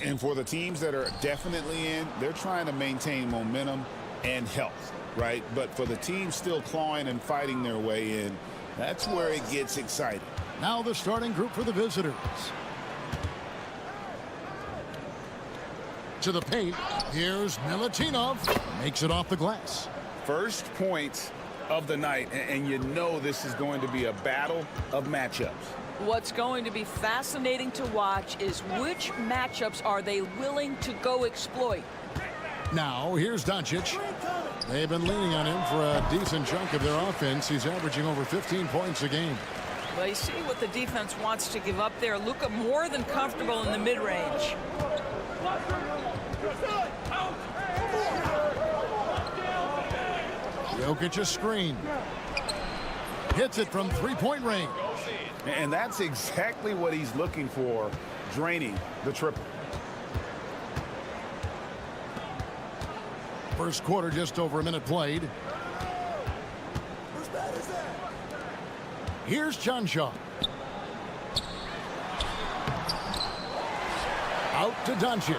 And for the teams that are definitely in, they're trying to maintain momentum and health, right? But for the teams still clawing and fighting their way in, that's where it gets exciting. Now the starting group for the visitors. To the paint, here's Milutinov. Makes it off the glass. First point of the night, and you know this is going to be a battle of matchups. What's going to be fascinating to watch is which matchups are they willing to go exploit. Now, here's Doncic. They've been leaning on him for a decent chunk of their offense. He's averaging over 15 points a game. Well, you see what the defense wants to give up there. Luka more than comfortable in the mid-range. Jokic's screen. Hits it from three-point range. And that's exactly what he's looking for, draining the triple. First quarter, just over a minute played. Here's Chanshaw. Out to Doncic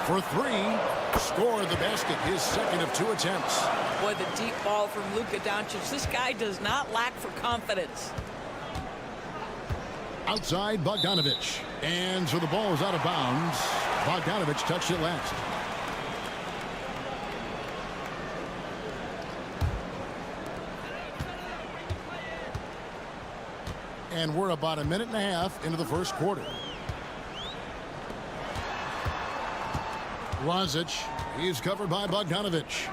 for three. Scored the basket, his second of 2 attempts. Boy, the deep ball from Luka Doncic. This guy does not lack for confidence. Outside Bogdanovic. And so the ball is out of bounds. Bogdanovic touched it last. And we're about a minute and a half into the first quarter. Lazic, he's covered by Bogdanovic.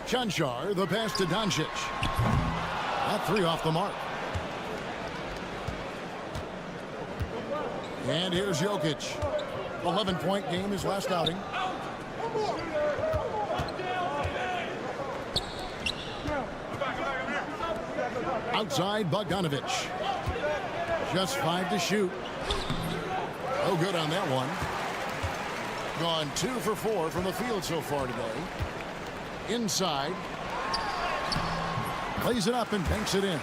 Chanchar, the pass to Doncic. That three off the mark. And here's Jokic. 11-point game his last outing. Outside Bogdanovic. Just 5 to shoot. Oh, good on that one. Gone 2 for 4 from the field so far today. Inside. Plays it up and banks it in.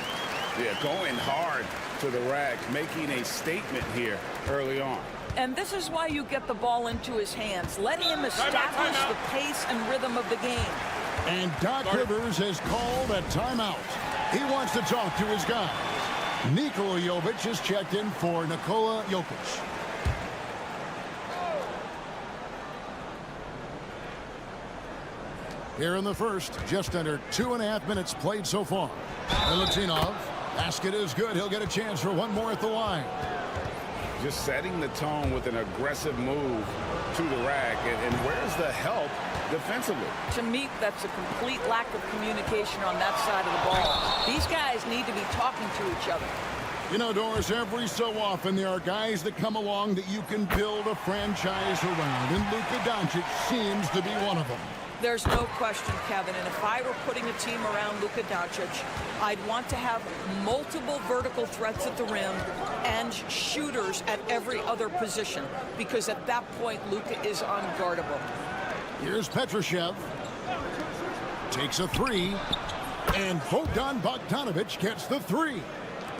Yeah, going hard to the rack, making a statement here early on. And this is why you get the ball into his hands. Let him establish the pace and rhythm of the game. And Doc Rivers has called a timeout. He wants to talk to his guys. Nikola Jovic is checked in for Nikola Jokic. Here in the first, just under 2.5 minutes played so far. Milutinov, basket is good. He'll get a chance for one more at the line. Just setting the tone with an aggressive move to the rack. And where's the help defensively? To me, that's a complete lack of communication on that side of the ball. These guys need to be talking to each other. You know, Doris, every so often there are guys that come along that you can build a franchise around, and Luka Doncic seems to be one of them. There's no question, Kevin, and if I were putting a team around Luka Doncic, I'd want to have multiple vertical threats at the rim and shooters at every other position, because at that point, Luka is unguardable. Here's Petrushev. Takes a three, and Bogdan Bogdanovic gets the three.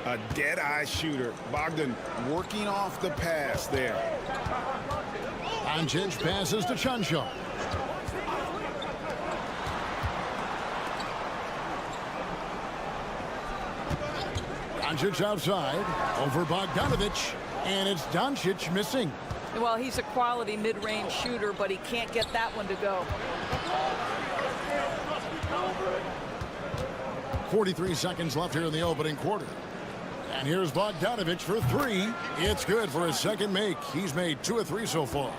A dead-eye shooter. Bogdan working off the pass there. Doncic passes to Chanshaw. Doncic outside, over Bogdanovic, and it's Doncic missing. Well, he's a quality mid-range shooter, but he can't get that one to go. 43 seconds left here in the opening quarter. And here's Bogdanovich for three. It's good for his second make. He's made 2 of 3 so far.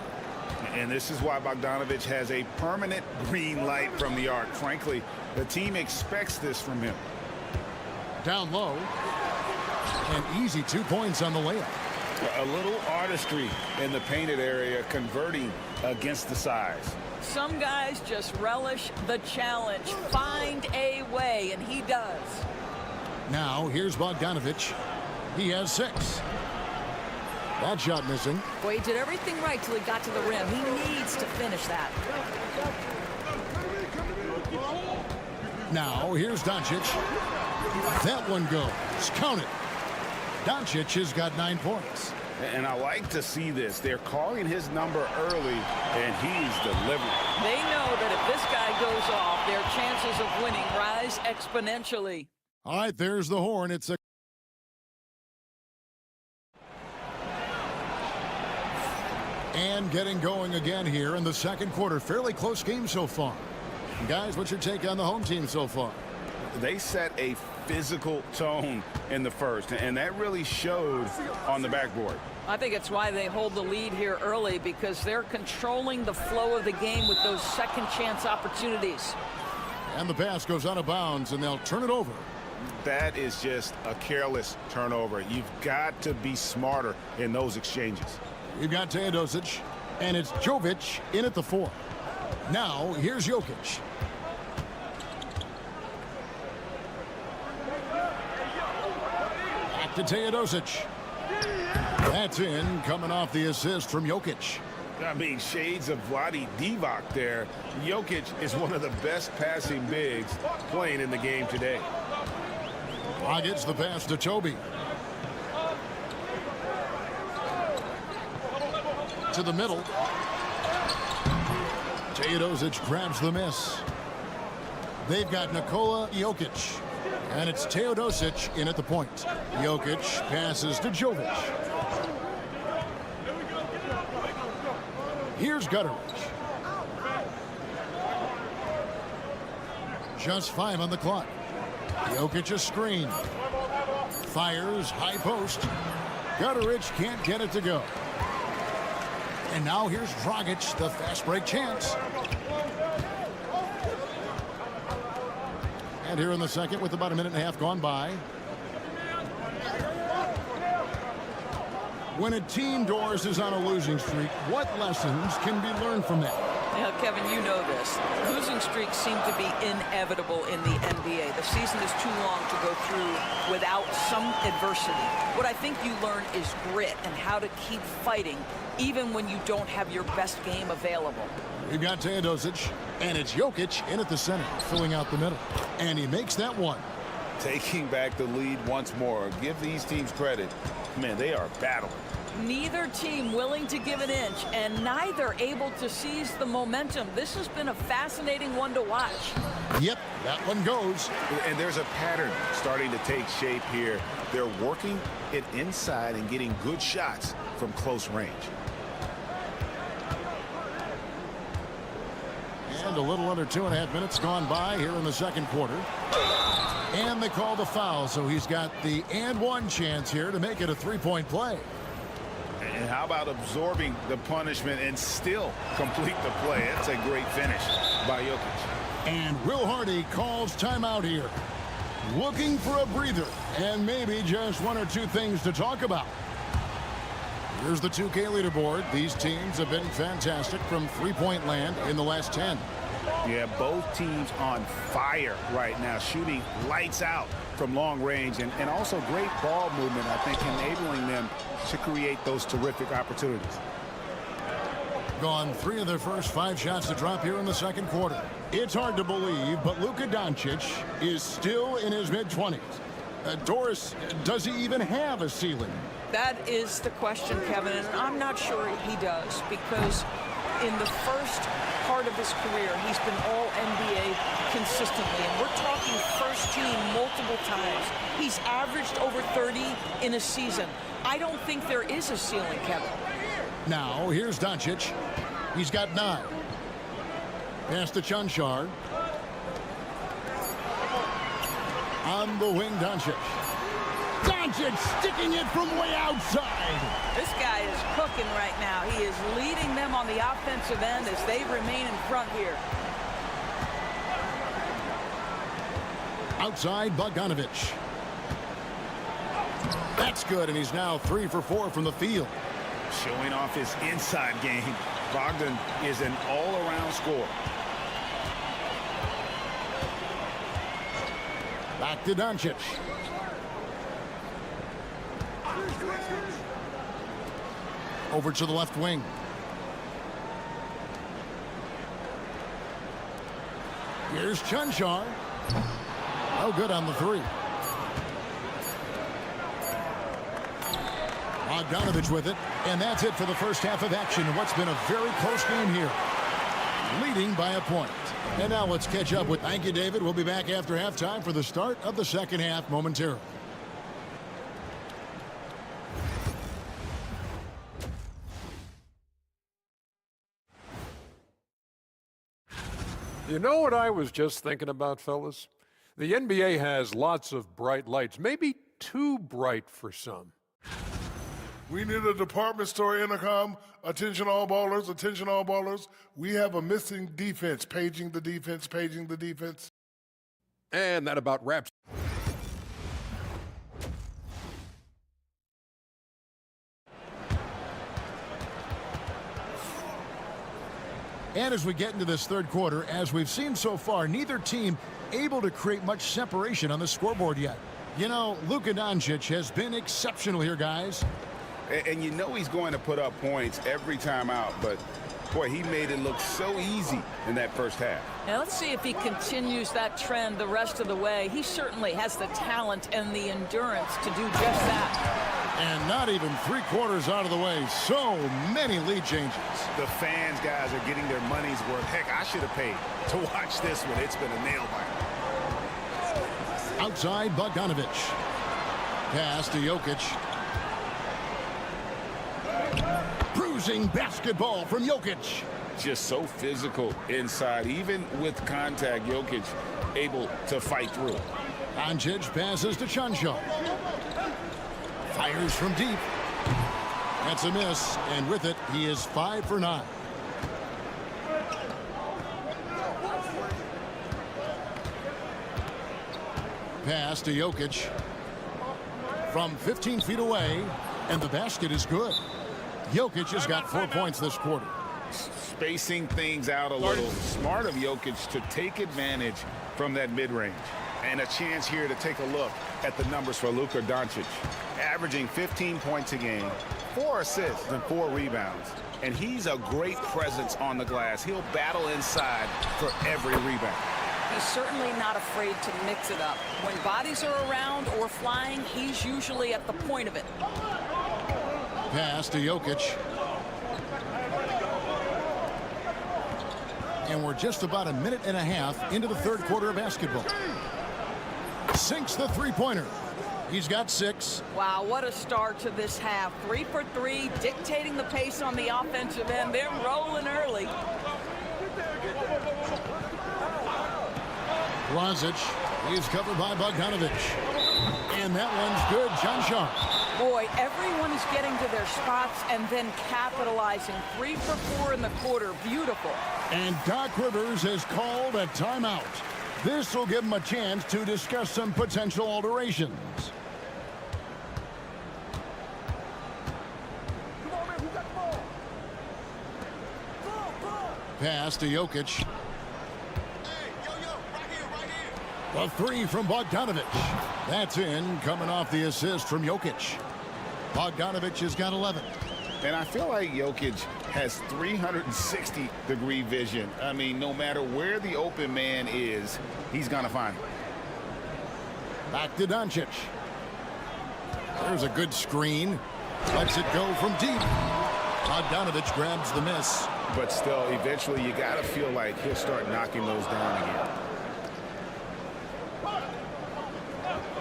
And this is why Bogdanovich has a permanent green light from the arc. Frankly, the team expects this from him. Down low. And easy 2 points on the layup. A little artistry in the painted area, converting against the size. Some guys just relish the challenge. Find a way, and he does. Now, here's Bogdanovich. He has 6. That shot missing. Boy, he did everything right till he got to the rim. He needs to finish that. Now, here's Doncic. That one goes. Count it. Doncic has got 9 points. And I like to see this. They're calling his number early, and he's delivering. They know that if this guy goes off, their chances of winning rise exponentially. All right, there's the horn. It's a and getting going again here in the second quarter. Fairly close game so far. Guys, what's your take on the home team so far? They set a physical tone in the first, and that really showed on the backboard. I think it's why they hold the lead here early, because they're controlling the flow of the game with those second chance opportunities. And the pass goes out of bounds, and they'll turn it over. That is just a careless turnover. You've got to be smarter in those exchanges. We've got Teodosic, and it's Jovic in at the 4. Now, here's Jokic. Back to Teodosic. That's in, coming off the assist from Jokic. I mean, shades of Vlade Divac there. Jokic is one of the best passing bigs playing in the game today. Gets the pass to Toby. To the middle. Teodosic grabs the miss. They've got Nikola Jokic. And it's Teodosic in at the point. Jokic passes to Jovic. Here's Gutteridge. Just 5 on the clock. Jokic a screen. Fires high post. Gutteridge can't get it to go. And now here's Dragic, the fast break chance. And here in the second with about a minute and a half gone by. When a team, Doris, is on a losing streak, what lessons can be learned from that? Now, Kevin, you know this. Losing streaks seem to be inevitable in the NBA. The season is too long to go through without some adversity. What I think you learn is grit and how to keep fighting even when you don't have your best game available. We've got Teodosic, and it's Jokic in at the center, filling out the middle. And he makes that one. Taking back the lead once more. Give these teams credit. Man, they are battling. Neither team willing to give an inch, and neither able to seize the momentum. This has been a fascinating one to watch. Yep, that one goes. And there's a pattern starting to take shape here. They're working it inside and getting good shots from close range. And a little under 2.5 minutes gone by here in the second quarter. And they call the foul, so he's got the and one chance here to make it a 3-point play. And how about absorbing the punishment and still complete the play? That's a great finish by Jokic. And Will Hardy calls timeout here. Looking for a breather and maybe just 1 or 2 things to talk about. Here's the 2K leaderboard. These teams have been fantastic from three-point land in the last 10. Yeah, both teams on fire right now, shooting lights out from long range, and also great ball movement, I think, enabling them to create those terrific opportunities. Gone 3 of their first 5 shots to drop here in the second quarter. It's hard to believe, but Luka Doncic is still in his mid-20s. Doris, does he even have a ceiling? That is the question, Kevin, and I'm not sure he does, because in the first part of his career, he's been all NBA consistently, and we're talking first team multiple times. He's averaged over 30 in a season. I don't think there is a ceiling, Kevin. Now, here's Doncic. He's got 9. Pass to Chunchar. On the wing, Doncic. Doncic sticking it from way outside. This guy is cooking right now. He is leading them on the offensive end as they remain in front here. Outside, Bogdanovich. That's good, and he's now 3 for 4 from the field. Showing off his inside game. Bogdan is an all-around scorer. Back to Doncic. Over to the left wing. Here's Chunchar. Oh, good on the 3. Bogdanovich with it, and that's it for the first half of action in what's been a very close game here. Leading by a point. And now let's catch up with... Thank you, David. We'll be back after halftime for the start of the second half momentarily. You know what I was just thinking about, fellas? The NBA has lots of bright lights, maybe too bright for some. We need a department store intercom. Attention all ballers, attention all ballers. We have a missing defense. Paging the defense, paging the defense. And that about wraps. And as we get into this third quarter, as we've seen so far, neither team able to create much separation on the scoreboard yet. You know, Luka Doncic has been exceptional here, guys. And you know he's going to put up points every time out, but boy, he made it look so easy in that first half. Now let's see if he continues that trend the rest of the way. He certainly has the talent and the endurance to do just that. And not even 3/4 out of the way. So many lead changes. The fans, guys, are getting their money's worth. Heck, I should have paid to watch this one. It's been a nail-biter. Outside, Bogdanovich. Pass to Jokic. Bruising basketball from Jokic. Just so physical inside. Even with contact, Jokic able to fight through. Doncic passes to Chunchar. Fires from deep. That's a miss, and with it, he is 5 for 9. Pass to Jokic. From 15 feet away, and the basket is good. Jokic has got 4 points this quarter. Spacing things out a little. Smart of Jokic to take advantage from that mid-range. And a chance here to take a look at the numbers for Luka Doncic. Averaging 15 points a game, 4 assists and 4 rebounds. And he's a great presence on the glass. He'll battle inside for every rebound. He's certainly not afraid to mix it up. When bodies are around or flying, he's usually at the point of it. Pass to Jokic. And we're just about a minute and a half into the third quarter of basketball. Sinks the three-pointer. He's got 6. Wow, what a start to this half. 3 for 3, dictating the pace on the offensive end. They're rolling early. Lazic, he's covered by Bogdanovich. And that one's good. Chunchar. Boy, everyone is getting to their spots and then capitalizing. 3 for 4 in the quarter. Beautiful. And Doc Rivers has called a timeout. This will give him a chance to discuss some potential alterations. Pass to Jokic. The 3 from Bogdanovich. That's in, coming off the assist from Jokic. Bogdanovich has got 11. And I feel like Jokic has 360-degree vision. I mean, no matter where the open man is, he's going to find him. Back to Doncic. There's a good screen. Lets it go from deep. Bogdanovich grabs the miss. But still, eventually, you got to feel like he'll start knocking those down again.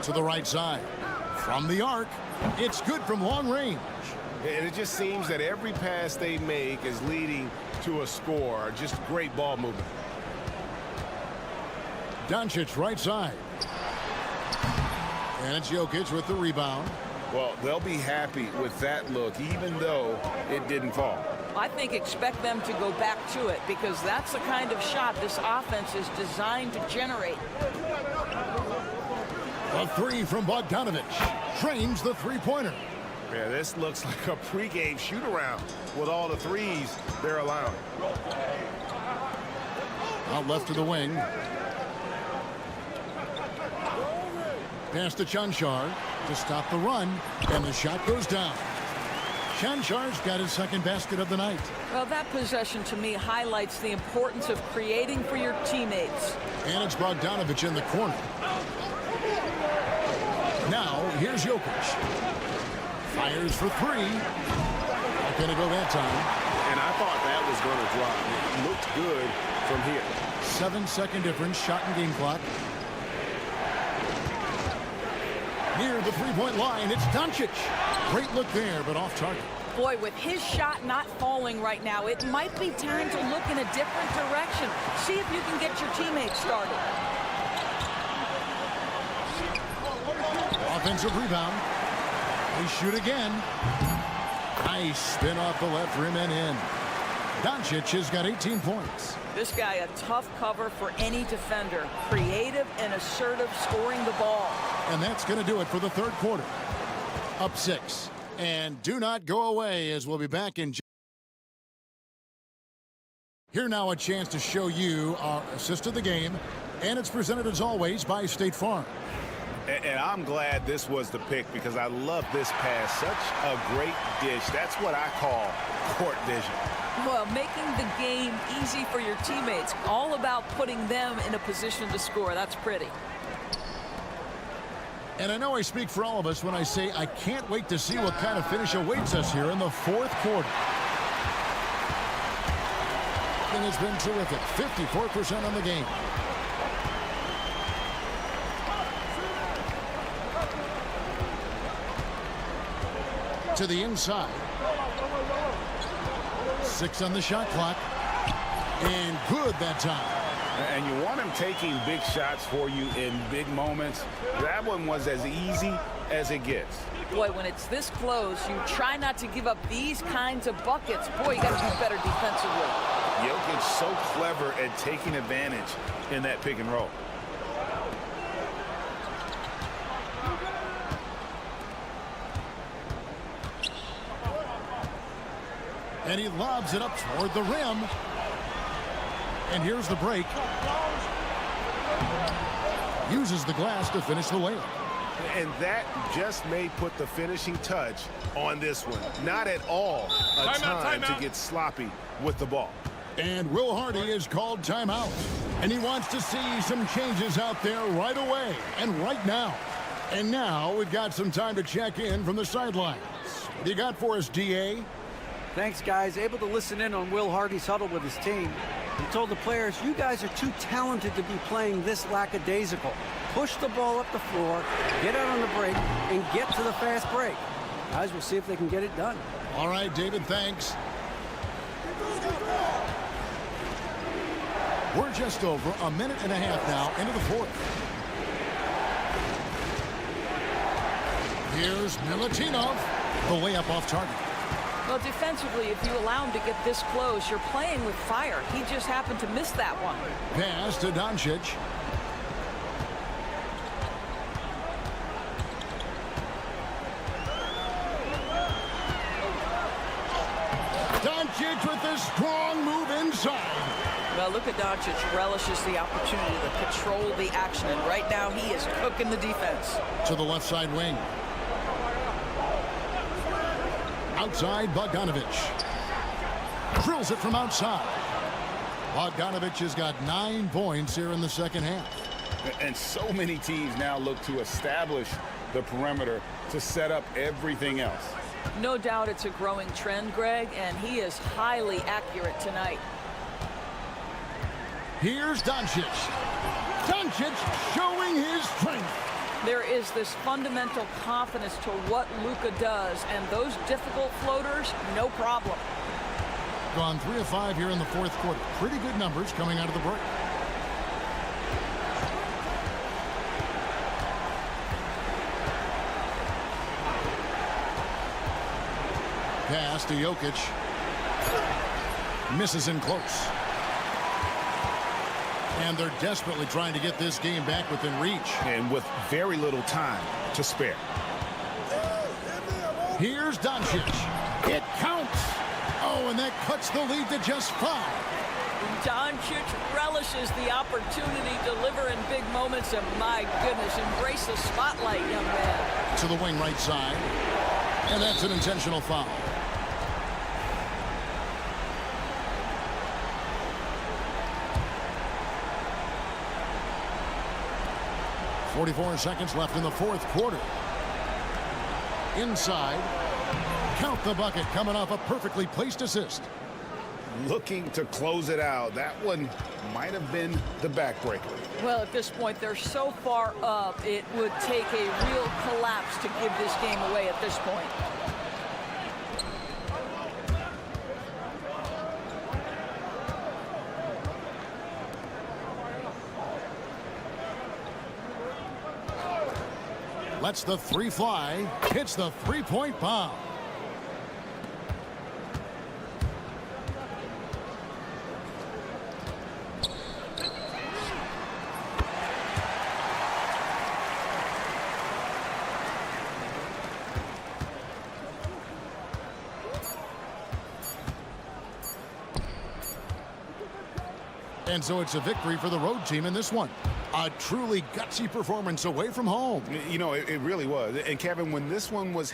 To the right side. From the arc. It's good from long range. And it just seems that every pass they make is leading to a score. Just great ball movement. Doncic right side. And it's Jokic with the rebound. Well, they'll be happy with that look, even though it didn't fall. I think expect them to go back to it because that's the kind of shot this offense is designed to generate. A three from Bogdanovic. Trains the three-pointer. Yeah, this looks like a pregame shoot-around with all the threes they're allowing. Out left to the wing. Pass to Chanchar to stop the run, and the shot goes down. Chanchar's got his second basket of the night. Well, that possession to me highlights the importance of creating for your teammates. And it's Bogdanovic in the corner. Now, here's Jokic. Fires for three. Not going to go that time. And I thought that was going to drop. It looked good from here. 7-second difference, shot and game clock. Near the three-point line, it's Doncic. Great look there, but off target. Boy, with his shot not falling right now, it might be time to look in a different direction. See if you can get your teammates started. Offensive rebound. They shoot again. Nice spin off the left rim and in. Doncic has got 18 points. This guy a tough cover for any defender. Creative and assertive scoring the ball. And that's going to do it for the third quarter. Up 6. And do not go away as we'll be back in. Here now a chance to show you our assist of the game. And it's presented as always by State Farm. And I'm glad this was the pick because I love this pass. Such a great dish. That's what I call court vision. Well, making the game easy for your teammates. All about putting them in a position to score. That's pretty. And I know I speak for all of us when I say I can't wait to see what kind of finish awaits us here in the fourth quarter. And it's been terrific. 54% on the game. To the inside. 6 on the shot clock. And good that time. And you want him taking big shots for you in big moments. That one was as easy as it gets. Boy, when it's this close, you try not to give up these kinds of buckets. Boy, you got to be better defensively. Jokic so clever at taking advantage in that pick and roll. And he lobs it up toward the rim. And here's the break. Uses the glass to finish the layup. And that just may put the finishing touch on this one. Not at all a time to get sloppy with the ball. And Will Hardy is called timeout. And he wants to see some changes out there right away and right now. And now we've got some time to check in from the sidelines. What do you got for us, DA? Thanks, guys. Able to listen in on Will Hardy's huddle with his team. He told the players, you guys are too talented to be playing this lackadaisical. Push the ball up the floor, get out on the break, and get to the fast break. Guys, we'll see if they can get it done. All right, David, thanks. We're just over a minute and a half now into the fourth. Here's Milutinov. The layup off target. Well, defensively, if you allow him to get this close, you're playing with fire. He just happened to miss that one. Pass to Doncic. Doncic with a strong move inside. Well, Luka Doncic relishes the opportunity to control the action, and right now he is cooking the defense. To the left side wing. Outside, Bogdanovic. Drills it from outside. Bogdanovic has got 9 points here in the second half. And so many teams now look to establish the perimeter to set up everything else. No doubt it's a growing trend, Greg, and he is highly accurate tonight. Here's Doncic. Doncic showing his strength. There is this fundamental confidence to what Luka does, and those difficult floaters, no problem. Gone 3 of 5 here in the fourth quarter. Pretty good numbers coming out of the break. Pass to Jokic. Misses in close. And they're desperately trying to get this game back within reach. And with very little time to spare. Here's Doncic. It counts. Oh, and that cuts the lead to just 5. Doncic relishes the opportunity to deliver in big moments, and my goodness, embrace the spotlight, young man. To the wing right side. And that's an intentional foul. 44 seconds left in the fourth quarter. Inside. Count the bucket, coming off a perfectly placed assist. Looking to close it out. That one might have been the backbreaker. Well, at this point, they're so far up, it would take a real collapse to give this game away at this point. Lets the three fly. Hits the three-point bomb. And so it's a victory for the road team in this one. A truly gutsy performance away from home. You know, it really was. And Kevin, when this one was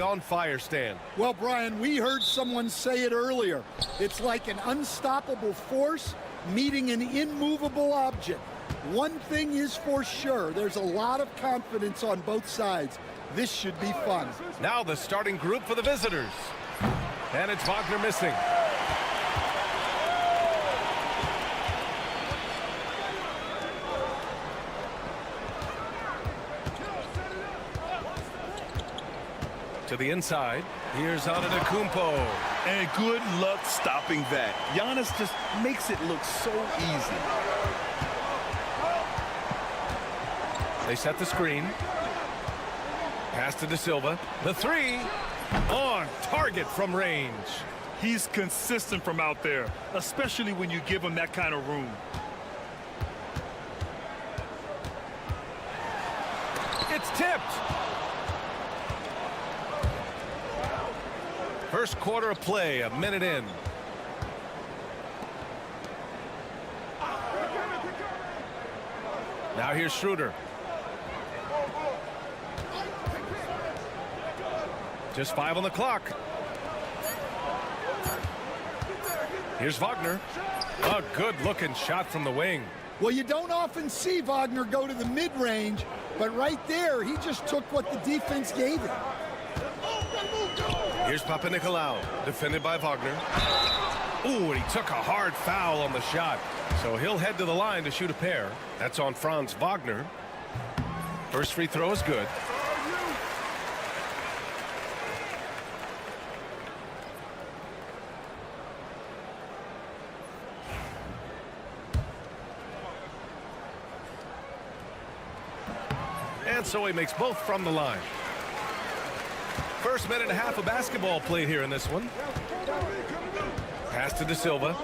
On fire, Stan. Well, Brian, we heard someone say it earlier. It's like an unstoppable force meeting an immovable object. One thing is for sure, there's a lot of confidence on both sides. This should be fun. Now the starting group for the visitors. And it's Wagner missing. To the inside. Here's Antetokounmpo. And good luck stopping that. Giannis just makes it look so easy. They set the screen. Pass to De Silva. The three. On target from range. He's consistent from out there, especially when you give him that kind of room. It's tipped. First quarter of play, a minute in. Now here's Schroeder. Just 5 on the clock. Here's Wagner. A good-looking shot from the wing. Well, you don't often see Wagner go to the mid-range, but right there, he just took what the defense gave him. Here's Papanikolaou, defended by Wagner. Ooh, and he took a hard foul on the shot. So he'll head to the line to shoot a pair. That's on Franz Wagner. First free throw is good. And so he makes both from the line. First minute and a half of basketball played here in this one. Pass to De Silva.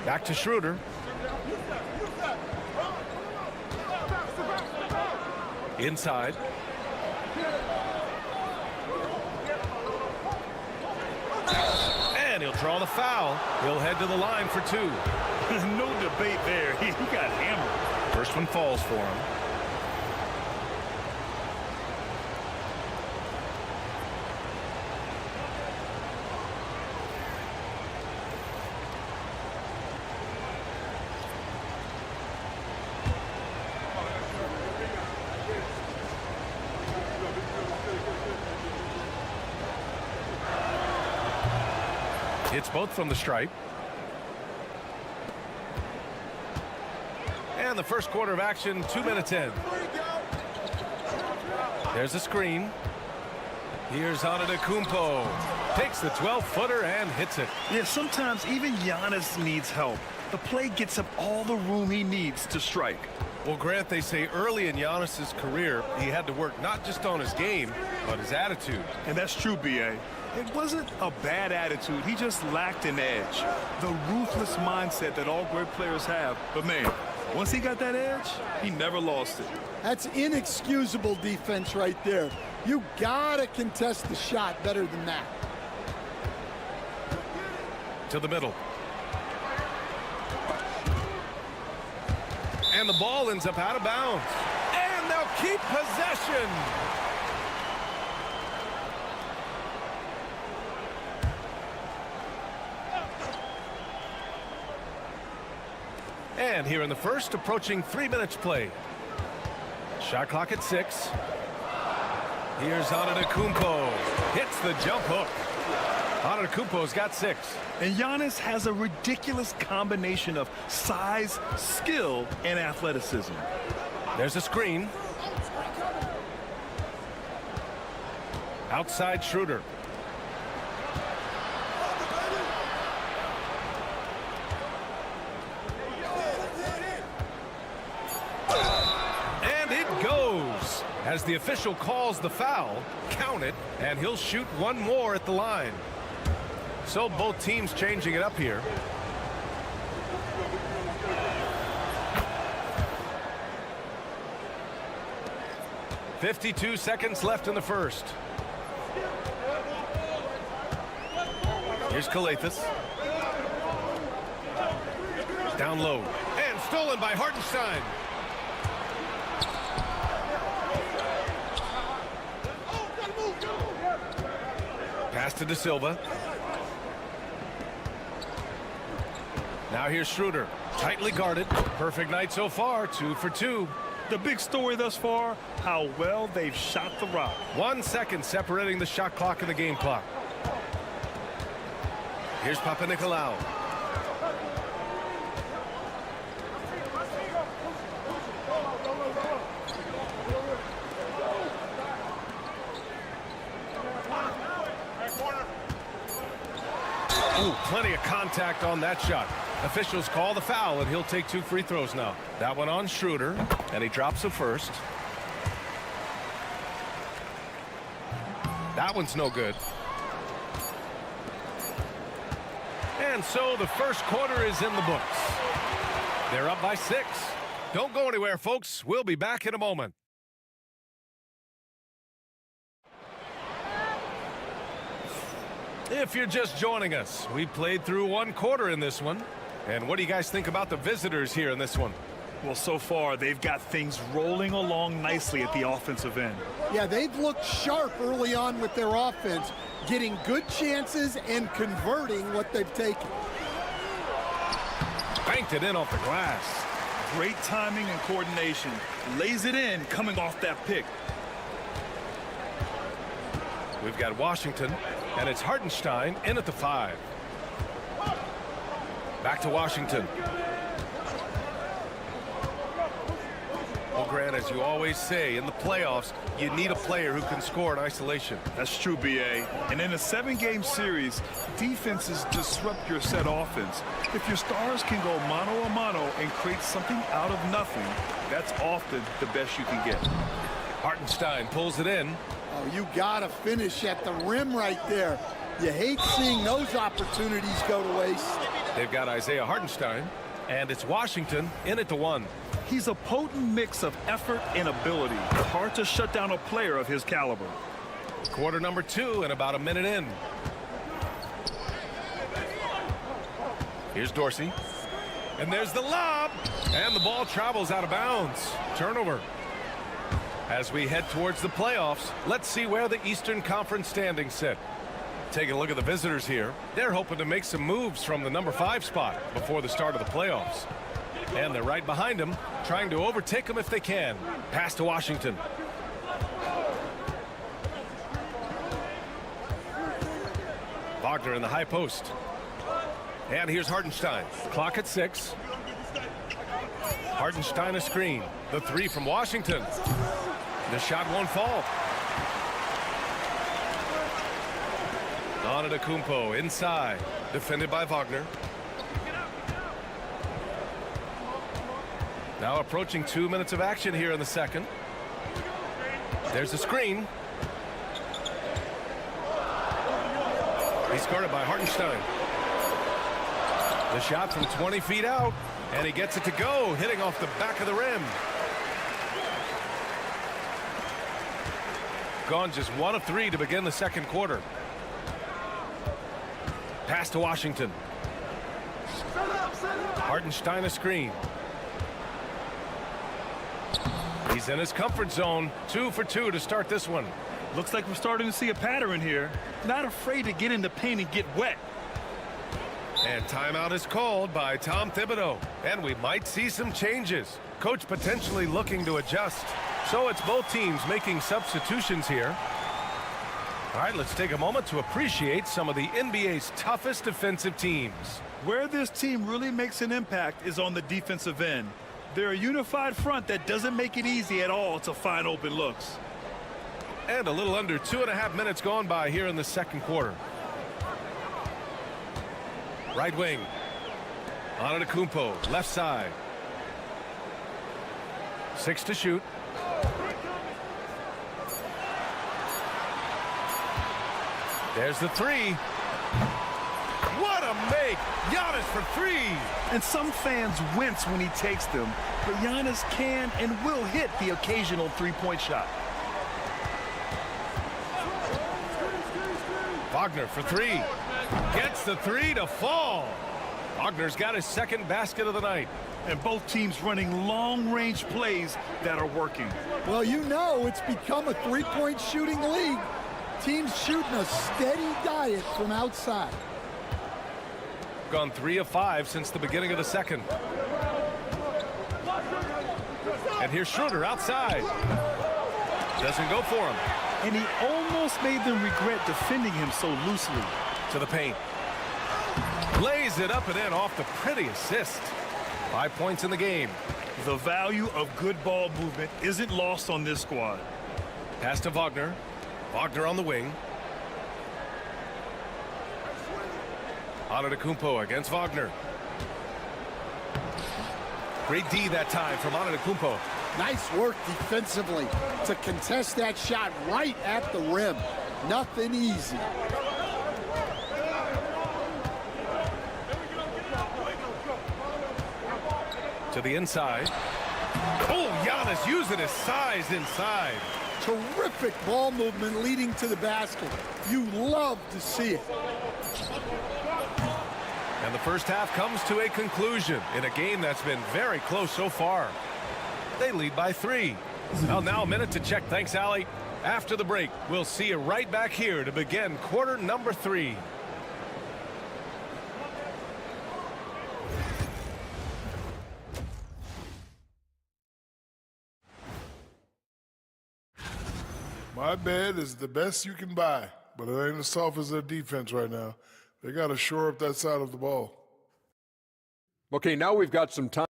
Back to Schroeder. Inside. And he'll draw the foul. He'll head to the line for two. No debate there. He got hammered. First one falls for him. Hits both from the stripe. And the first quarter of action, 2 minutes in. There's a screen. Here's Antetokounmpo. Takes the 12-footer and hits it. Yeah, sometimes even Giannis needs help. The play gets him all the room he needs to strike. Well, Grant, they say early in Giannis's career, he had to work not just on his game, but his attitude. And that's true, B.A. It wasn't a bad attitude. He just lacked an edge. The ruthless mindset that all great players have. But, man, once he got that edge, he never lost it. That's inexcusable defense right there. You gotta contest the shot better than that. To the middle. And the ball ends up out of bounds. And they'll keep possession. And here in the first, approaching 3 minutes played. Shot clock at 6. Here's Antetokounmpo. Hits the jump hook. Antetokounmpo's got 6. And Giannis has a ridiculous combination of size, skill, and athleticism. There's a screen. Outside Schroeder. And it goes. As the official calls the foul, count it, and he'll shoot one more at the line. So both teams changing it up here. .52 seconds left in the first. Here's Kalathis. Down low. And stolen by Hartenstein. Pass to De Silva. Now here's Schroeder. Tightly guarded. Perfect night so far. 2 for 2. The big story thus far, how well they've shot the rock. 1 second separating the shot clock and the game clock. Here's Papanikolaou. Ooh, plenty of contact on that shot. Officials call the foul, and he'll take 2 free throws now. That one on Schroeder, and he drops the first. That one's no good. And so the first quarter is in the books. They're up by 6. Don't go anywhere, folks. We'll be back in a moment. If you're just joining us, we played through 1 quarter in this one. And what do you guys think about the visitors here in this one? Well, so far, they've got things rolling along nicely at the offensive end. Yeah, they've looked sharp early on with their offense, getting good chances and converting what they've taken. Banked it in off the glass. Great timing and coordination. Lays it in coming off that pick. We've got Washington, and it's Hartenstein in at the 5. Back to Washington. Well, Grant, as you always say, in the playoffs, you need a player who can score in isolation. That's true, B.A. And in a 7-game series, defenses disrupt your set offense. If your stars can go mano-a-mano and create something out of nothing, that's often the best you can get. Hartenstein pulls it in. Oh, you got to finish at the rim right there. You hate seeing those opportunities go to waste. They've got Isaiah Hartenstein, and it's Washington in it to 1. He's a potent mix of effort and ability. Hard to shut down a player of his caliber. Quarter number 2 and about a minute in. Here's Dorsey. And there's the lob. And the ball travels out of bounds. Turnover. As we head towards the playoffs, let's see where the Eastern Conference standings sit. Taking a look at the visitors here. They're hoping to make some moves from the number 5 spot before the start of the playoffs. And they're right behind them, trying to overtake them if they can. Pass to Washington. Wagner in the high post. And here's Hartenstein. Clock at 6. Hartenstein a screen. The 3 from Washington. The shot won't fall. Antetokounmpo inside. Defended by Wagner. Now approaching 2 minutes of action here in the second. There's a screen. He's guarded by Hartenstein. The shot from 20 feet out, and he gets it to go, hitting off the back of the rim. Gone just 1 of 3 to begin the second quarter. Pass to Washington. Hartenstein a screen. He's in his comfort zone. 2 for 2 to start this one. Looks like we're starting to see a pattern here. Not afraid to get in the paint and get wet. And timeout is called by Tom Thibodeau. And we might see some changes. Coach potentially looking to adjust. So it's both teams making substitutions here. All right, let's take a moment to appreciate some of the NBA's toughest defensive teams. Where this team really makes an impact is on the defensive end. They're a unified front that doesn't make it easy at all to find open looks. And a little under 2.5 minutes gone by here in the second quarter. Right wing. Antetokounmpo, left side. 6 to shoot. There's the 3. What a make! Giannis for 3. And some fans wince when he takes them, but Giannis can and will hit the occasional three-point shot. Wagner for 3. Gets the 3 to fall. Wagner's got his second basket of the night. And both teams running long-range plays that are working. Well, you know it's become a three-point shooting league. Teams shooting a steady diet from outside. Gone 3 of 5 since the beginning of the second. And here's Schroeder outside. Doesn't go for him. And he almost made them regret defending him so loosely. To the paint. Lays it up and in off the pretty assist. 5 points in the game. The value of good ball movement isn't lost on this squad. Pass to Wagner. Wagner on the wing. Antetokounmpo against Wagner. Great D that time from Antetokounmpo. Nice work defensively to contest that shot right at the rim. Nothing easy. To the inside. Oh, Giannis using his size inside. Terrific ball movement leading to the basket. You love to see it. And the first half comes to a conclusion in a game that's been very close so far. They lead by 3. Well, now a minute to check. Thanks, Allie. After the break, we'll see you right back here to begin quarter number 3. My bed is the best you can buy, but it ain't as soft as their defense right now. They got to shore up that side of the ball. Okay, now we've got some time.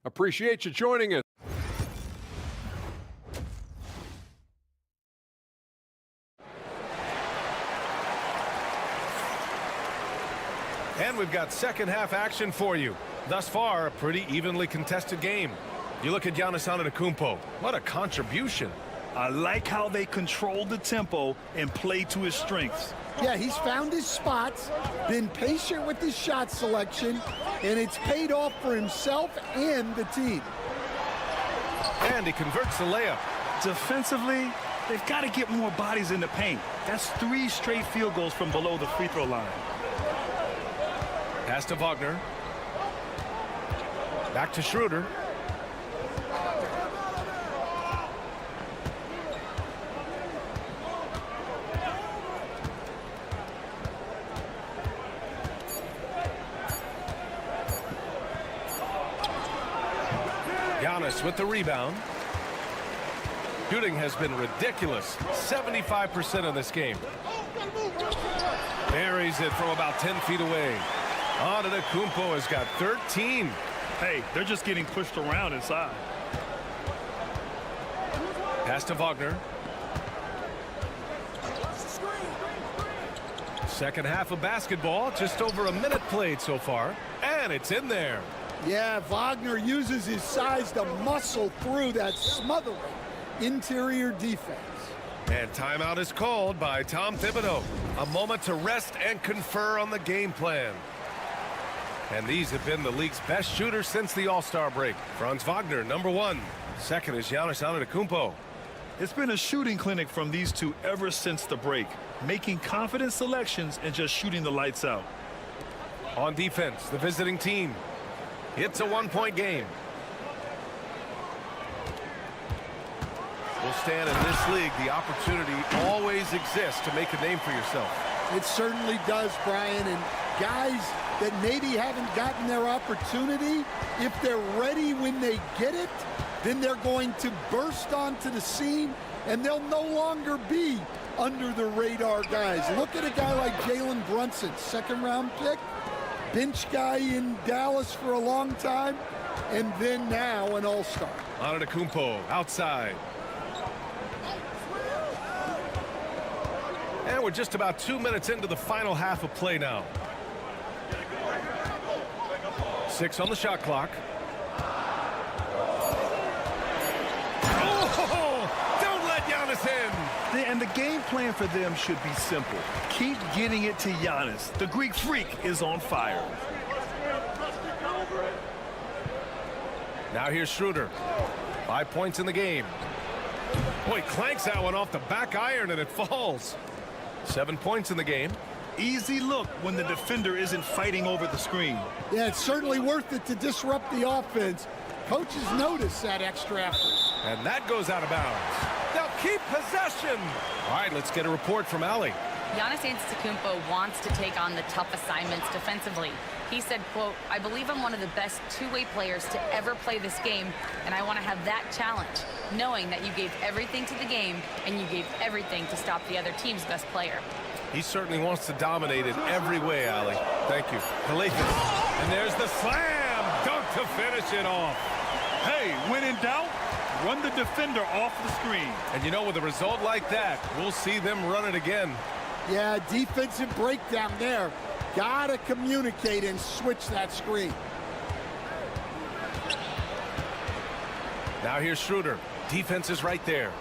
Appreciate you joining us. And we've got second half action for you. Thus far, a pretty evenly contested game. You look at Giannis Antetokounmpo. What a contribution. I like how they control the tempo and play to his strengths. Yeah, he's found his spots, been patient with his shot selection, and it's paid off for himself and the team. And he converts the layup. Defensively, they've got to get more bodies in the paint. That's 3 straight field goals from below the free throw line. Pass to Wagner. Back to Schroeder. Giannis with the rebound. Shooting has been ridiculous. 75% in this game. Buries it from about 10 feet away. Antetokounmpo has got 13. Hey, they're just getting pushed around inside. Pass to Wagner. Second half of basketball. Just over a minute played so far. And it's in there. Yeah, Wagner uses his size to muscle through that smothering interior defense. And timeout is called by Tom Thibodeau. A moment to rest and confer on the game plan. And these have been the league's best shooters since the All-Star break. Franz Wagner, number 1. Second is Giannis Antetokounmpo. It's been a shooting clinic from these two ever since the break, making confident selections and just shooting the lights out. On defense, the visiting team. It's a 1-point game. Will stand in this league, the opportunity always exists to make a name for yourself. It certainly does, Brian. And guys that maybe haven't gotten their opportunity, if they're ready when they get it, then they're going to burst onto the scene, and they'll no longer be under the radar guys. Look at a guy like Jalen Brunson, second-round pick, bench guy in Dallas for a long time, and then now an all-star. Antetokounmpo outside. And we're just about 2 minutes into the final half of play now. 6 on the shot clock. Oh, don't let Giannis in. And the game plan for them should be simple. Keep getting it to Giannis. The Greek freak is on fire. Now here's Schroeder. 5 points in the game. Boy, clanks that one off the back iron and it falls. 7 points in the game. Easy look when the defender isn't fighting over the screen. Yeah, it's certainly worth it to disrupt the offense. Coaches notice that extra effort. And that goes out of bounds. They'll keep possession. All right, let's get a report from Allie. Giannis Antetokounmpo wants to take on the tough assignments defensively. He said, quote, "I believe I'm one of the best two-way players to ever play this game, and I want to have that challenge, knowing that you gave everything to the game and you gave everything to stop the other team's best player." He certainly wants to dominate in every way, Allie. Thank you. Calafis. And there's the slam dunk to finish it off. Hey, when in doubt, run the defender off the screen. And you know, with a result like that, we'll see them run it again. Yeah, defensive breakdown there. Gotta communicate and switch that screen. Now here's Schroeder. Defense is right there.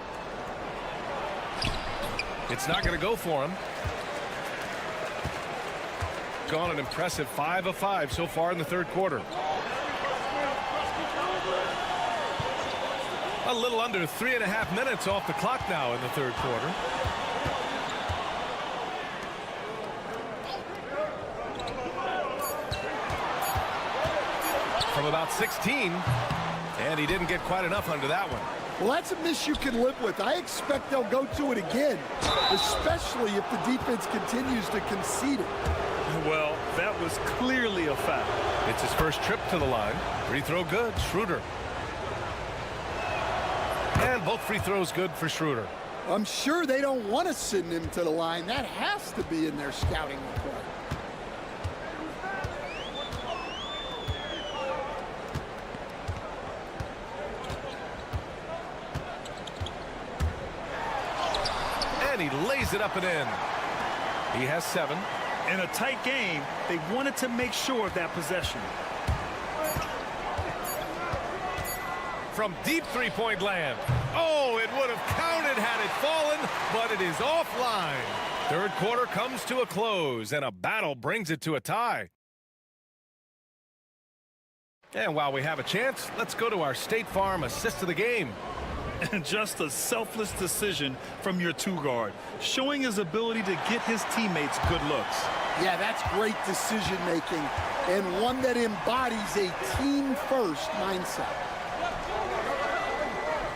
It's not going to go for him. Gone an impressive 5 of 5 so far in the third quarter. A little under 3.5 minutes off the clock now in the third quarter. From about 16, and he didn't get quite enough under that one. Well, that's a miss you can live with. I expect they'll go to it again, especially if the defense continues to concede it. Well, that was clearly a foul. It's his first trip to the line. Free throw good, Schroeder. And both free throws good for Schroeder. I'm sure they don't want to send him to the line. That has to be in their scouting report. And he lays it up and in. He has 7. In a tight game, they wanted to make sure of that possession. from deep three-point land. Oh, it would have counted had it fallen, but it is offline. Third quarter comes to a close, and a battle brings it to a tie. And while we have a chance, let's go to our State Farm assist of the game. And just a selfless decision from your two-guard, showing his ability to get his teammates good looks. Yeah, that's great decision-making, and one that embodies a team-first mindset.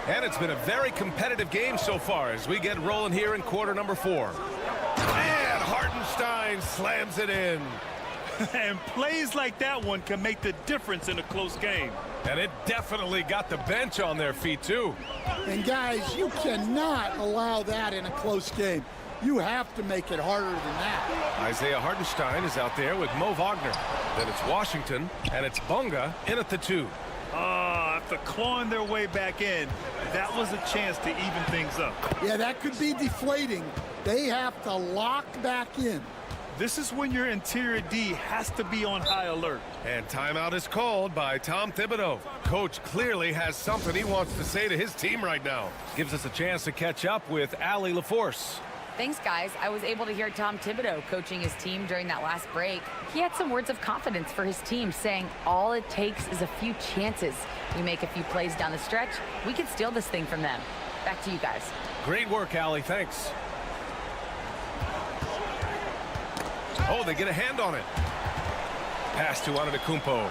And it's been a very competitive game so far as we get rolling here in quarter number 4. And Hartenstein slams it in. And plays like that one can make the difference in a close game. And it definitely got the bench on their feet, too. And, guys, you cannot allow that in a close game. You have to make it harder than that. Isaiah Hartenstein is out there with Mo Wagner. Then it's Washington, and it's Bunga in at the 2. After clawing their way back in, that was a chance to even things up. Yeah, that could be deflating. They have to lock back in. This is when your interior D has to be on high alert. And timeout is called by Tom Thibodeau. Coach clearly has something he wants to say to his team right now. Gives us a chance to catch up with Allie LaForce. Thanks, guys. I was able to hear Tom Thibodeau coaching his team during that last break. He had some words of confidence for his team, saying all it takes is a few chances. We make a few plays down the stretch, we can steal this thing from them. Back to you guys. Great work, Allie. Thanks. Oh, they get a hand on it. Pass to Antetokounmpo.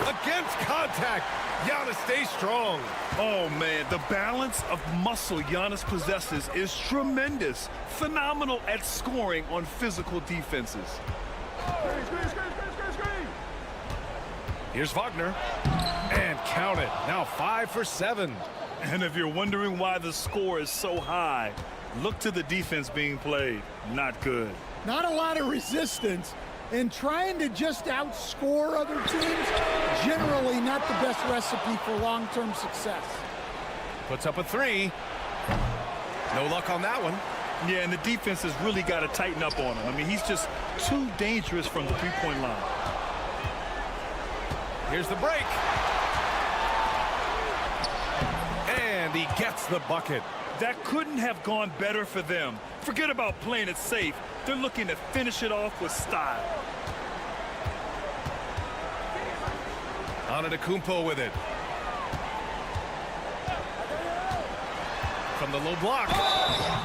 Against contact. Giannis stays strong. Oh, man, the balance of muscle Giannis possesses is tremendous. Phenomenal at scoring on physical defenses. Here's Wagner. And count it. Now 5 for 7. And if you're wondering why the score is so high, look to the defense being played. Not good. Not a lot of resistance, and trying to just outscore other teams, generally not the best recipe for long-term success. Puts up a 3. No luck on that one. Yeah, and the defense has really got to tighten up on him. I mean, he's just too dangerous from the three-point line. Here's the break. And he gets the bucket. That couldn't have gone better for them. Forget about playing it safe. They're looking to finish it off with style. Antetokounmpo with it. From the low block.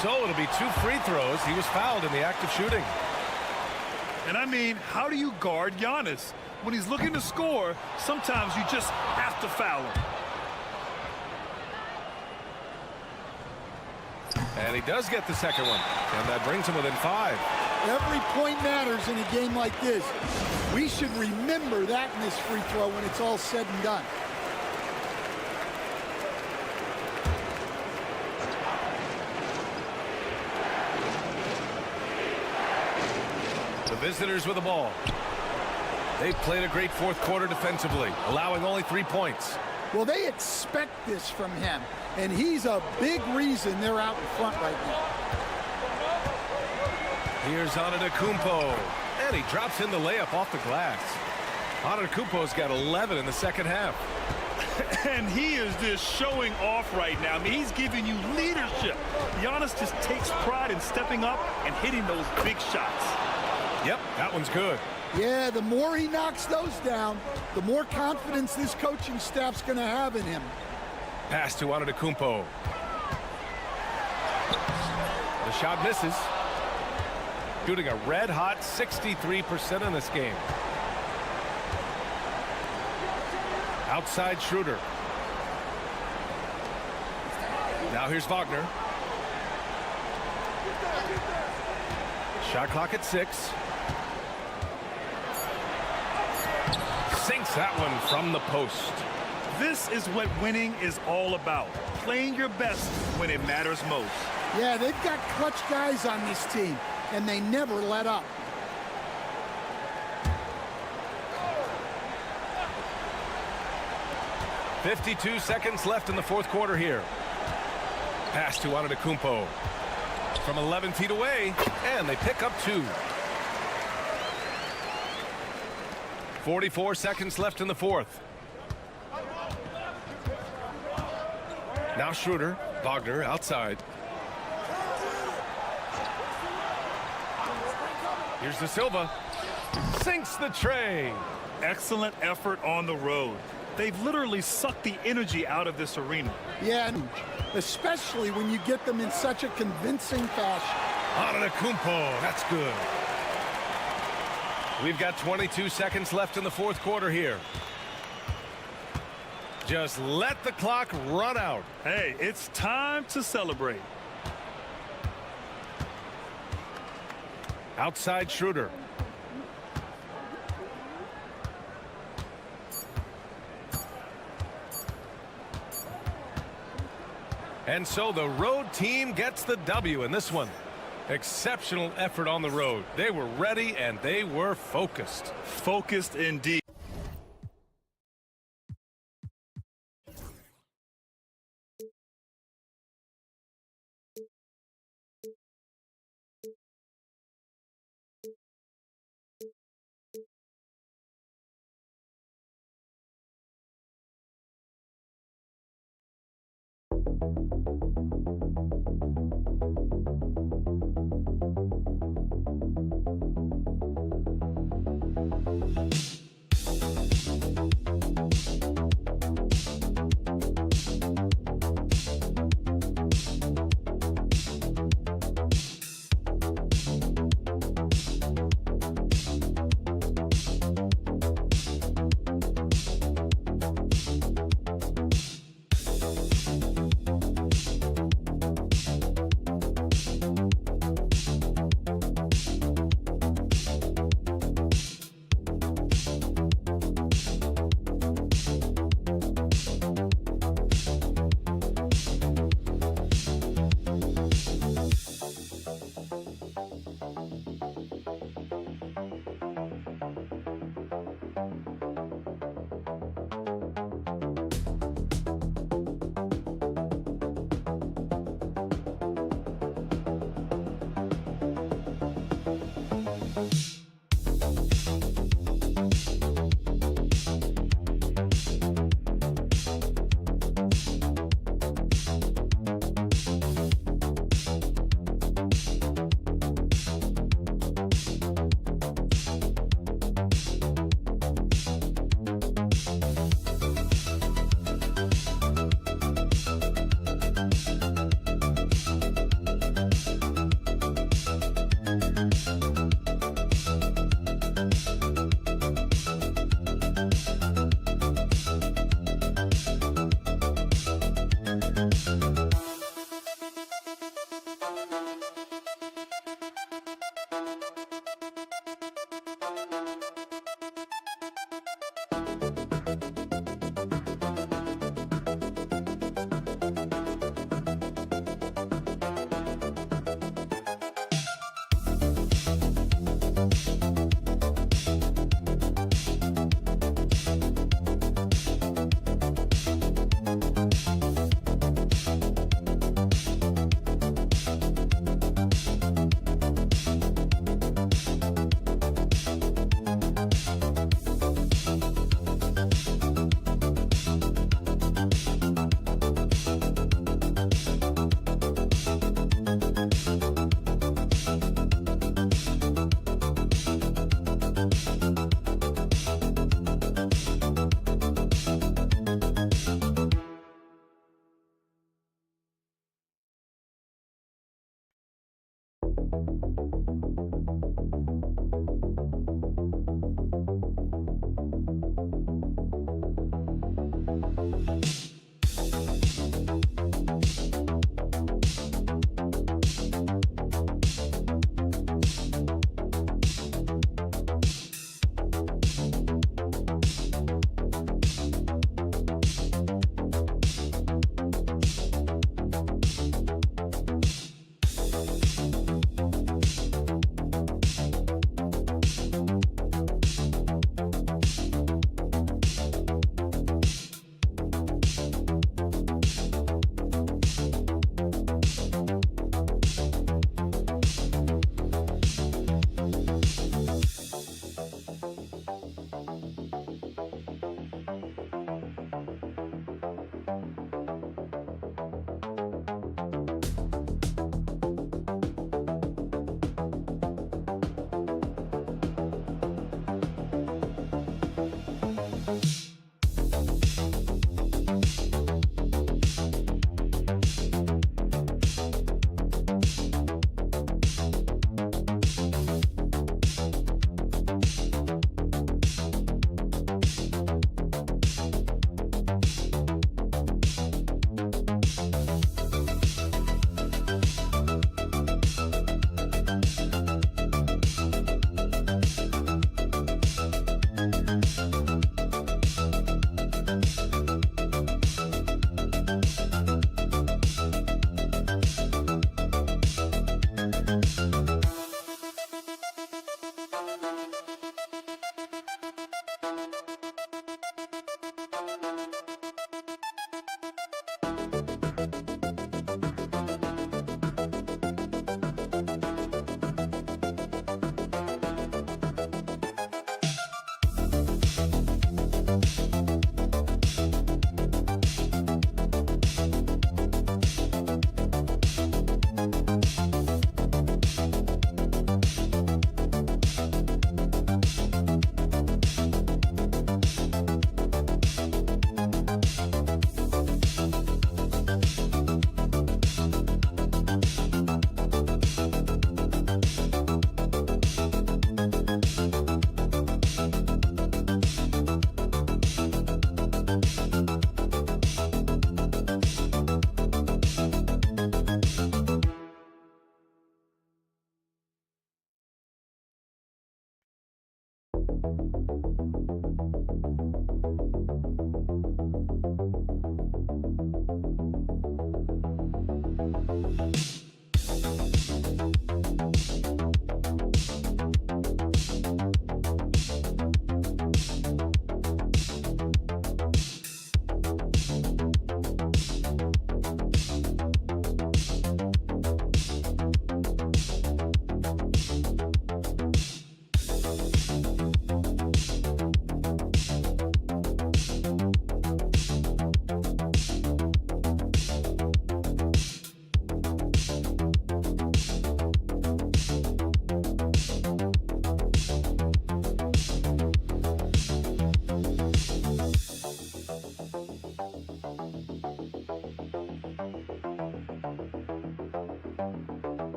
So it'll be 2 free throws. He was fouled in the act of shooting. And I mean, how do you guard Giannis? When he's looking to score, sometimes you just have to foul him. And he does get the second one. And that brings him within 5. Every point matters in a game like this. We should remember that in this free throw when it's all said and done. The visitors with the ball. They've played a great fourth quarter defensively, allowing only 3 points. Well, they expect this from him, and he's a big reason they're out in front right now. Here's Antetokounmpo, and he drops in the layup off the glass. Antetokounmpo's got 11 in the second half. And he is just showing off right now. I mean, he's giving you leadership. Giannis just takes pride in stepping up and hitting those big shots. Yep, that one's good. Yeah, the more he knocks those down, the more confidence this coaching staff's going to have in him. Pass to Antetokounmpo. The shot misses. Shooting a red-hot 63% in this game. Outside Schroeder. Now here's Wagner. Shot clock at 6. Sinks that one from the post. This is what winning is all about. Playing your best when it matters most. Yeah, they've got clutch guys on this team, and they never let up. .52 seconds left in the fourth quarter here. Pass to Antetokounmpo. From 11 feet away, and they pick up 2. 44 seconds left in the fourth. Now Schroeder, Wagner outside. Here's De Silva. Sinks the tray. Excellent effort on the road. They've literally sucked the energy out of this arena. Yeah, especially when you get them in such a convincing fashion. Antetokounmpo, that's good. We've got 22 seconds left in the fourth quarter here. Just let the clock run out. Hey, it's time to celebrate. Outside Schroeder. And so the road team gets the W in this one. Exceptional effort on the road. They were ready and they were focused. Focused indeed.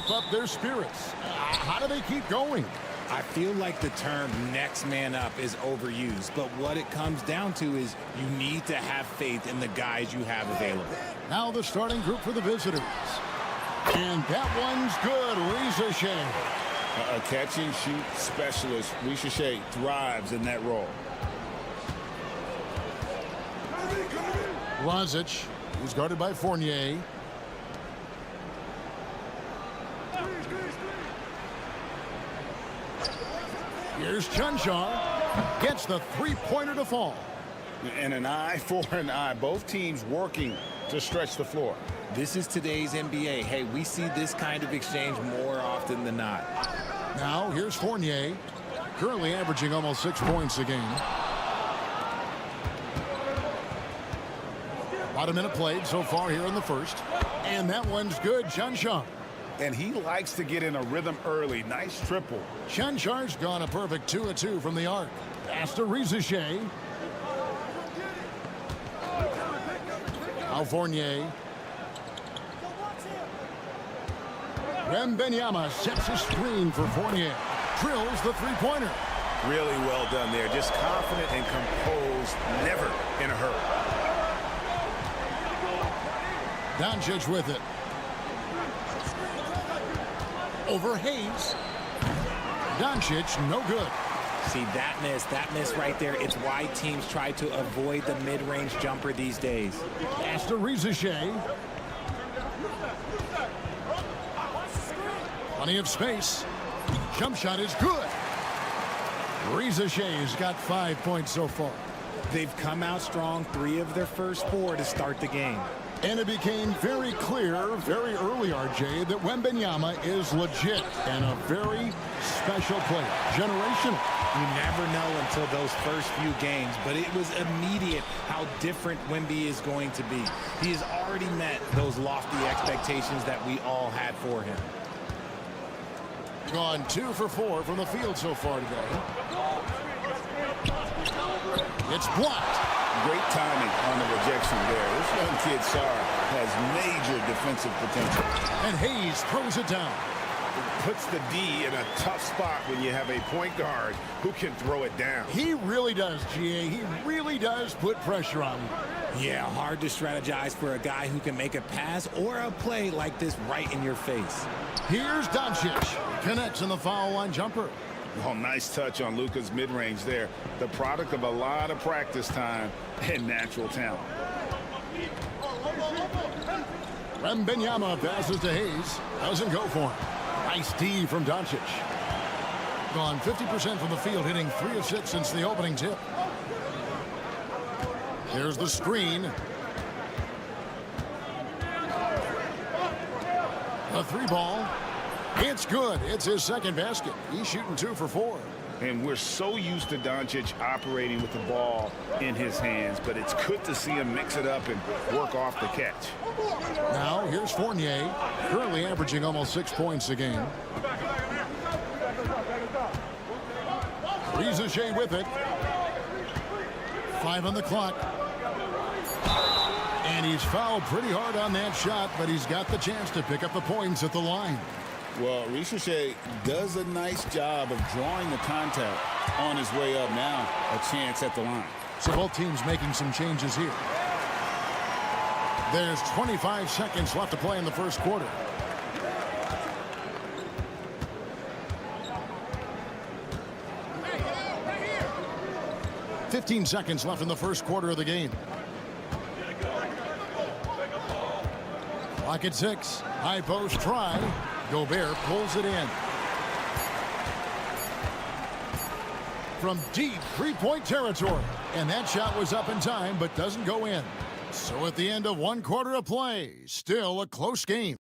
keep up their spirits. How do they keep going? I feel like the term next man up is overused, but what it comes down to is you need to have faith in the guys you have available. Now the starting group for the visitors. And that one's good. Riza. A catch-and-shoot specialist. Riza thrives in that role. Lazic, who's guarded by Fournier. Here's Chunchar. Gets the three-pointer to fall. And an eye for an eye. Both teams working to stretch the floor. This is today's NBA. Hey, we see this kind of exchange more often than not. Now, here's Fournier. Currently averaging almost 6 points a game. About a minute played so far here in the first. And that one's good. Chunchar. And he likes to get in a rhythm early. Nice triple. Chunchar's gone a perfect 2 of 2 from the arc. Pass to Riza. Now Fournier. Wembanyama sets a screen for Fournier. Drills the three-pointer. Really well done there. Just confident and composed. Never in a hurry. Doncic with it. Over Hayes. Doncic, no good. See, that miss right there, it's why teams try to avoid the mid-range jumper these days. Pass to Riza. Plenty of space. Jump shot is good. Riza-Shay's got 5 points so far. They've come out strong, 3 of their first 4 to start the game. And it became very clear very early, RJ, that Wembanyama is legit and a very special player. Generational. You never know until those first few games, but it was immediate how different Wemby is going to be. He has already met those lofty expectations that we all had for him. Gone 2 for 4 from the field so far today. It's blocked. Great timing on the rejection there. This young kid, Sarr, has major defensive potential. And Hayes throws it down. Puts the D in a tough spot when you have a point guard who can throw it down. He really does, GA. He really does put pressure on him. Yeah, hard to strategize for a guy who can make a pass or a play like this right in your face. Here's Doncic. Connects in the foul line jumper. Oh, nice touch on Luka's mid-range there. The product of a lot of practice time and natural talent. Wembanyama passes to Hayes. Doesn't go for him. Nice D from Doncic. Gone 50% from the field, hitting 3 of 6 since the opening tip. Here's the screen. A 3-ball. It's good. It's his second basket. He's shooting 2 for 4. And we're so used to Doncic operating with the ball in his hands, but it's good to see him mix it up and work off the catch. Now here's Fournier, currently averaging almost 6 points a game. Riza with it. 5 on the clock. And he's fouled pretty hard on that shot, but he's got the chance to pick up the points at the line. Well, Riza does a nice job of drawing the contact on his way up. Now a chance at the line. So both teams making some changes here. There's 25 seconds left to play in the first quarter. "15 seconds left in the first quarter of the game. Clock at 6. High post try. Gobert pulls it in. From deep three-point territory. And that shot was up in time, but doesn't go in. So at the end of 1 quarter of play, still a close game.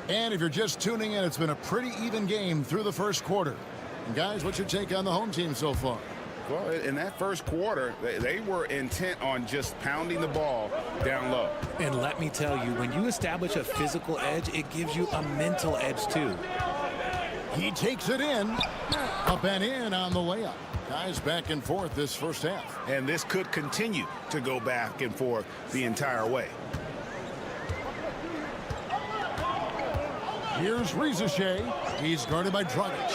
And if you're just tuning in, it's been a pretty even game through the first quarter. And guys, what's your take on the home team so far? Well, in that first quarter, they were intent on just pounding the ball down low. And let me tell you, when you establish a physical edge, it gives you a mental edge too. He takes it in. Up and in on the layup. Guys back and forth this first half. And this could continue to go back and forth the entire way. Here's Rizachet. He's guarded by Dragic.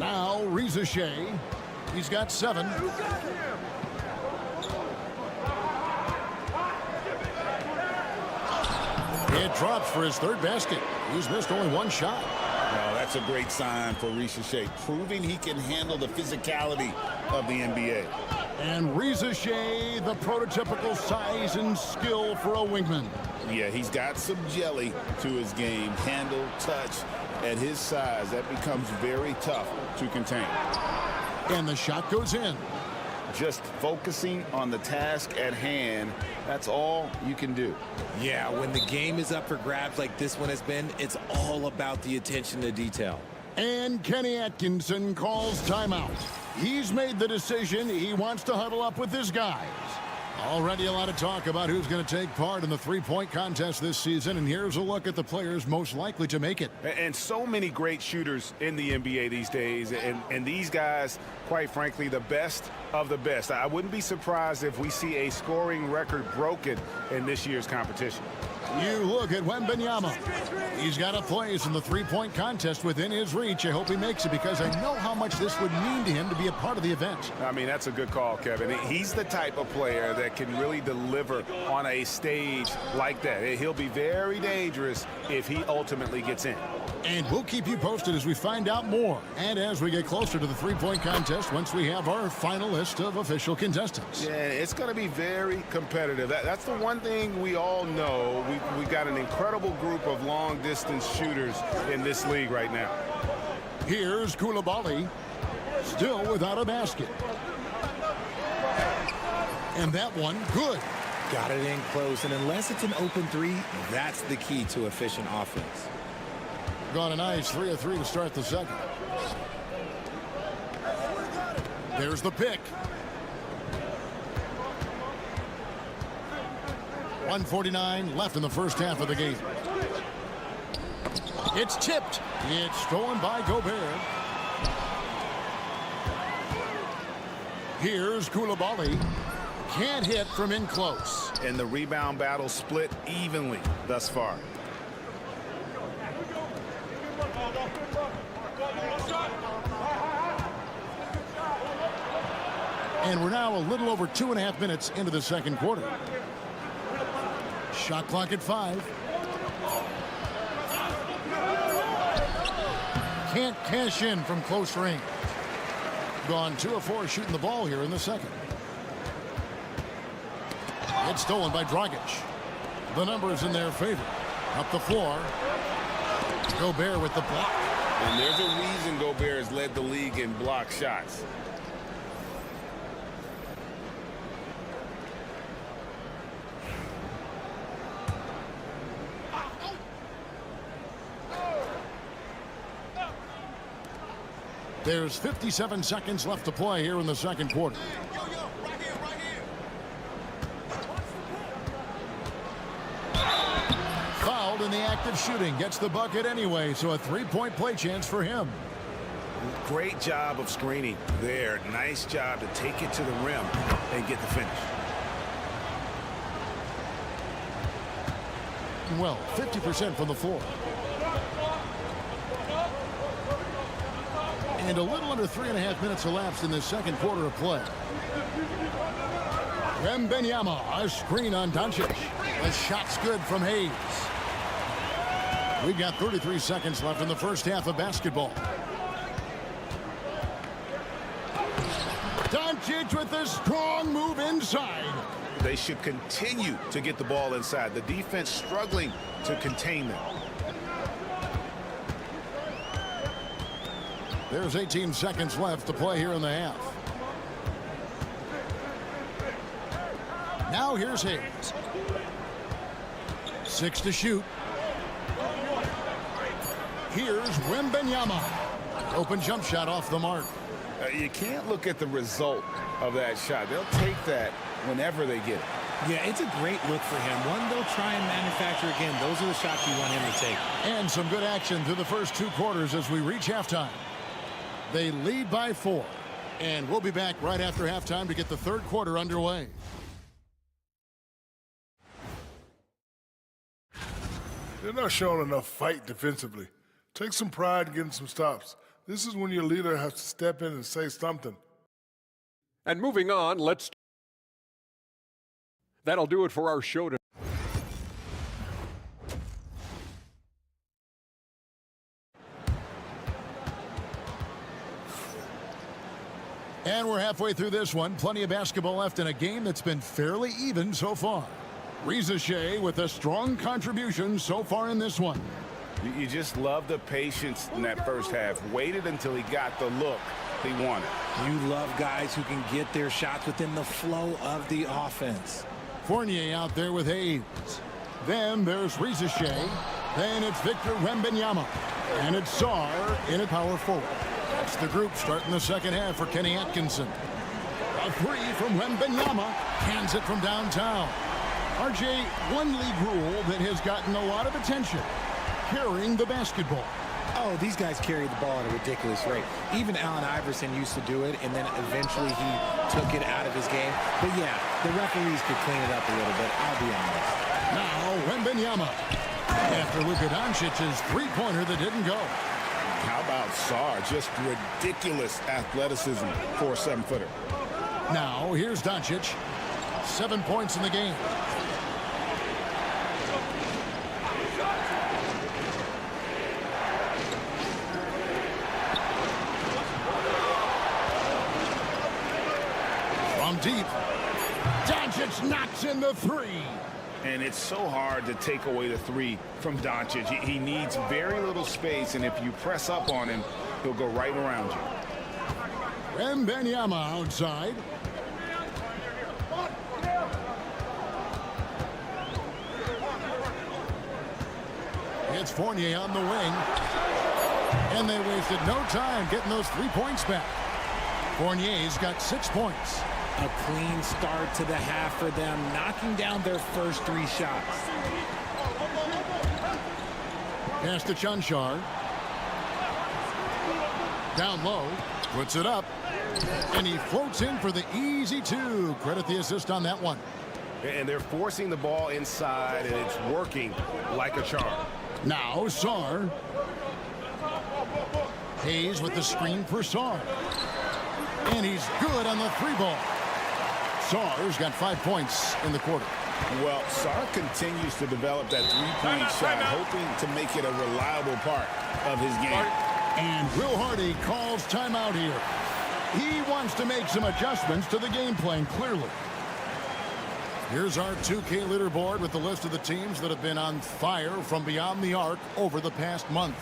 Now Rizachet. He's got 7. It drops for his 3rd basket. He's missed only 1 shot. Well, that's a great sign for Rizachet, proving he can handle the physicality of the NBA. And Rizachet, the prototypical size and skill for a wingman. Yeah, he's got some jelly to his game. Handle, touch. At his size, that becomes very tough to contain. And the shot goes in. Just focusing on the task at hand, that's all you can do. Yeah, when the game is up for grabs like this one has been, it's all about the attention to detail. And Kenny Atkinson calls timeout. He's made the decision. He wants to huddle up with his guys. Already a lot of talk about who's going to take part in the three-point contest this season, and here's a look at the players most likely to make it. And so many great shooters in the NBA these days, and these guys, quite frankly, the best of the best. I wouldn't be surprised if we see a scoring record broken in this year's competition. You look at Wembanyama. He's got a place in the three-point contest within his reach. I hope he makes it because I know how much this would mean to him to be a part of the event. I mean, that's a good call, Kevin. He's the type of player that can really deliver on a stage like that. He'll be very dangerous if he ultimately gets in. And we'll keep you posted as we find out more. And as we get closer to the three-point contest, once we have our final list of official contestants. Yeah, it's going to be very competitive. That's the one thing we all know. We've got an incredible group of long-distance shooters in this league right now. Here's Koulibaly, still without a basket. And that one, good. Got it in close, and unless it's an open three, that's the key to efficient offense. Gone a nice 3 of 3 to start the second. There's the pick. 1:49 left in the first half of the game. It's tipped. It's stolen by Gobert. Here's Koulibaly. Can't hit from in close. And the rebound battle split evenly thus far. And we're now a little over 2.5 minutes into the second quarter. Shot clock at 5. Can't cash in from close range. Gone 2 of 4 shooting the ball here in the second. It's stolen by Dragic. The numbers in their favor. Up the floor. Gobert with the block. And there's a reason Gobert has led the league in block shots. There's 57 seconds left to play here in the second quarter. Fouled in the act of shooting. Gets the bucket anyway, so a three-point play chance for him. Great job of screening there. Nice job to take it to the rim and get the finish. Well, 50% from the floor. And a little under 3.5 minutes elapsed in the second quarter of play. Wembanyama, a screen on Doncic. The shot's good from Hayes. We've got 33 seconds left in the first half of basketball. Doncic with a strong move inside. They should continue to get the ball inside. The defense struggling to contain them. There's 18 seconds left to play here in the half. Now here's Hayes. 6 to shoot. Here's Wembanyama. Open jump shot off the mark. You can't look at the result of that shot. They'll take that whenever they get it. Yeah, it's a great look for him. One they'll try and manufacture again. Those are the shots you want him to take. And some good action through the first 2 quarters as we reach halftime. They lead by 4. And we'll be back right after halftime to get the 3rd quarter underway. They're not showing enough fight defensively. Take some pride in getting some stops. This is when your leader has to step in and say something. And moving on, that'll do it for our show today. And we're halfway through this one. Plenty of basketball left in a game that's been fairly even so far. Riza with a strong contribution so far in this one. You just love the patience in that first half. Waited until he got the look he wanted. You love guys who can get their shots within the flow of the offense. Fournier out there with Hayes. Then there's Riza. Then it's Victor Wembanyama. And it's Sarr in at power forward. That's the group starting the second half for Kenny Atkinson. A 3 from Wembanyama. Hands it from downtown. RJ, one league rule that has gotten a lot of attention. Carrying the basketball. Oh, these guys carry the ball at a ridiculous rate. Even Allen Iverson used to do it, and then eventually he took it out of his game. But yeah, the referees could clean it up a little bit, I'll be honest. Now, Wembanyama. After Luka Doncic's three-pointer that didn't go. How about Sarr? Just ridiculous athleticism for a 7-footer. Now, here's Doncic. 7 points in the game. From deep. Doncic knocks in the 3. And it's so hard to take away the 3 from Doncic. He needs very little space, and if you press up on him, he'll go right around you. Wembanyama outside. It's Fournier on the wing. And they wasted no time getting those 3 points back. Fournier's got 6 points. A clean start to the half for them, knocking down their first 3 shots. Pass to Chanchar. Down low. Puts it up. And he floats in for the easy 2. Credit the assist on that one. And they're forcing the ball inside, and it's working like a charm. Now Sarr. Hayes with the screen for Sarr. And he's good on the 3-ball. Sarr's got 5 points in the quarter. Well, Sarr continues to develop that 3-point shot, hoping to make it a reliable part of his game. And Will Hardy calls timeout here. He wants to make some adjustments to the game plan, clearly. Here's our 2K leaderboard with the list of the teams that have been on fire from beyond the arc over the past month.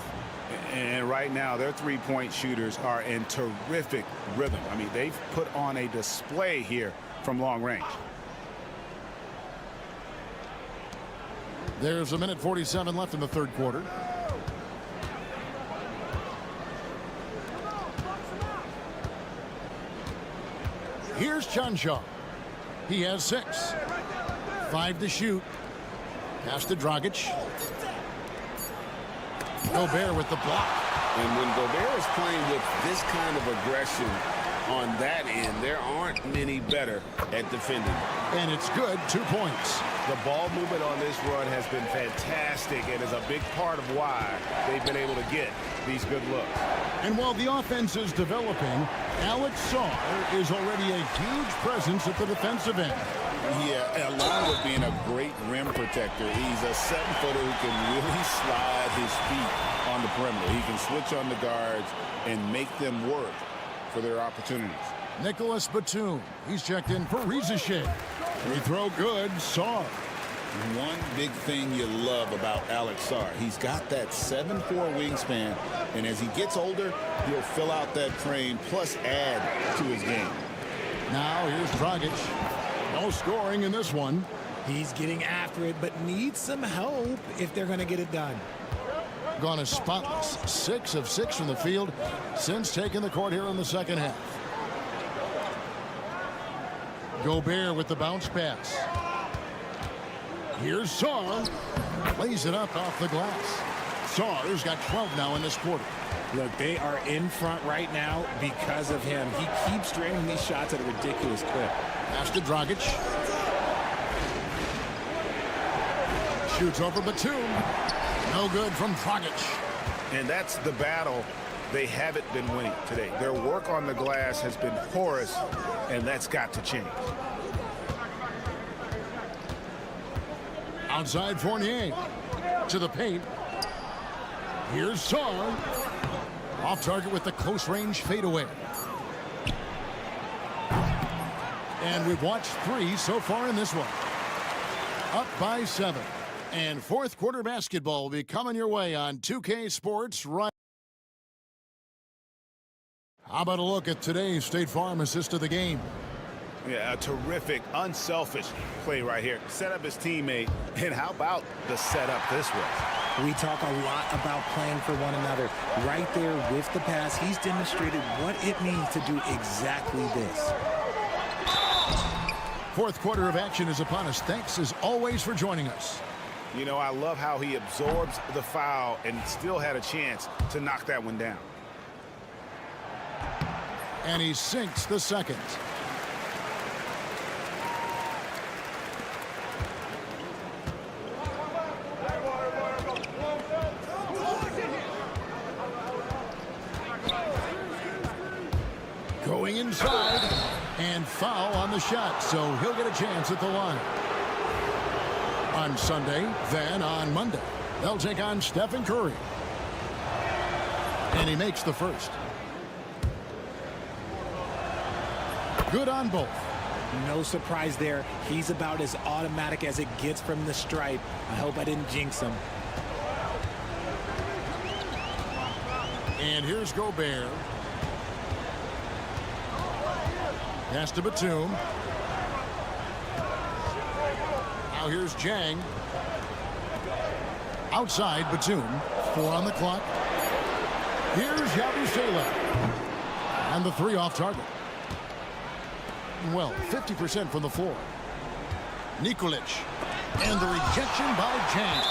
And right now, their 3-point shooters are in terrific rhythm. I mean, they've put on a display here from long range. There's a minute 47 left in the 3rd quarter. Here's Chanchar. He has 6. 5 to shoot. Pass to Dragic. Gobert with the block. And when Gobert is playing with this kind of aggression on that end, there aren't many better at defending. And it's good. 2 points. The ball movement on this run has been fantastic and is a big part of why they've been able to get these good looks. And while the offense is developing, Alex Sarr is already a huge presence at the defensive end. Yeah, along with being a great rim protector, he's a 7-footer who can really slide his feet on the perimeter. He can switch on the guards and make them work for their opportunities. Nicholas Batum. He's checked in for Riza. Free throw good. Sarr. One big thing you love about Alex Sarr, he's got that 7'4" wingspan, and as he gets older, he'll fill out that frame plus add to his game. Now here's Dragic. No scoring in this one. He's getting after it, but needs some help if they're going to get it done. Gone as spotless. 6 of 6 from the field since taking the court here in the second half. Gobert with the bounce pass. Here's Saar. Plays it up off the glass. Saar's got 12 now in this quarter. Look, they are in front right now because of him. He keeps draining these shots at a ridiculous clip. Pass to Dragic. Shoots over Batum. No good from Dragic. And that's the battle they haven't been winning today. Their work on the glass has been porous, and that's got to change. Outside Fournier. To the paint. Here's Saar. Off target with the close range fadeaway. And we've watched 3 so far in this one. Up by 7. And fourth quarter basketball will be coming your way on 2K Sports right. How about a look at today's State Farm assist of the game? Yeah, a terrific, unselfish play right here. Set up his teammate, and how about the setup this was? We talk a lot about playing for one another. Right there with the pass, he's demonstrated what it means to do exactly this. Fourth quarter of action is upon us. Thanks as always for joining us. You know, I love how he absorbs the foul and still had a chance to knock that one down. And he sinks the second. Going inside, and foul on the shot, so he'll get a chance at the line. On Sunday, then on Monday, they'll take on Stephen Curry. And he makes the first. Good on both. No surprise there. He's about as automatic as it gets from the stripe. I hope I didn't jinx him. And here's Gobert. Pass to Batum. Now here's Jang. Outside Batum. 4 on the clock. Here's Yabusele. And the 3 off target. Well, 50% from the floor. Nikolic. And the rejection by Jang.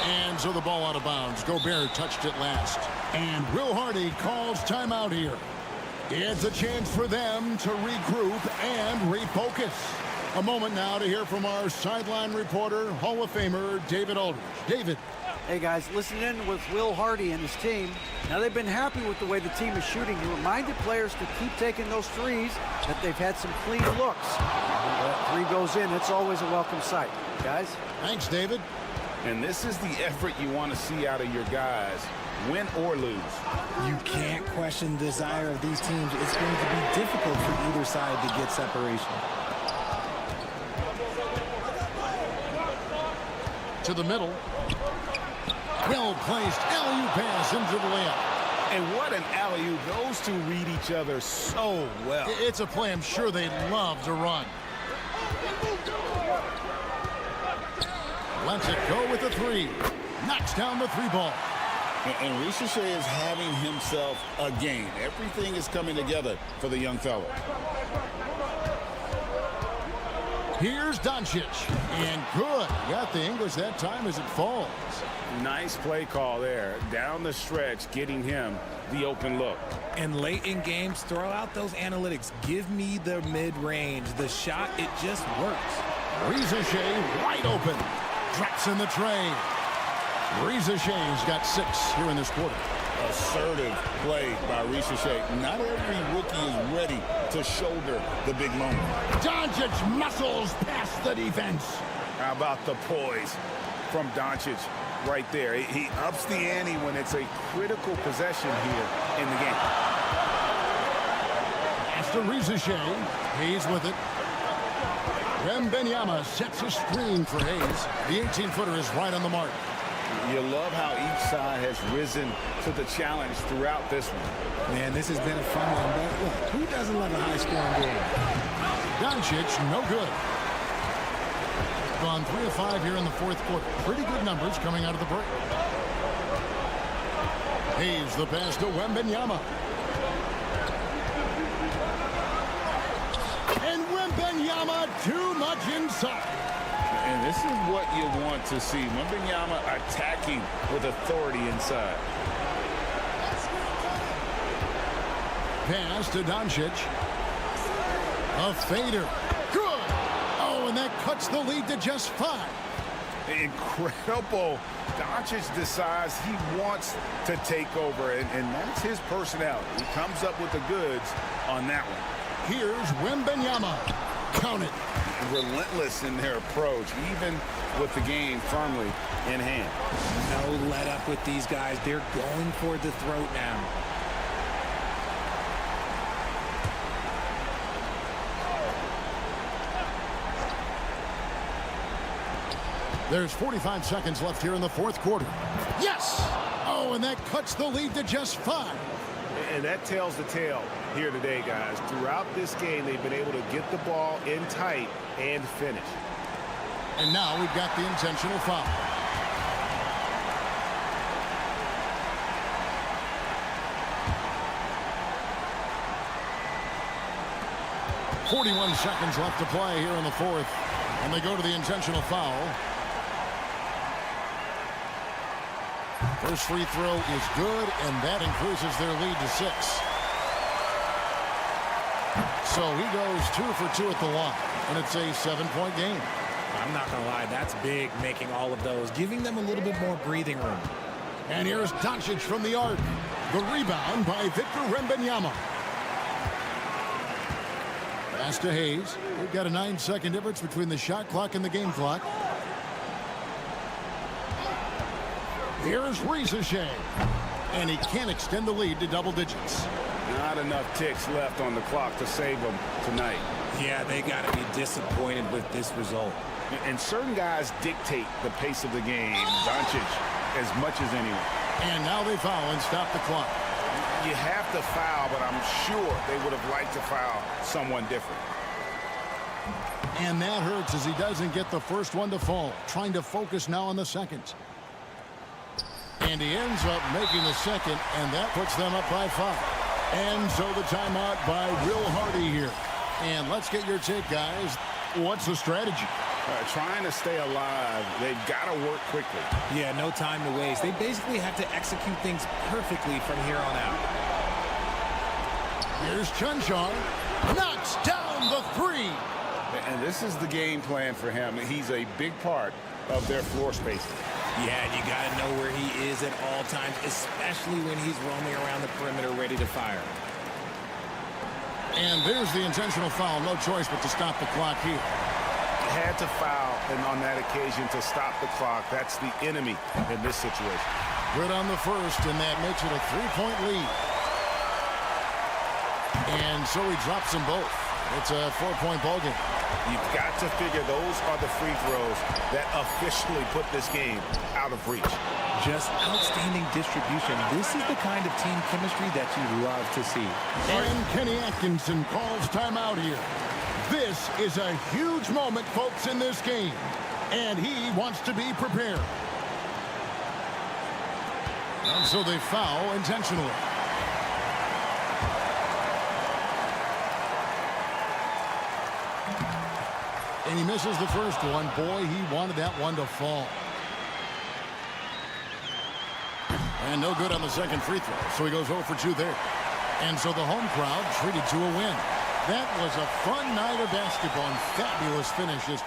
And so the ball out of bounds. Gobert touched it last. And Will Hardy calls timeout here. It's a chance for them to regroup and refocus. A moment now to hear from our sideline reporter, Hall of Famer David Aldridge. David. Hey, guys, listen in with Will Hardy and his team. Now, they've been happy with the way the team is shooting. He reminded players to keep taking those threes, that they've had some clean looks. When that 3 goes in, it's always a welcome sight. Guys? Thanks, David. And this is the effort you want to see out of your guys, win or lose. You can't question the desire of these teams. It's going to be difficult for either side to get separation. To the middle. Well-placed alley-oop pass into the layup. And what an alley-oop. Those two read each other so well. It's a play I'm sure they love to run. Lets it go with the 3. Knocks down the 3 ball. And Ricochet is having himself a game. Everything is coming together for the young fellow. Here's Doncic. And good. Got the English that time as it falls. Nice play call there. Down the stretch, getting him the open look. And late in games, throw out those analytics. Give me the mid-range. The shot, it just works. Ricochet wide open. Drops in the tray. Ricochet's got 6 here in this quarter. Assertive play by Ricochet. Not every rookie is ready to shoulder the big moment. Doncic muscles past the defense. How about the poise from Doncic right there? He ups the ante when it's a critical possession here in the game. Pass to Ricochet. Hayes with it. Wembanyama sets a screen for Hayes. The 18-footer is right on the mark. You love how each side has risen to the challenge throughout this one. Man, this has been a fun one, but look, who doesn't love a high-scoring game? Doncic, no good. Gone 3 of 5 here in the fourth quarter. Pretty good numbers coming out of the break. Hayes the pass to Wembanyama. And Wembanyama too much inside. And this is what you want to see. Wembanyama attacking with authority inside. Pass to Doncic. A fader. Good. Oh, and that cuts the lead to just 5. Incredible. Doncic decides he wants to take over, and that's his personality. He comes up with the goods on that one. Here's Wembanyama. Count it. Relentless in their approach, even with the game firmly in hand. No let up with these guys. They're going for the throat now. There's 45 seconds left here in the fourth quarter. Yes! Oh, and that cuts the lead to just 5. And that tells the tale here today, guys. Throughout this game, they've been able to get the ball in tight and finish. And now we've got the intentional foul. .41 seconds left to play here in the fourth. And they go to the intentional foul. First free throw is good, and that increases their lead to 6. So he goes 2 for 2 at the line, and it's a 7-point game. I'm not going to lie, that's big, making all of those, giving them a little bit more breathing room. And here's Doncic from the arc. The rebound by Victor Wembanyama. Pass to Hayes. We've got a 9-second difference between the shot clock and the game clock. Here's Rieseshay. And he can't extend the lead to double digits. Not enough ticks left on the clock to save them tonight. Yeah, they got to be disappointed with this result. And certain guys dictate the pace of the game. Doncic as much as anyone. And now they foul and stop the clock. You have to foul, but I'm sure they would have liked to foul someone different. And that hurts as he doesn't get the first one to fall. Trying to focus now on the second. And he ends up making the second, and that puts them up by 5. And so the timeout by Will Hardy here. And let's get your take, guys. What's the strategy? Trying to stay alive. They've got to work quickly. Yeah, no time to waste. They basically have to execute things perfectly from here on out. Here's Chunchar. Knocks down the 3. And this is the game plan for him. He's a big part of their floor spacing. Yeah, and you got to know where he is at all times, especially when he's roaming around the perimeter ready to fire. And there's the intentional foul. No choice but to stop the clock here. Had to foul, and on that occasion to stop the clock. That's the enemy in this situation. Good on the first, and that makes it a 3-point lead. And so he drops them both. It's a 4-point ball game. You've got to figure those are the free throws that officially put this game out of reach. Just outstanding distribution. This is the kind of team chemistry that you love to see. And Kenny Atkinson calls timeout here. This is a huge moment, folks, in this game. And he wants to be prepared. And so they foul intentionally. And he misses the first one. Boy, he wanted that one to fall. And no good on the second free throw. So he goes 0 for 2 there. And so the home crowd treated to a win. That was a fun night of basketball and fabulous finishes.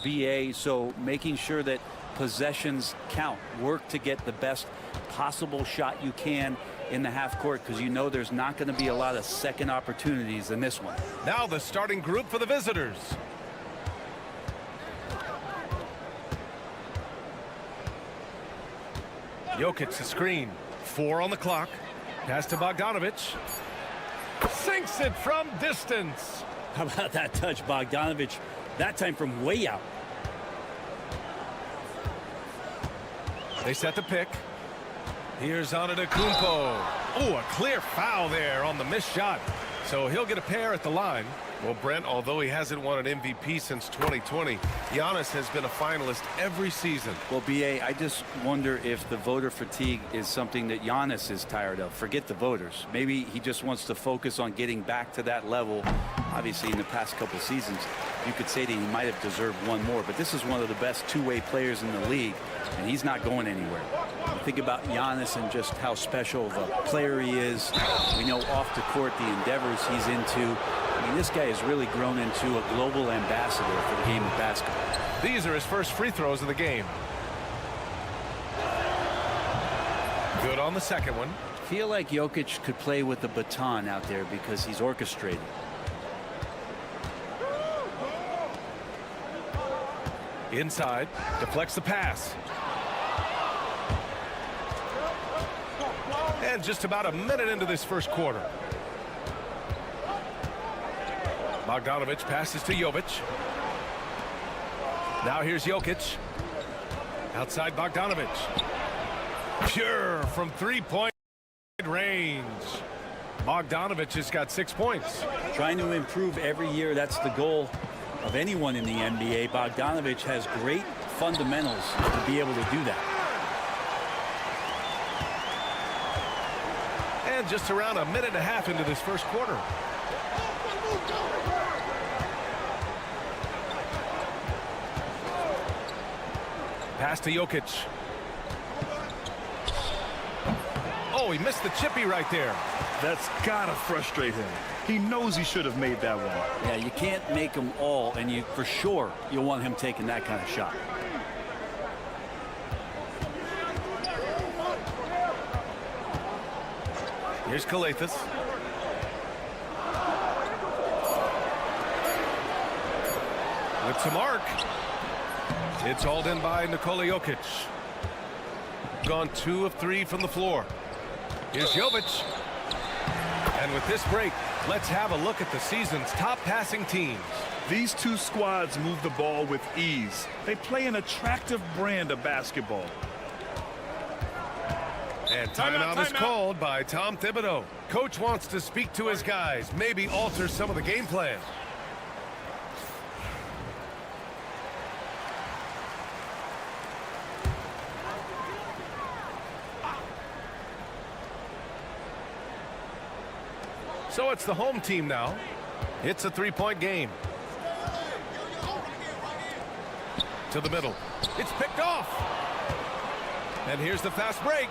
VA, so making sure that possessions count. Work to get the best possible shot you can in the half court, because you know there's not going to be a lot of second opportunities in this one. Now the starting group for the visitors. Jokic the screen. 4 on the clock. Pass to Bogdanovic. Sinks it from distance. How about that touch, Bogdanovic? That time from way out. They set the pick. Here's Antetokounmpo. Oh, a clear foul there on the missed shot. So he'll get a pair at the line. Well, Brent, although he hasn't won an MVP since 2020, Giannis has been a finalist every season. Well, B.A., I just wonder if the voter fatigue is something that Giannis is tired of. Forget the voters. Maybe he just wants to focus on getting back to that level. Obviously, in the past couple seasons, you could say that he might have deserved one more, but this is one of the best two-way players in the league, and he's not going anywhere. You think about Giannis and just how special of a player he is. We know off the court the endeavors he's into. I mean, this guy has really grown into a global ambassador for the game of basketball. These are his first free throws of the game. Good on the second one. Feel like Jokic could play with the baton out there because he's orchestrated. Inside, deflects the pass. And just about a minute into this first quarter. Bogdanovic passes to Jovic. Now here's Jokic. Outside Bogdanovic. Pure from three-point range. Bogdanovic has got 6 points. Trying to improve every year, that's the goal of anyone in the NBA. Bogdanovic has great fundamentals to be able to do that. And just around a minute and a half into this first quarter. Pass to Jokic. Oh, he missed the chippy right there. That's gotta frustrate him. He knows he should have made that one. Yeah, you can't make them all, and you for sure you'll want him taking that kind of shot. Here's Kalathis. With some arc. It's hauled in by Nikola Jokic. Gone 2 of 3 from the floor. Here's Jovic. And with this break, let's have a look at the season's top passing teams. These two squads move the ball with ease. They play an attractive brand of basketball. And timeout is called by Tom Thibodeau. Coach wants to speak to his guys, maybe alter some of the game plan. So it's the home team now. It's a three-point game. To the middle. It's picked off. And here's the fast break.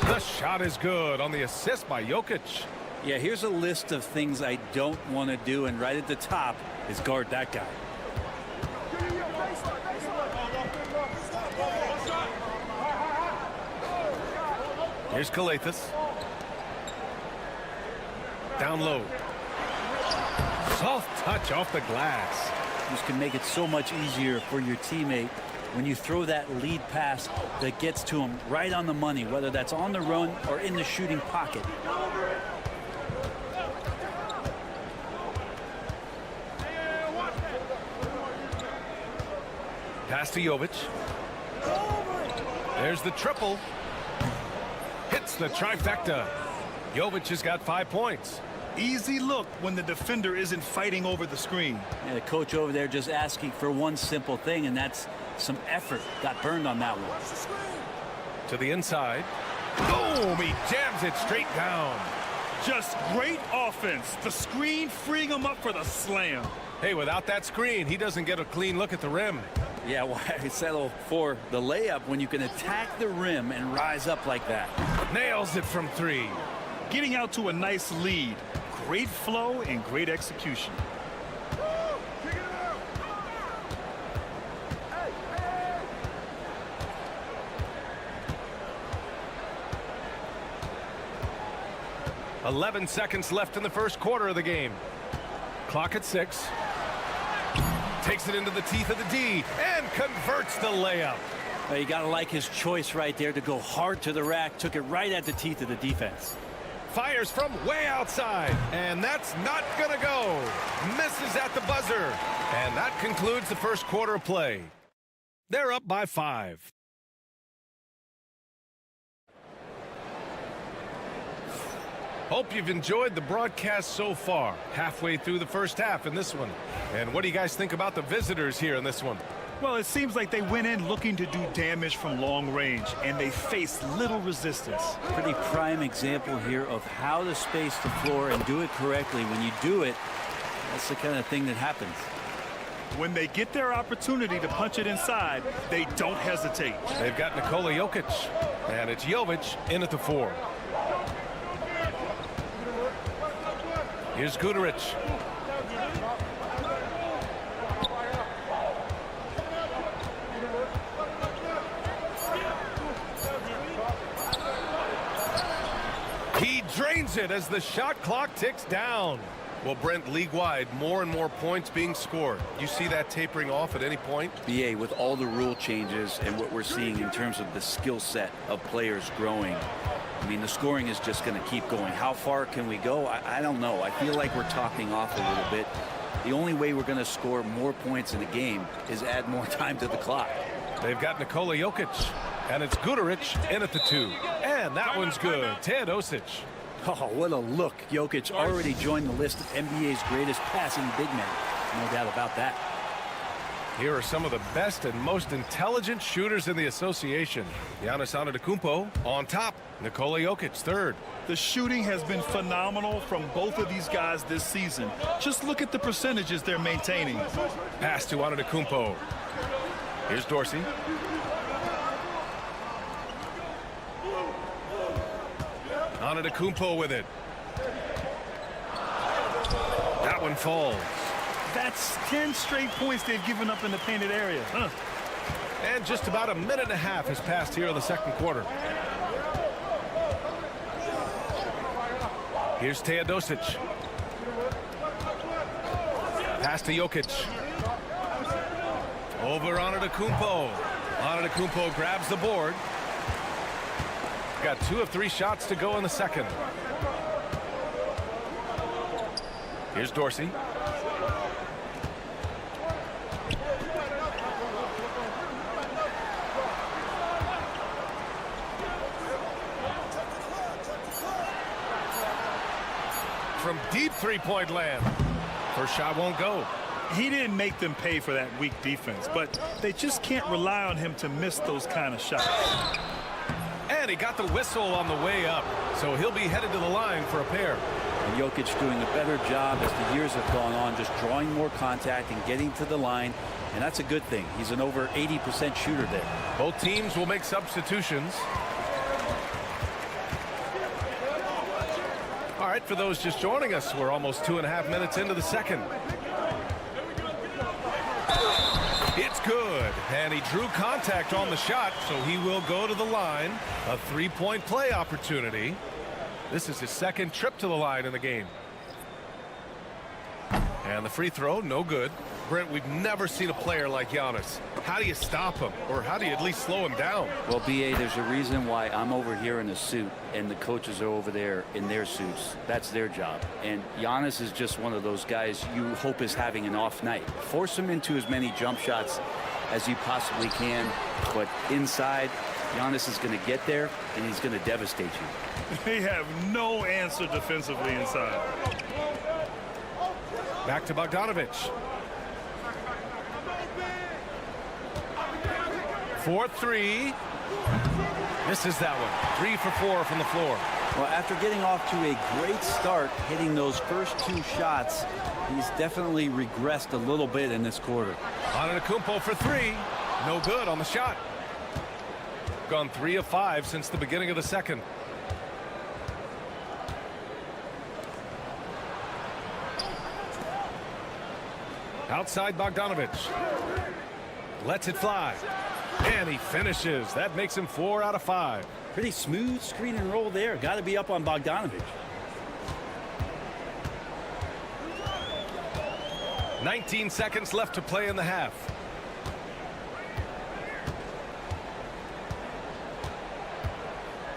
The shot is good on the assist by Jokic. Yeah, here's a list of things I don't want to do, and right at the top is guard that guy. Here's Kalathis. Down low. Soft touch off the glass. This can make it so much easier for your teammate when you throw that lead pass that gets to him right on the money, whether that's on the run or in the shooting pocket. Pass to Jovic. There's the triple. Hits the trifecta. Jovic has got 5 points. Easy look when the defender isn't fighting over the screen. And the coach over there just asking for one simple thing, and that's some effort. Got burned on that one. To the inside. Boom! He jams it straight down. Just great offense. The screen freeing him up for the slam. Hey, without that screen, he doesn't get a clean look at the rim. Yeah, why settle for the layup when you can attack the rim and rise up like that? Nails it from 3. Getting out to a nice lead. Great flow and great execution. "11 seconds left in the first quarter of the game. Clock at 6. Takes it into the teeth of the D and converts the layup. Well, you got to like his choice right there to go hard to the rack. Took it right at the teeth of the defense. Fires from way outside, and that's not gonna go. Misses at the buzzer, and that concludes the first quarter of play. They're up by 5. Hope you've enjoyed the broadcast so far. Halfway through the first half in this one. And what do you guys think about the visitors here in this one? Well, it seems like they went in looking to do damage from long range, and they faced little resistance. Pretty prime example here of how to space the floor and do it correctly. When you do it, that's the kind of thing that happens. When they get their opportunity to punch it inside, they don't hesitate. They've got Nikola Jokic, and it's Jovic in at the 4. Here's Guduric. He drains it as the shot clock ticks down. Well, Brent, league-wide, more and more points being scored. You see that tapering off at any point? BA, with all the rule changes and what we're seeing in terms of the skill set of players growing, I mean, the scoring is just going to keep going. How far can we go? I don't know. I feel like we're topping off a little bit. The only way we're going to score more points in a game is add more time to the clock. They've got Nikola Jokic, and it's Guduric in at the 2. And that one's good. Teodosic. Oh, what a look. Jokic already joined the list of NBA's greatest passing big men. No doubt about that. Here are some of the best and most intelligent shooters in the association. Giannis Antetokounmpo on top. Nikola Jokic third. The shooting has been phenomenal from both of these guys this season. Just look at the percentages they're maintaining. Pass to Antetokounmpo. Here's Dorsey. Antetokounmpo with it. That one falls. That's 10 straight points they've given up in the painted area. And just about a minute and a half has passed here in the second quarter. Here's Teodosic. Pass to Jokic. Over Antetokounmpo. Antetokounmpo grabs the board. Got 2 of 3 shots to go in the second. Here's Dorsey. From deep three-point land. First shot won't go. He didn't make them pay for that weak defense, but they just can't rely on him to miss those kind of shots. And he got the whistle on the way up, so he'll be headed to the line for a pair. And Jokic doing a better job as the years have gone on, just drawing more contact and getting to the line, and that's a good thing. He's an over 80% shooter there. Both teams will make substitutions. All right, for those just joining us, we're almost 2.5 minutes into the second. It's good, and he drew contact on the shot, so he will go to the line. A 3-point play opportunity. This is his second trip to the line in the game. And the free throw, no good. Brent, we've never seen a player like Giannis. How do you stop him, or how do you at least slow him down? Well, BA, there's a reason why I'm over here in a suit and the coaches are over there in their suits. That's their job. And Giannis is just one of those guys you hope is having an off night. Force him into as many jump shots as you possibly can, but inside, Giannis is going to get there and he's going to devastate you. They have no answer defensively inside. Back to Bogdanovic. 4-3. Misses that one. 3 for 4 from the floor. Well, after getting off to a great start, hitting those first 2 shots, he's definitely regressed a little bit in this quarter. Antetokounmpo for 3. No good on the shot. Gone 3 of 5 since the beginning of the second. Outside Bogdanovic. Lets it fly. And he finishes. That makes him 4 out of 5. Pretty smooth screen and roll there. Got to be up on Bogdanovic. 19 seconds left to play in the half.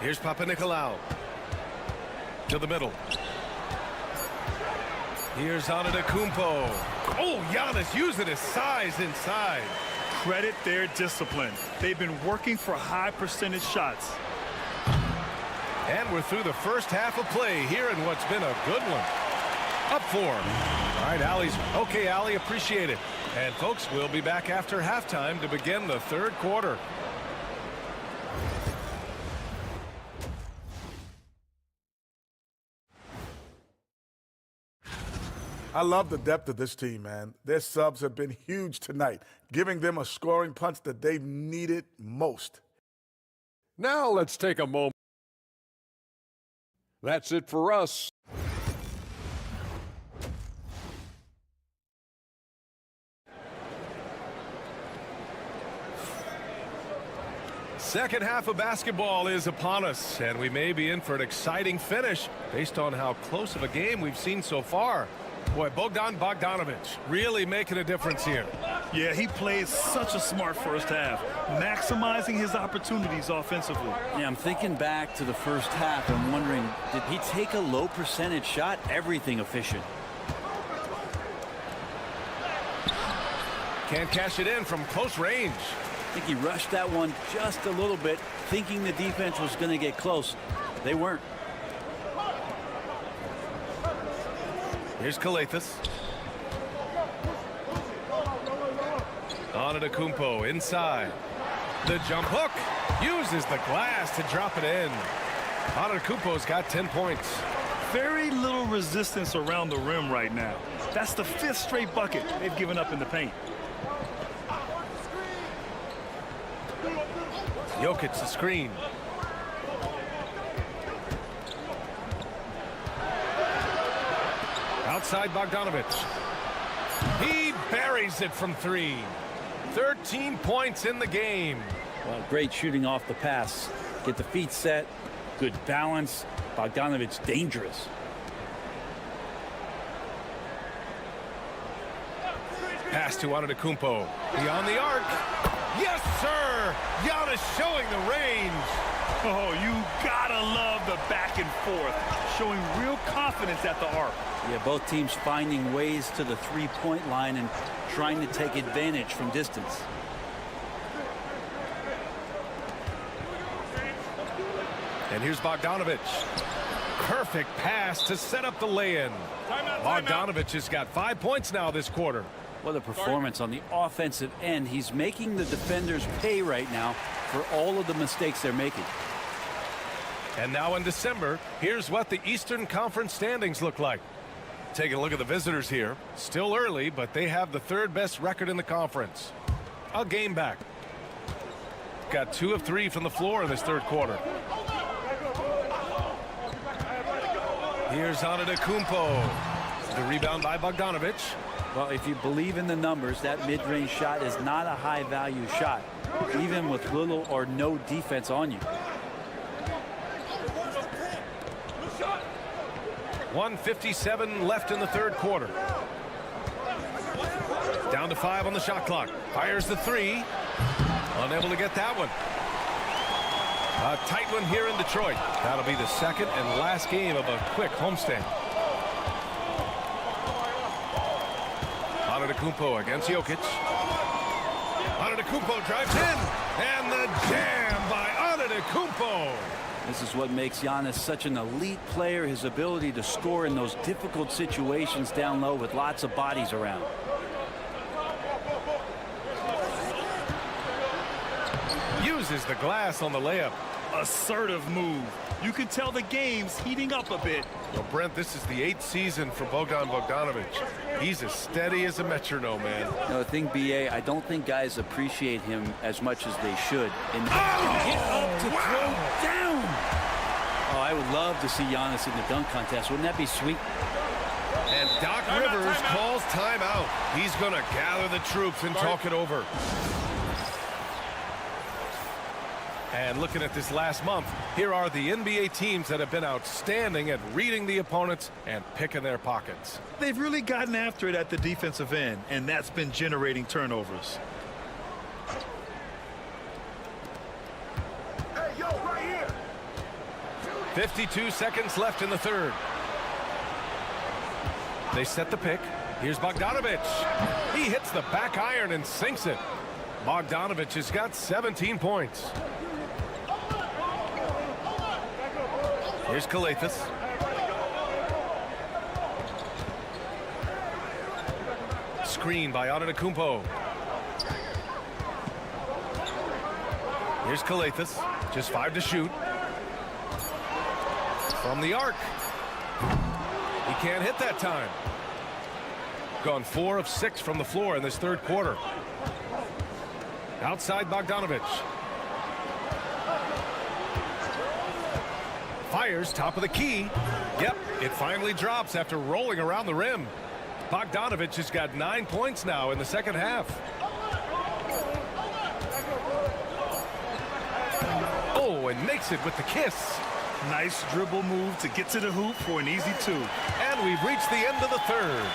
Here's Papanikolaou. To the middle. Here's Antetokounmpo. Oh, Giannis using his size inside. Credit their discipline. They've been working for high percentage shots. And we're through the first half of play here in what's been a good one. Up 4. All right, Allie's okay, Allie, appreciate it. And folks, we'll be back after halftime to begin the third quarter. I love the depth of this team, man. Their subs have been huge tonight, giving them a scoring punch that they've needed most. Now let's take a moment. That's it for us. Second half of basketball is upon us, and we may be in for an exciting finish based on how close of a game we've seen so far. Boy, Bogdan Bogdanovic really making a difference here. Yeah, he played such a smart first half, maximizing his opportunities offensively. Yeah, I'm thinking back to the first half and wondering, did he take a low percentage shot? Everything efficient. Can't cash it in from close range. I think he rushed that one just a little bit, thinking the defense was going to get close. They weren't. Here's Kalathis. Antetokounmpo inside. The jump hook. Uses the glass to drop it in. Antetokounmpo's got 10 points. Very little resistance around the rim right now. That's the 5th straight bucket they've given up in the paint. Jokic the screen. Outside Bogdanovic. He buries it from 3. 13 points in the game. Well, great shooting off the pass. Get the feet set. Good balance. Bogdanovic dangerous. Pass to Antetokounmpo. Beyond the arc. Yes, sir! Giannis showing the range. Oh, you gotta love the back and forth, showing real confidence at the arc. Yeah, both teams finding ways to the three-point line and trying to take advantage from distance. And here's Bogdanovic. Perfect pass to set up the lay-in. Bogdanovic has got 5 points now this quarter. What a performance on the offensive end. He's making the defenders pay right now for all of the mistakes they're making. And now in December, here's what the Eastern Conference standings look like. Taking a look at the visitors here. Still early, but they have the 3rd best record in the conference. A game back. Got 2 of 3 from the floor in this third quarter. Here's Antetokounmpo. The rebound by Bogdanovic. Well, if you believe in the numbers, that mid-range shot is not a high-value shot, even with little or no defense on you. 1:57 left in the third quarter. Down to 5 on the shot clock. Fires the 3. Unable to get that one. A tight one here in Detroit. That'll be the second and last game of a quick homestand. Antetokounmpo against Jokic. Antetokounmpo drives in. And the jam by Antetokounmpo. This is what makes Giannis such an elite player, his ability to score in those difficult situations down low with lots of bodies around. Uses the glass on the layup. Assertive move. You can tell the game's heating up a bit. Well, Brent, this is the 8th season for Bogdan Bogdanovic. He's as steady as a metronome, man. No, the thing, B.A., I don't think guys appreciate him as much as they should. And get up to throw down. Oh, I would love to see Giannis in the dunk contest. Wouldn't that be sweet? And Doc Rivers calls timeout. He's going to gather the troops and talk it over. And looking at this last month, here are the NBA teams that have been outstanding at reading the opponents and picking their pockets. They've really gotten after it at the defensive end, and that's been generating turnovers. Hey, yo, right here. 52 seconds left in the third. They set the pick. Here's Bogdanovic. He hits the back iron and sinks it. Bogdanovic has got 17 points. Here's Kalathis. Screen by Antetokounmpo. Here's Kalathis. Just 5 to shoot. From the arc. He can't hit that time. Gone 4 of 6 from the floor in this third quarter. Outside Bogdanovic. Fires top of the key. Yep, it finally drops after rolling around the rim. Bogdanovic has got 9 points now in the second half. Oh, and makes it with the kiss. Nice dribble move to get to the hoop for an easy 2. And we've reached the end of the third.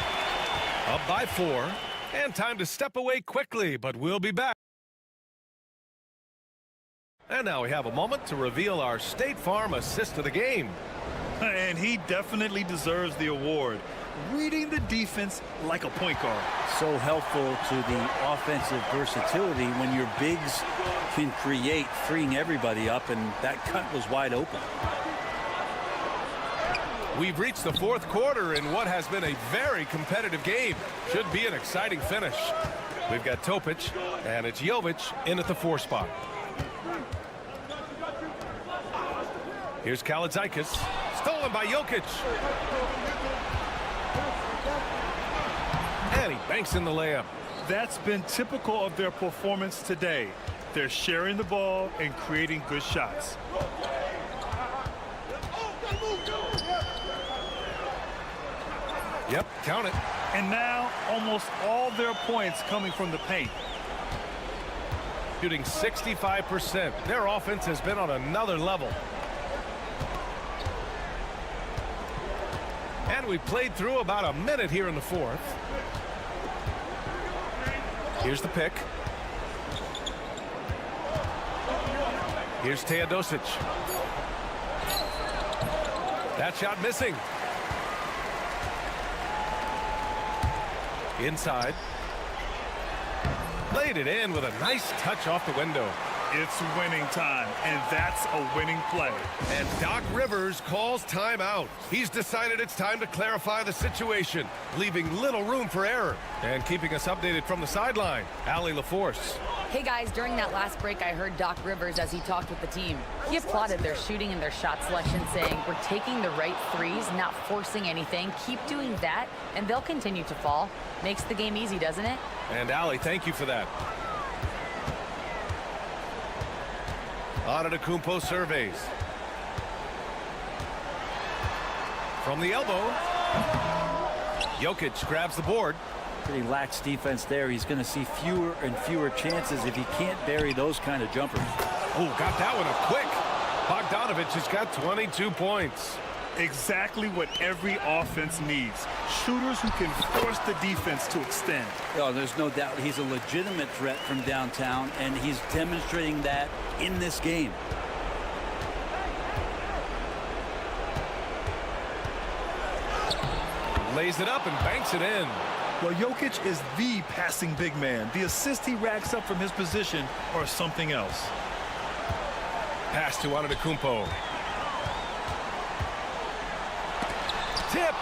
Up by 4. And time to step away quickly, but we'll be back. And now we have a moment to reveal our State Farm assist of the game. And he definitely deserves the award. Reading the defense like a point guard. So helpful to the offensive versatility when your bigs can create, freeing everybody up, and that cut was wide open. We've reached the fourth quarter in what has been a very competitive game. Should be an exciting finish. We've got Topic, and it's Jovic in at the 4 spot. Here's Kalaitzakis. Stolen by Jokic. And he banks in the layup. That's been typical of their performance today. They're sharing the ball and creating good shots. Yep, count it. And now almost all their points coming from the paint. Shooting 65%. Their offense has been on another level. And we played through about a minute here in the fourth. Here's the pick. Here's Teodosic. That shot missing. Inside. Laid it in with a nice touch off the window. It's winning time, and that's a winning play. And Doc Rivers calls timeout. He's decided it's time to clarify the situation, leaving little room for error. And keeping us updated from the sideline, Allie LaForce. Hey guys, during that last break, I heard Doc Rivers as he talked with the team. He applauded their shooting and their shot selection, saying, "We're taking the right threes, not forcing anything. Keep doing that, and they'll continue to fall." Makes the game easy, doesn't it? And Allie, thank you for that. Antetokounmpo surveys. From the elbow. Jokic grabs the board. Pretty lax defense there. He's going to see fewer and fewer chances if he can't bury those kind of jumpers. Oh, got that one up quick. Bogdanovic has got 22 points. Exactly what every offense needs. Shooters who can force the defense to extend. Oh, there's no doubt he's a legitimate threat from downtown, and he's demonstrating that in this game. Lays it up and banks it in. Well, Jokic is the passing big man. The assist he racks up from his position or something else. Pass to Antetokounmpo. Tipped.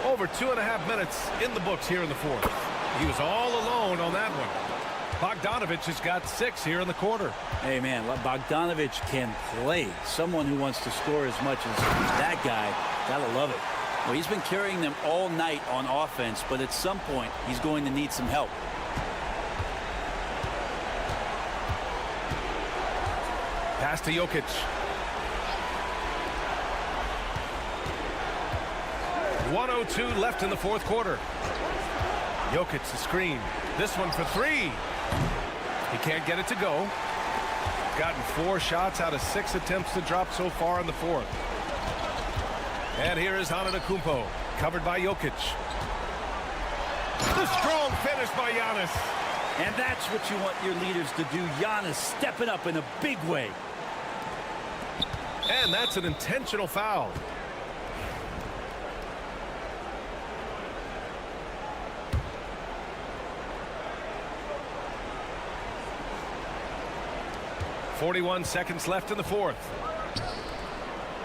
Over 2.5 minutes in the books here in the fourth. He was all alone on that one. Bogdanovic has got 6 here in the quarter. Hey, man, Bogdanovic can play. Someone who wants to score as much as that guy, gotta love it. Well, he's been carrying them all night on offense, but at some point, he's going to need some help. Pass to Jokic. .102 left in the fourth quarter. Jokic the screen. This one for 3. He can't get it to go. Gotten 4 shots out of 6 attempts to drop so far in the fourth. And here is Antetokounmpo, covered by Jokic. The strong finish by Giannis. And that's what you want your leaders to do. Giannis stepping up in a big way. And that's an intentional foul. 41 seconds left in the fourth.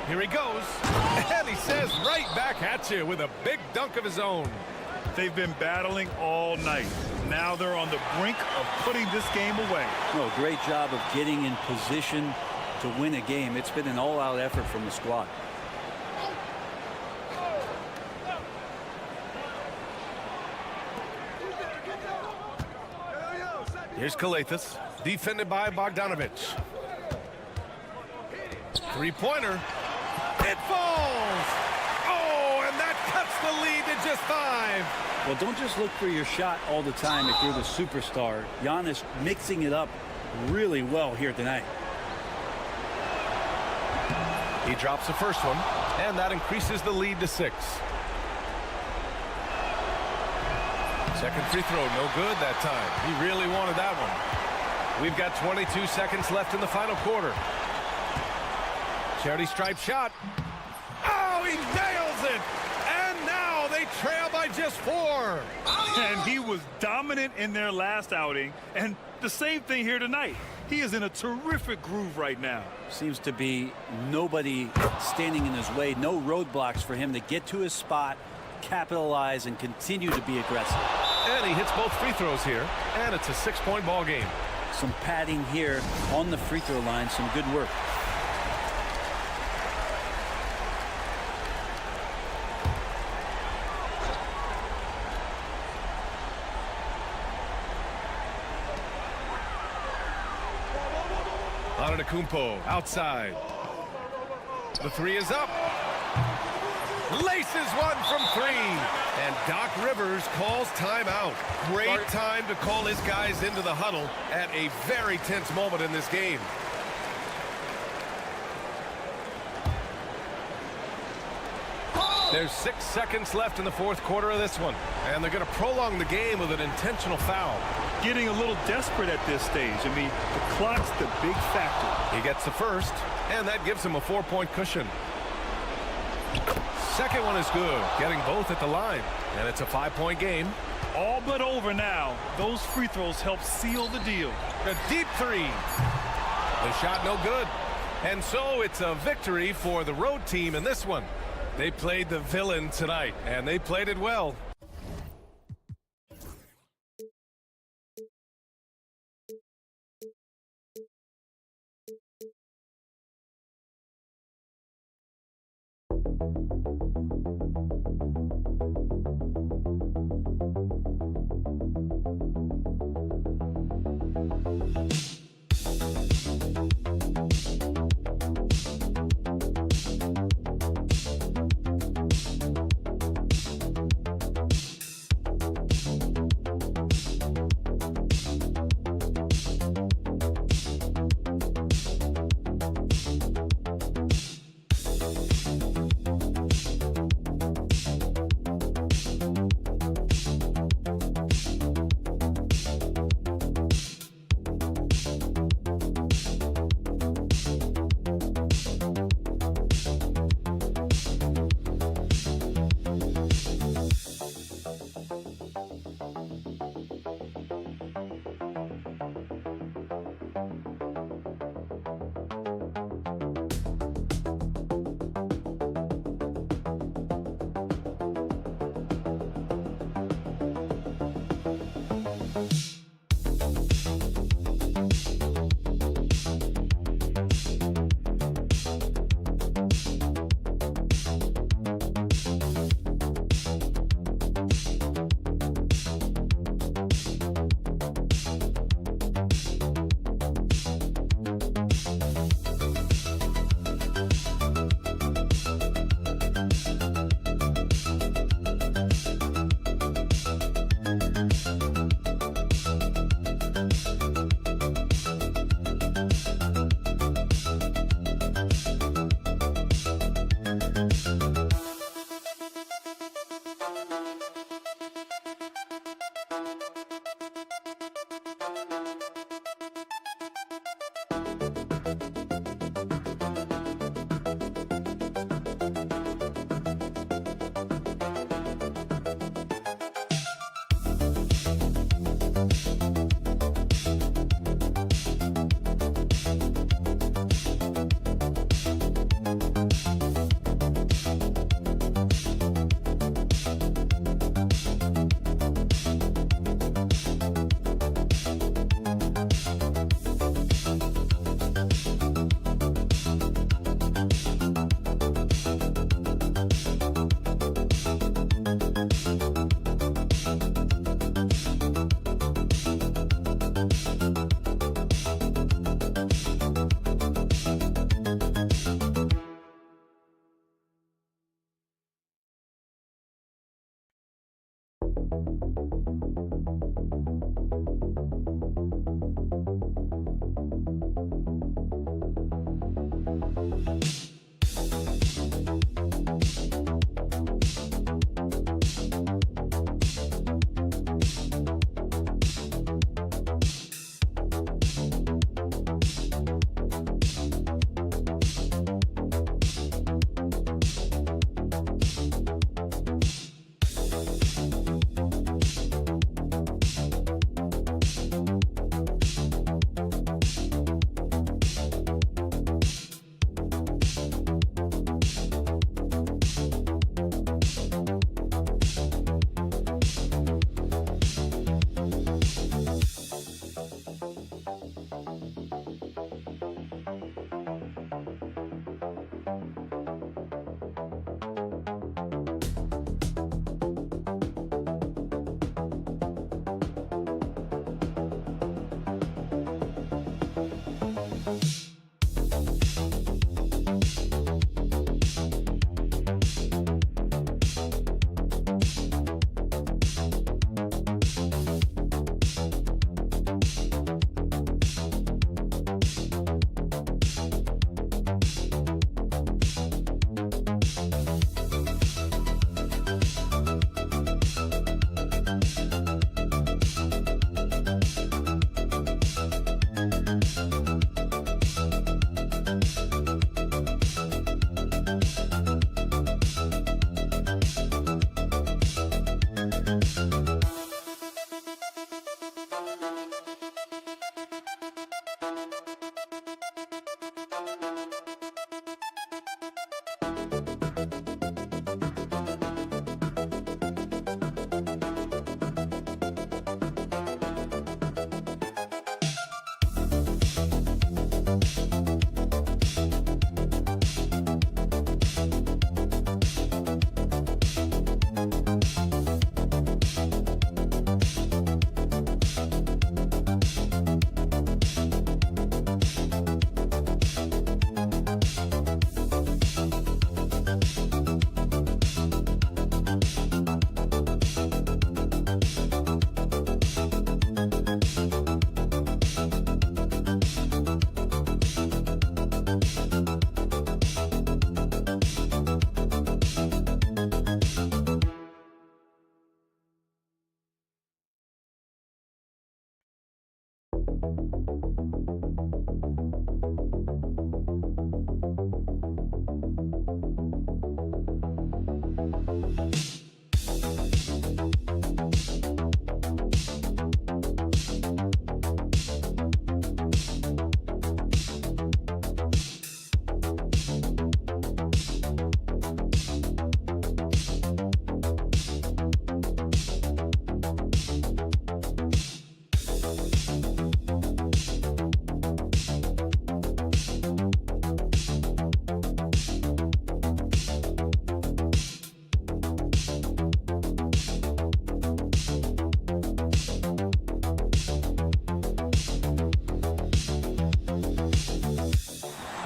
Here he goes, and he says right back at you with a big dunk of his own. They've been battling all night. Now they're on the brink of putting this game away. Oh, great job of getting in position to win a game. It's been an all-out effort from the squad. Here's Kalathis, defended by Bogdanovich. Three-pointer. It falls! Oh, and that cuts the lead to just 5. Well, don't just look for your shot all the time if you're the superstar. Giannis mixing it up really well here tonight. He drops the first one, and that increases the lead to 6. Second free throw, no good that time. He really wanted that one. We've got 22 seconds left in the final quarter. Charity stripe shot. Oh, he nails it! And now they trail by just 4. And he was dominant in their last outing, and the same thing here tonight. He is in a terrific groove right now. Seems to be nobody standing in his way, no roadblocks for him to get to his spot, capitalize, and continue to be aggressive. And he hits both free throws here, and it's a 6-point ball game. Some padding here on the free throw line, some good work. Antetokounmpo outside. The 3 is up. Laces one from 3. And Doc Rivers calls timeout. Great time to call his guys into the huddle at a very tense moment in this game. There's 6 seconds left in the fourth quarter of this one. And they're going to prolong the game with an intentional foul. Getting a little desperate at this stage. I mean, the clock's the big factor. He gets the first, and that gives him a 4-point cushion. Second one is good, getting both at the line. And it's a 5-point game. All but over now. Those free throws help seal the deal. A deep 3. The shot no good. And so it's a victory for the road team in this one. They played the villain tonight, and they played it well.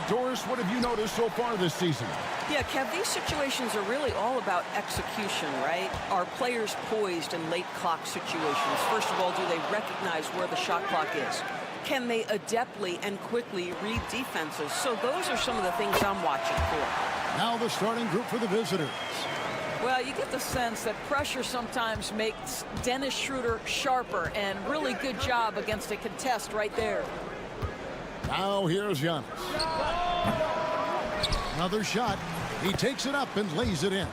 Doris, what have you noticed so far this season? Yeah, Kev, these situations are really all about execution, right? Are players poised in late clock situations? First of all, do they recognize where the shot clock is? Can they adeptly and quickly read defenses? So those are some of the things I'm watching for. Now the starting group for the visitors. Well, you get the sense that pressure sometimes makes Dennis Schroeder sharper, and really good job against a contest right there. Now here's Giannis. Another shot. He takes it up and lays it in.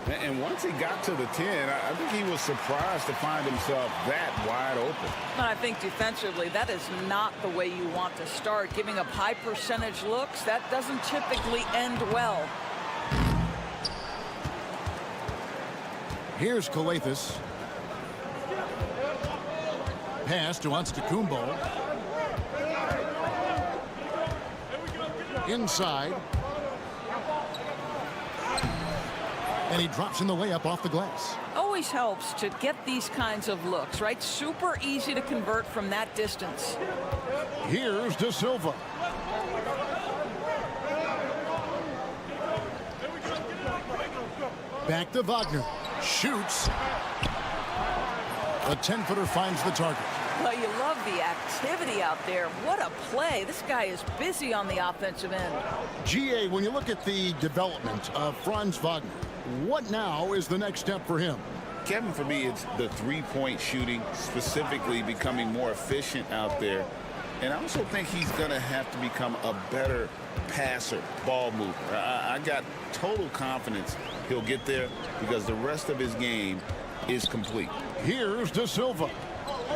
And once he got to the 10, I think he was surprised to find himself that wide open. And I think defensively, that is not the way you want to start. Giving up high percentage looks, that doesn't typically end well. Here's Calathes. Pass to Antetokounmpo. Inside. And he drops in the layup off the glass. Always helps to get these kinds of looks, right? Super easy to convert from that distance. Here's De Silva. Back to Wagner. Shoots. The 10-footer finds the target. Well, you love the activity out there. What a play. This guy is busy on the offensive end. GA, when you look at the development of Franz Wagner, what now is the next step for him? Kevin, for me, it's the three-point shooting, specifically becoming more efficient out there. And I also think he's going to have to become a better passer, ball mover. I got total confidence he'll get there because the rest of his game is complete. Here's De Silva.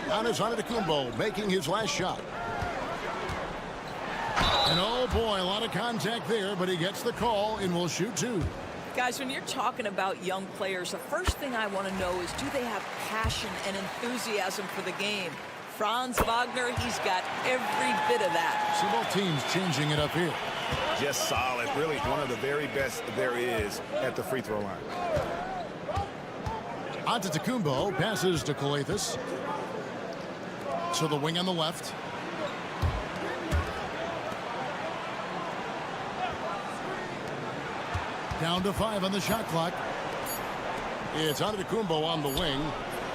Giannis Antetokounmpo making his last shot. And oh boy, a lot of contact there, but he gets the call and will shoot two. Guys, when you're talking about young players, the first thing I want to know is, do they have passion and enthusiasm for the game? Franz Wagner, he's got every bit of that. So both teams changing it up here. Just solid. Really one of the very best there is at the free throw line. Antetokounmpo passes to Calathes. To the wing on the left. Down to 5 on the shot clock. It's Antetokounmpo on the wing.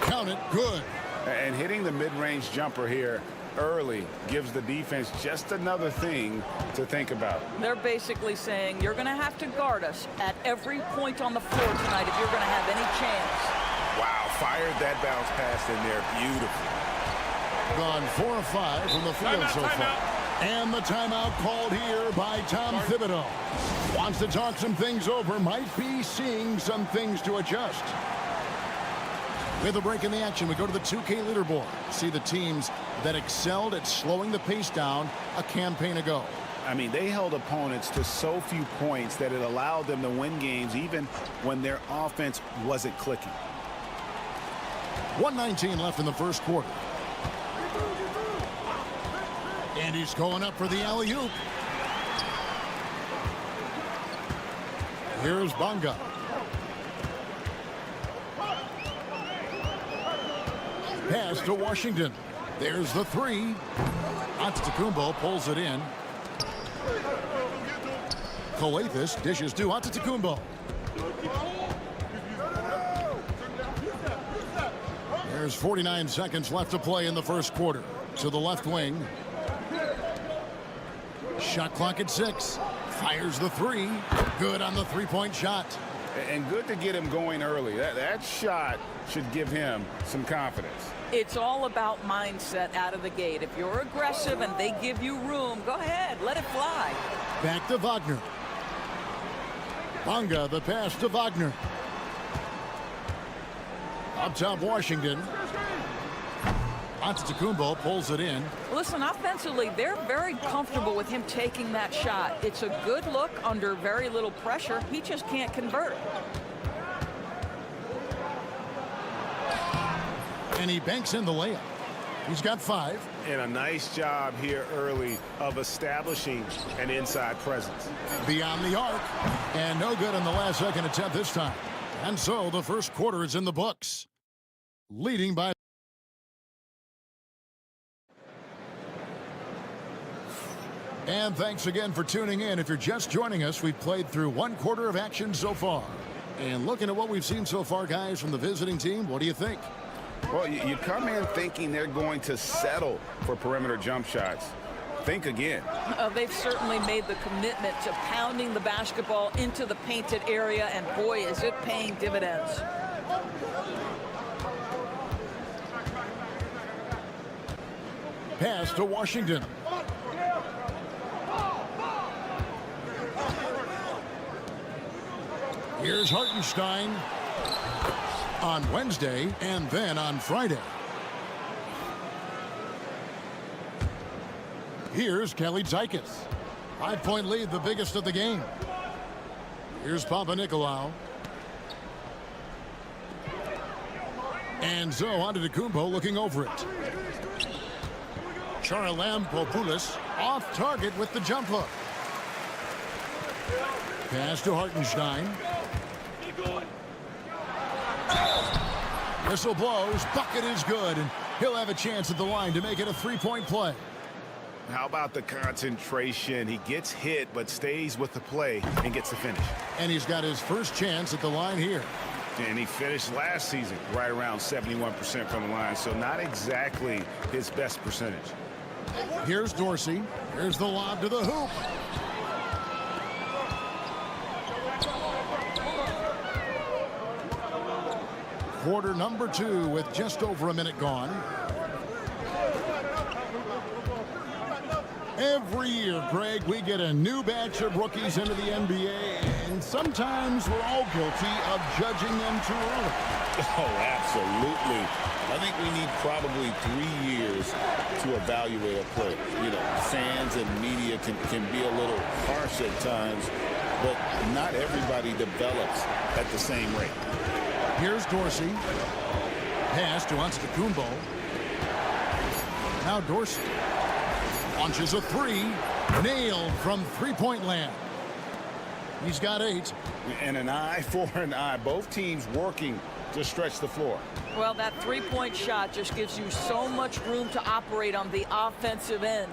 Count it. Good. And hitting the mid-range jumper here early gives the defense just another thing to think about. They're basically saying, you're going to have to guard us at every point on the floor tonight if you're going to have any chance. Wow, fired that bounce pass in there. Beautiful. Gone 4 of 5 from the field so far. And the timeout called here by Tom Thibodeau. Wants to talk some things over. Might be seeing some things to adjust. With a break in the action, we go to the 2K leaderboard. See the teams that excelled at slowing the pace down a campaign ago. I mean, they held opponents to so few points that it allowed them to win games even when their offense wasn't clicking. 1:19 left in the first quarter. And he's going up for the alley-oop. Here's Bonga. Pass to Washington. There's the 3. Antetokounmpo pulls it in. Calathes dishes to Antetokounmpo. There's 49 seconds left to play in the first quarter. To the left wing. Shot clock at 6. Fires the 3. Good on the three-point shot. And good to get him going early. That shot should give him some confidence. It's all about mindset out of the gate. If you're aggressive and they give you room, go ahead, let it fly. Back to Wagner. Bonga, the pass to Wagner. Up top, Washington. Antetokounmpo pulls it in. Listen, offensively, they're very comfortable with him taking that shot. It's a good look under very little pressure. He just can't convert. And he banks in the layup. He's got 5. And a nice job here early of establishing an inside presence. Beyond the arc. And no good on the last second attempt this time. And so the first quarter is in the books. Leading by. And thanks again for tuning in. If you're just joining us, we've played through 1 quarter of action so far. And looking at what we've seen so far, guys, from the visiting team, what do you think? Well, you come in thinking they're going to settle for perimeter jump shots. Think again. They've certainly made the commitment to pounding the basketball into the painted area, and boy, is it paying dividends. Pass to Washington. Here's Hartenstein on Wednesday and then on Friday. Here's Kelly Tykes. 5-point lead, the biggest of the game. Here's Papanikolaou. And so Antetokounmpo looking over it. Charalampopoulos off target with the jump hook. Pass to Hartenstein. Whistle blows. Bucket is good, and he'll have a chance at the line to make it a 3-point play. How about the concentration? He gets hit, but stays with the play and gets the finish. And he's got his first chance at the line here. And he finished last season right around 71% from the line, so not exactly his best percentage. Here's Dorsey. Here's the lob to the hoop. Quarter number 2 with just over a minute gone. Every year, Greg, we get a new batch of rookies into the NBA, and sometimes we're all guilty of judging them too early. Oh, absolutely. I think we need probably 3 years to evaluate a player. You know, fans and media can be a little harsh at times, but not everybody develops at the same rate. Here's Dorsey. Pass to Antetokounmpo. Now Dorsey launches a 3. Nailed from 3-point land. He's got 8. And an eye for an eye. Both teams working to stretch the floor. Well, that 3-point shot just gives you so much room to operate on the offensive end.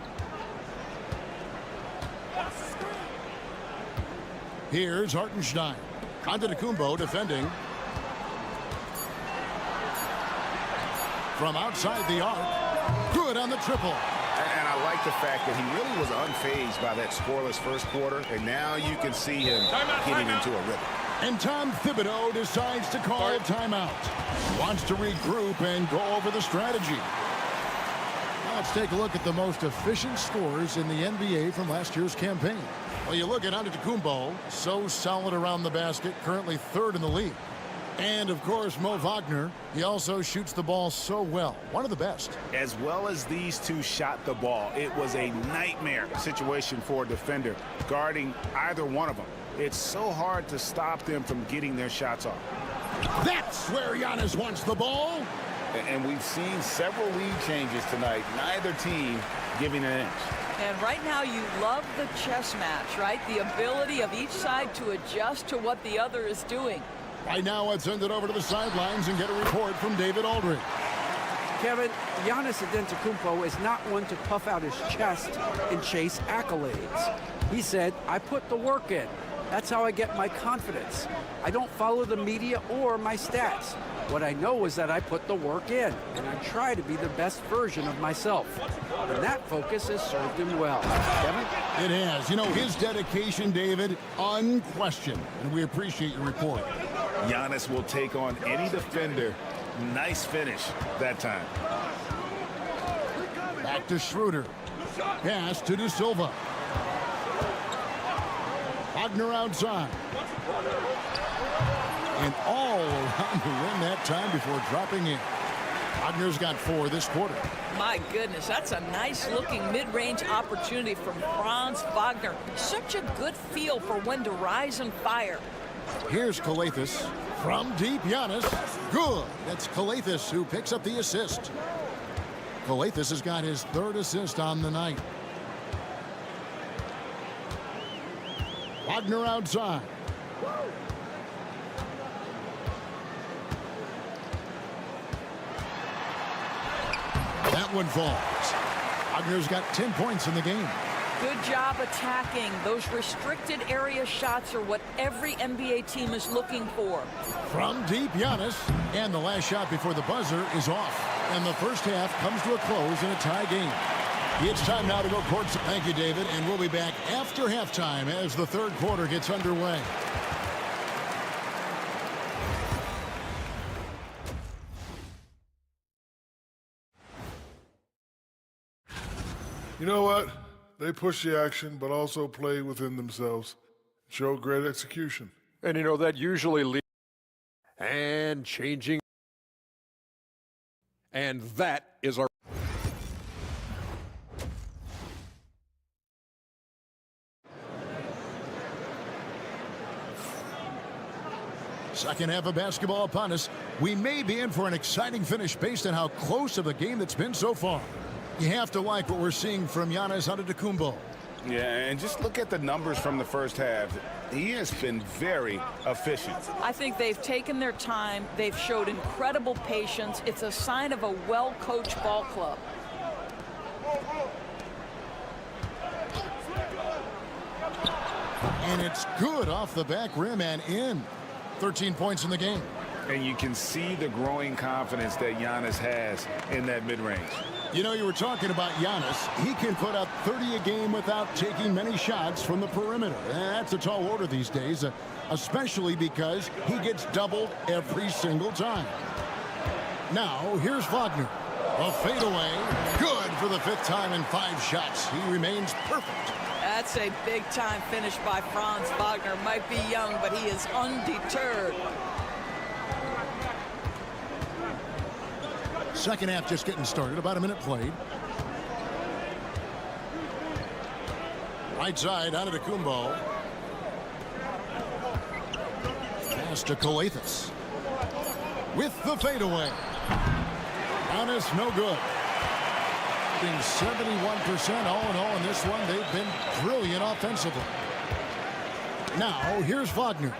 Here's Hartenstein. Antetokounmpo defending. From outside the arc. Good on the triple. And I like the fact that he really was unfazed by that scoreless first quarter, and now you can see him getting into a rhythm. And Tom Thibodeau decides to call a timeout. Wants to regroup and go over the strategy. Now let's take a look at the most efficient scores in the NBA from last year's campaign. Well, you look at Antetokounmpo, so solid around the basket, currently 3rd in the league. And, of course, Mo Wagner, he also shoots the ball so well. One of the best. As well as these two shot the ball, it was a nightmare situation for a defender guarding either one of them. It's so hard to stop them from getting their shots off. That's where Giannis wants the ball. And we've seen several lead changes tonight. Neither team giving an inch. And right now you love the chess match, right? The ability of each side to adjust to what the other is doing. Right now, let's send it over to the sidelines and get a report from David Aldridge. Kevin, Giannis Antetokounmpo is not one to puff out his chest and chase accolades. He said, I put the work in. That's how I get my confidence. I don't follow the media or my stats. What I know is that I put the work in, and I try to be the best version of myself. And that focus has served him well. Kevin? It has. You know, his dedication, David, unquestioned. And we appreciate your report. Giannis will take on any defender. Nice finish that time. Back to Schroeder. Pass to De Silva. Wagner outside. And all around the rim that time before dropping in. Wagner's got 4 this quarter. My goodness, that's a nice-looking mid-range opportunity from Franz Wagner. Such a good feel for when to rise and fire. Here's Calathis. From deep, Giannis. Good. That's Calathis who picks up the assist. Calathis has got his 3rd assist on the night. Wagner outside. That one falls. Wagner's got 10 points in the game. Good job attacking. Those restricted area shots are what every NBA team is looking for. From deep, Giannis. And the last shot before the buzzer is off. And the first half comes to a close in a tie game. It's time now to go court. Thank you, David. And we'll be back after halftime as the 3rd quarter gets underway. You know what? They push the action, but also play within themselves. Show great execution. And you know, that usually leads and changing. And that is our second half of basketball upon us. We may be in for an exciting finish based on how close of a game that's been so far. You have to like what we're seeing from Giannis Antetokounmpo. Yeah, and just look at the numbers from the first half. He has been very efficient. I think they've taken their time. They've showed incredible patience. It's a sign of a well-coached ball club. And it's good off the back rim and in. 13 points in the game. And you can see the growing confidence that Giannis has in that mid-range. You know, you were talking about Giannis. He can put up 30 a game without taking many shots from the perimeter. That's a tall order these days, especially because he gets doubled every single time. Now, here's Wagner. A fadeaway. Good for the 5th time in 5 shots. He remains perfect. That's a big-time finish by Franz Wagner. Might be young, but he is undeterred. Second half just getting started. About a minute played. Right side, Antetokounmpo. Pass to Calathis. With the fadeaway. Giannis, no good. 71% all in all in this one. They've been brilliant offensively. Now, here's Wagner.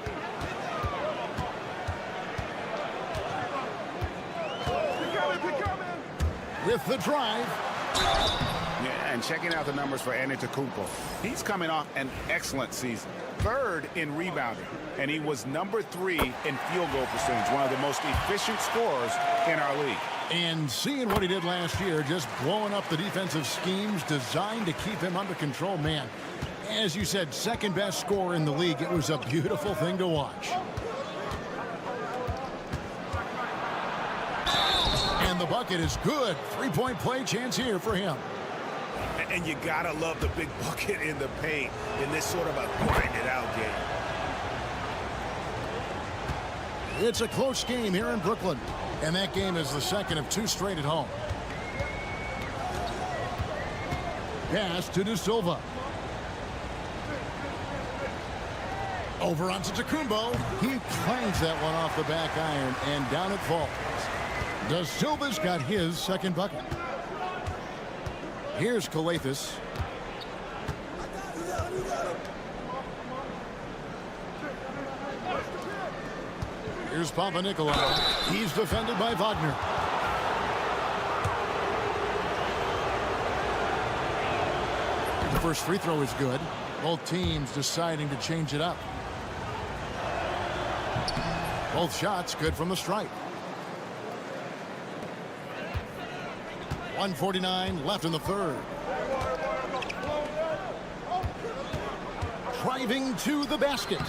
With the drive. Yeah, and checking out the numbers for Antetokounmpo. He's coming off an excellent season. 3rd in rebounding, and he was number 3 in field goal percentage, one of the most efficient scorers in our league. And seeing what he did last year, just blowing up the defensive schemes designed to keep him under control, man. As you said, 2nd best scorer in the league. It was a beautiful thing to watch. And the bucket is good. 3-point play chance here for him. And you gotta love the big bucket in the paint in this sort of a grind-it-out game. It's a close game here in Brooklyn. And that game is the 2nd of 2 straight at home. Pass to De Silva. Over onto Antetokounmpo. He clangs that one off the back iron, and down it falls. De Silva's got his 2nd bucket. Here's Calathis. Here's Papanikolaou. He's defended by Wagner. The first free throw is good. Both teams deciding to change it up. Both shots good from the stripe. 1:49 left in the third. Driving to the basket.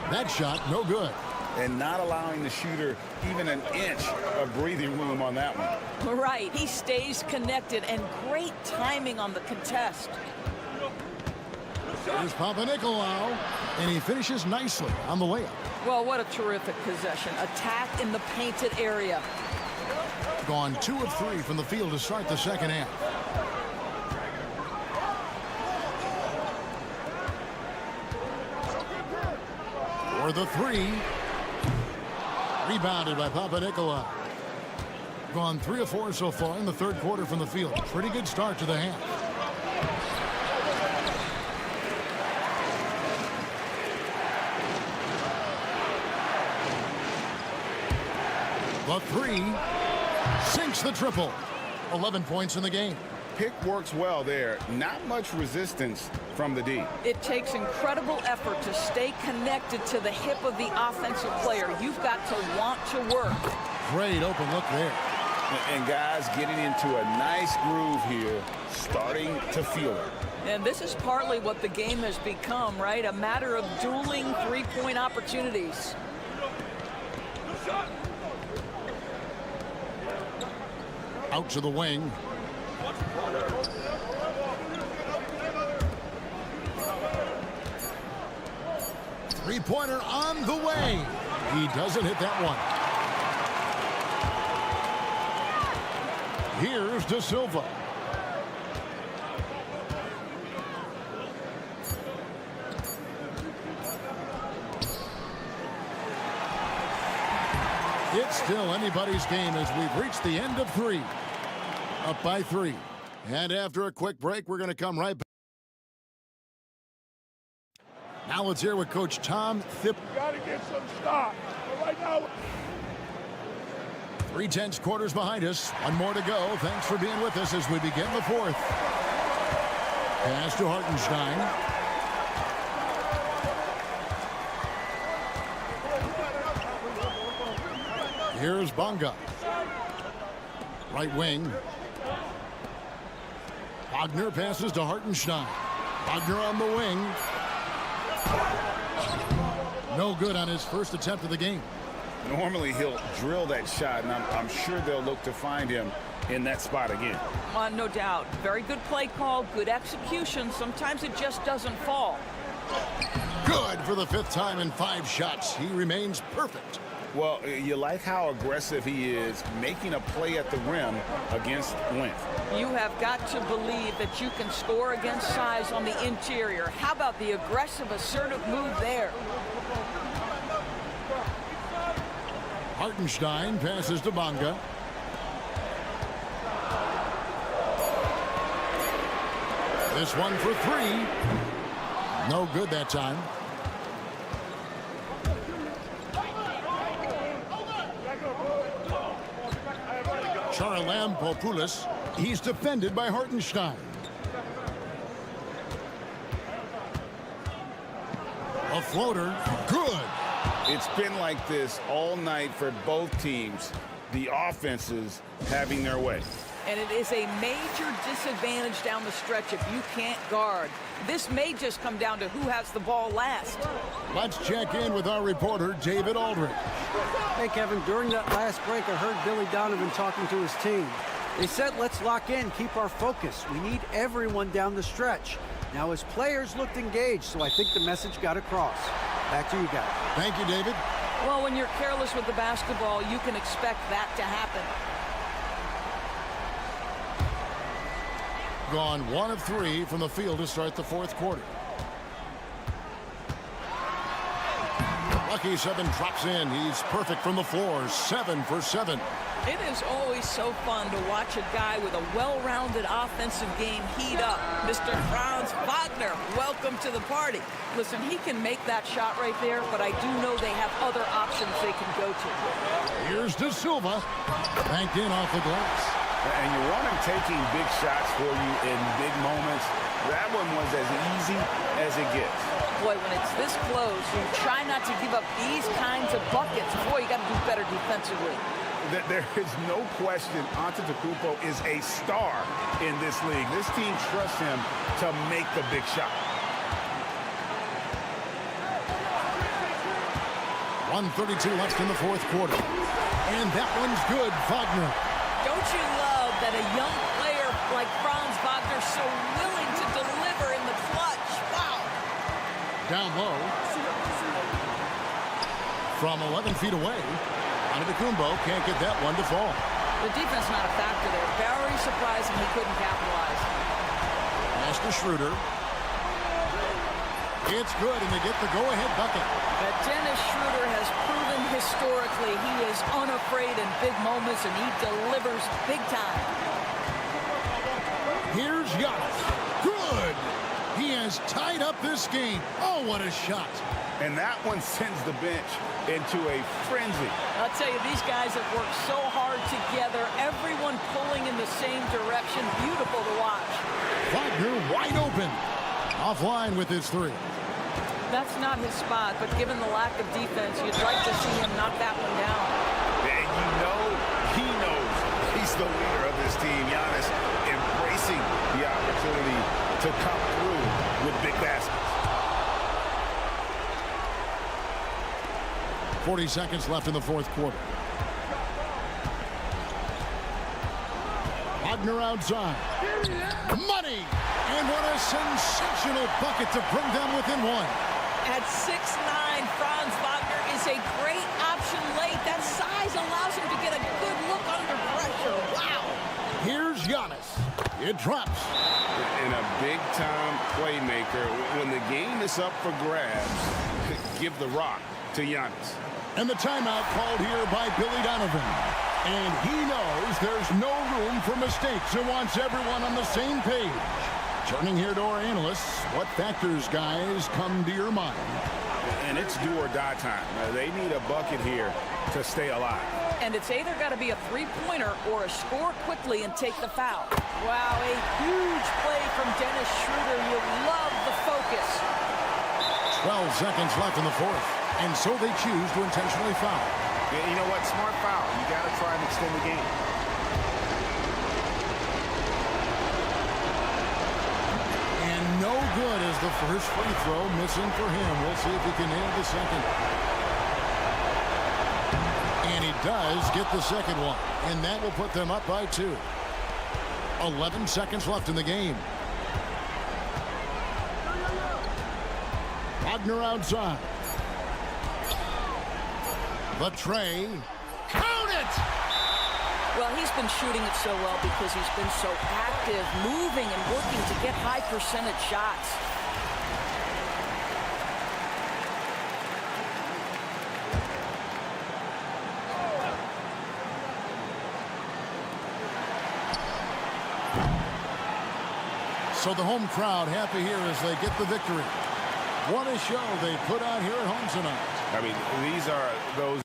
That shot no good. And not allowing the shooter even an inch of breathing room on that one. Right. He stays connected, and great timing on the contest. Here's Papanikolaou, and he finishes nicely on the layup. Well, what a terrific possession. Attack in the painted area. Gone 2 of 3 from the field to start the second half. For the 3. Rebounded by Papanikolaou. Gone 3 of 4 so far in the third quarter from the field. Pretty good start to the half. The 3 sinks the triple. 11 points in the game. Pick works well there. Not much resistance from the D. It takes incredible effort to stay connected to the hip of the offensive player. You've got to want to work. Great open look there. And guys getting into a nice groove here, starting to feel it. And this is partly what the game has become, right? A matter of dueling three-point opportunities. Out to the wing. Three-pointer on the way. He doesn't hit that one. Here's De Silva. It's still anybody's game as we've reached the end of 3. Up by 3. And after a quick break, we're going to come right back. Now let's hear what Coach Tom Thipp. Got to get some stock. But right now. 3/10 quarters behind us. One more to go. Thanks for being with us as we begin the fourth. Pass to Hartenstein. Here's Bonga. Right wing. Wagner passes to Hartenstein. Wagner on the wing. No good on his first attempt of the game. Normally he'll drill that shot, and I'm sure they'll look to find him in that spot again. No doubt. Very good play call, good execution. Sometimes it just doesn't fall. Good for the 5th time in 5 shots. He remains perfect. Well, you like how aggressive he is, making a play at the rim against length. You have got to believe that you can score against size on the interior. How about the aggressive, assertive move there? Hartenstein passes to Bonga. This one for 3. No good that time. Charalampopoulos. He's defended by Hartenstein. A floater. Good. It's been like this all night for both teams. The offenses having their way. And it is a major disadvantage down the stretch if you can't guard. This may just come down to who has the ball last. Let's check in with our reporter, David Aldridge. Hey, Kevin, during that last break, I heard Billy Donovan talking to his team. They said, let's lock in, keep our focus. We need everyone down the stretch. Now, his players looked engaged, so I think the message got across. Back to you guys. Thank you, David. Well, when you're careless with the basketball, you can expect that to happen. Gone 1 of 3 from the field to start the 4th quarter. Lucky 7 drops in. He's perfect from the floor. 7 for 7. It is always so fun to watch a guy with a well-rounded offensive game heat up. Mr. Franz Wagner, welcome to the party. Listen, he can make that shot right there, but I do know they have other options they can go to. Here's De Silva. Banked in off the glass. And you want him taking big shots for you in big moments. That one was as easy as it gets. Boy, when it's this close, you try not to give up these kinds of buckets. Boy, you got to do better defensively. There is no question Antetokounmpo is a star in this league. This team trusts him to make the big shot. 1:32 left in the fourth quarter. And that one's good, Wagner. Don't you love that a young player like Franz Wagner is so willing to deliver in the clutch? Wow. Down low. From 11 feet away, Antetokounmpo can't get that one to fall. The defense not a factor there. Very surprising he couldn't capitalize. Pass to Schroeder. It's good, and they get the go-ahead bucket. But Dennis Schroeder has proven historically he is unafraid in big moments, and he delivers big time. Here's Giannis. Good! He has tied up this game. Oh, what a shot. And that one sends the bench into a frenzy. I'll tell you, these guys have worked so hard together, everyone pulling in the same direction. Beautiful to watch. Wagner wide open. Offline with his three. That's not his spot, but given the lack of defense, you'd like to see him knock that one down. And you know he knows he's the leader of this team. Giannis embracing the opportunity to come through with big baskets. 40 seconds left in the fourth quarter. Wagner outside. Money! And what a sensational bucket to bring them within one. At 6'9", Franz Wagner is a great option late. That size allows him to get a good look under pressure. Wow. Here's Giannis. It drops. And a big-time playmaker. When the game is up for grabs, give the rock to Giannis. And the timeout called here by Billy Donovan. And he knows there's no room for mistakes and wants everyone on the same page. Turning here to our analysts, what factors, guys, come to your mind? And it's do or die time. They need a bucket here to stay alive. And it's either got to be a three-pointer or a score quickly and take the foul. Wow, a huge play from Dennis Schroeder. You love the focus. 12 seconds left in the fourth. And so they choose to intentionally foul. Yeah, you know what? Smart foul. You got to try and extend the game. And no good as the first free throw missing for him. We'll see if he can nail the second. And he does get the second one. And that will put them up by 2. 11 seconds left in the game. Wagner outside. The tray. Count it! Well, he's been shooting it so well because he's been so active, moving and working to get high percentage shots. So the home crowd happy here as they get the victory. What a show they put on here at home tonight. I mean, these are those.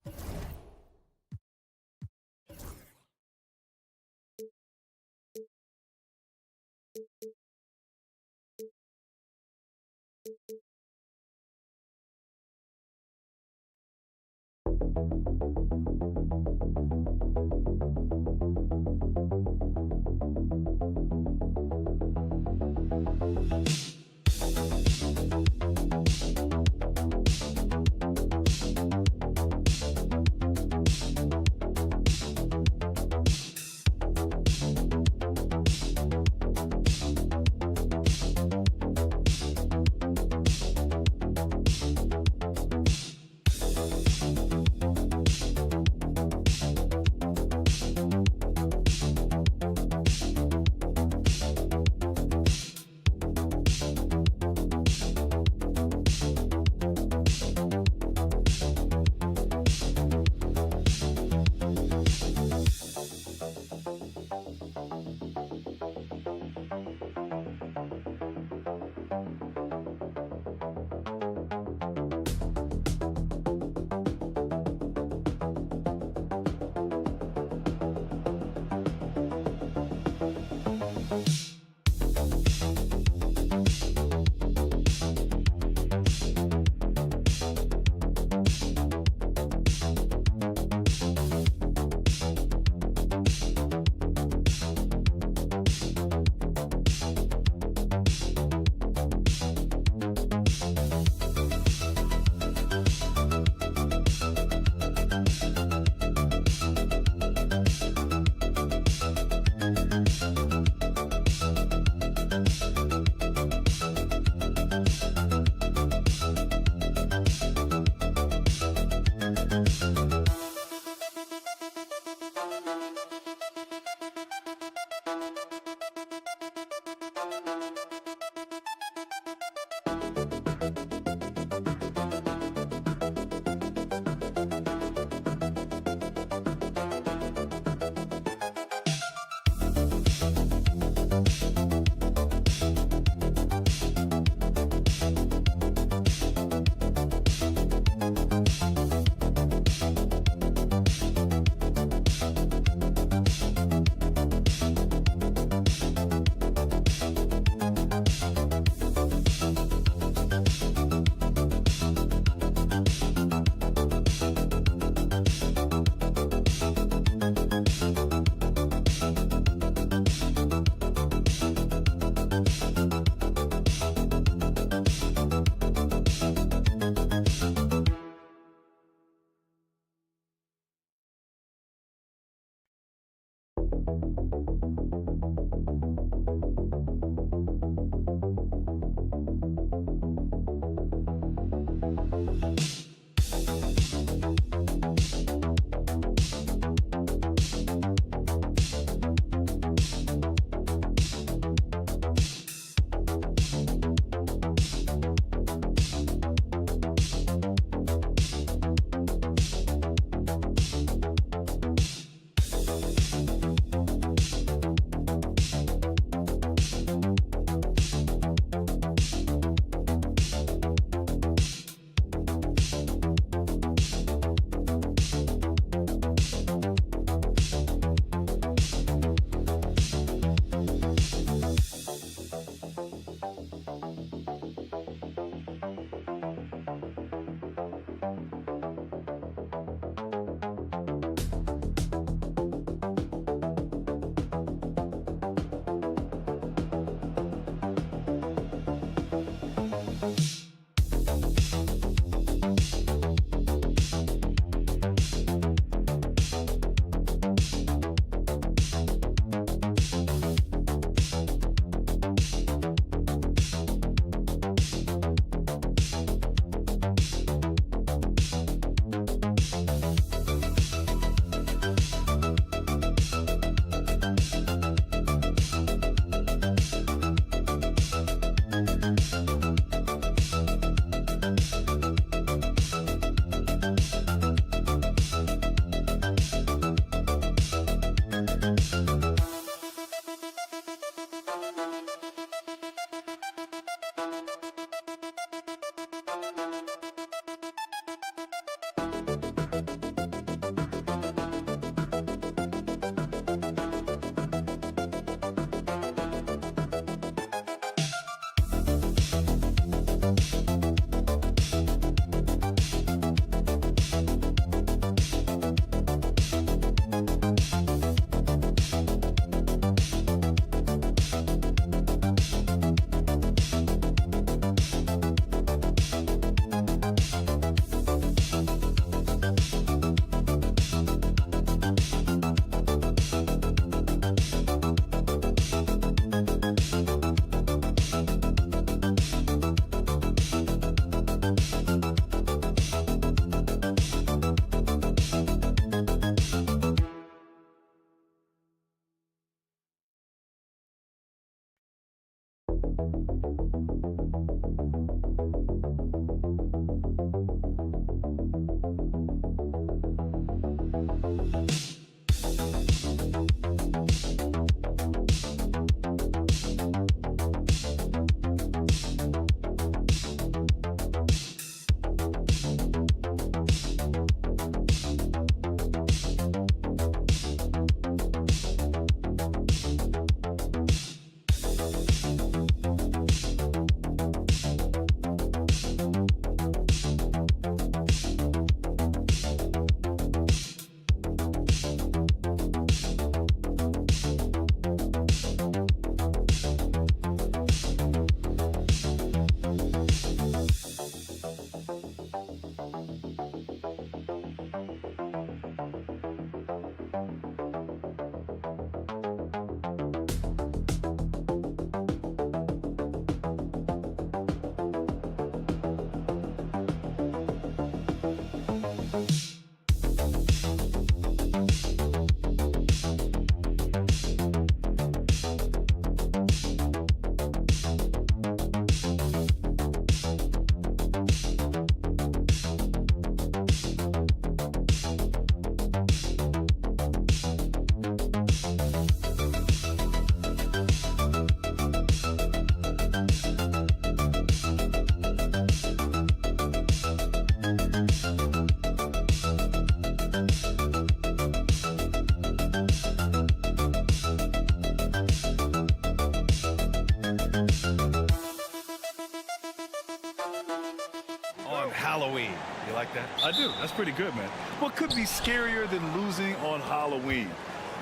Halloween. You like that? I do. That's pretty good, man. What could be scarier than losing on Halloween?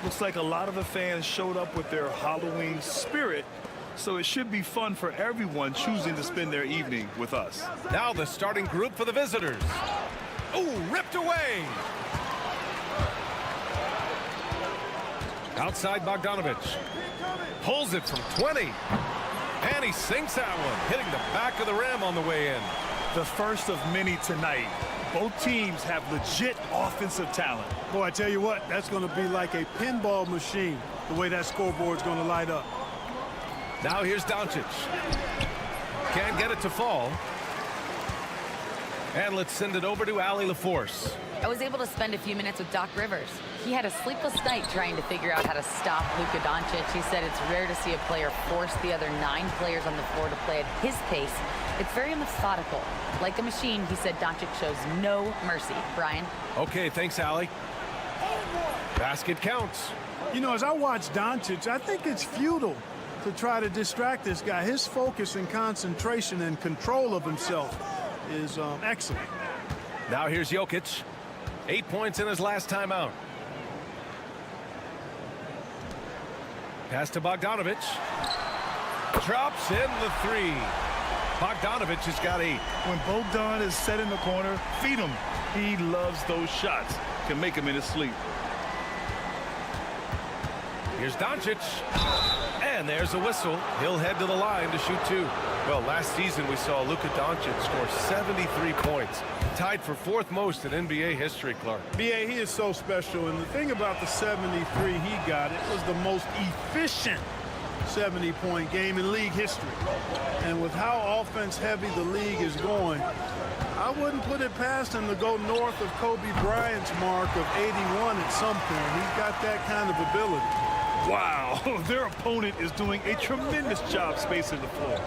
Looks like a lot of the fans showed up with their Halloween spirit, so it should be fun for everyone choosing to spend their evening with us. Now the starting group for the visitors. Oh, ripped away. Outside Bogdanovich. Pulls it from 20. And he sinks that one, hitting the back of the rim on the way in. The first of many tonight. Both teams have legit offensive talent. Boy, I tell you what, that's going to be like a pinball machine, the way that scoreboard's going to light up. Now here's Doncic. Can't get it to fall. And let's send it over to Allie LaForce. I was able to spend a few minutes with Doc Rivers. He had a sleepless night trying to figure out how to stop Luka Doncic. He said it's rare to see a player force the other 9 players on the floor to play at his pace. It's very methodical. Like a machine, he said Doncic shows no mercy. Brian? Okay, thanks, Allie. Basket counts. You know, as I watch Doncic, I think it's futile to try to distract this guy. His focus and concentration and control of himself is excellent. Now here's Jokic. 8 points in his last time out. Pass to Bogdanovich. Drops in the 3. Bogdanovich has got 8. When Bogdan is set in the corner, feed him. He loves those shots. Can make him in his sleep. Here's Doncic. And there's a whistle. He'll head to the line to shoot 2. Well, last season we saw Luka Doncic score 73 points. Tied for 4th most in NBA history, Clark. B.A., he is so special. And the thing about the 73 he got, it was the most efficient 70-point game in league history. And with how offense-heavy the league is going, I wouldn't put it past him to go north of Kobe Bryant's mark of 81 at some point. He's got that kind of ability. Wow, their opponent is doing a tremendous job spacing the floor.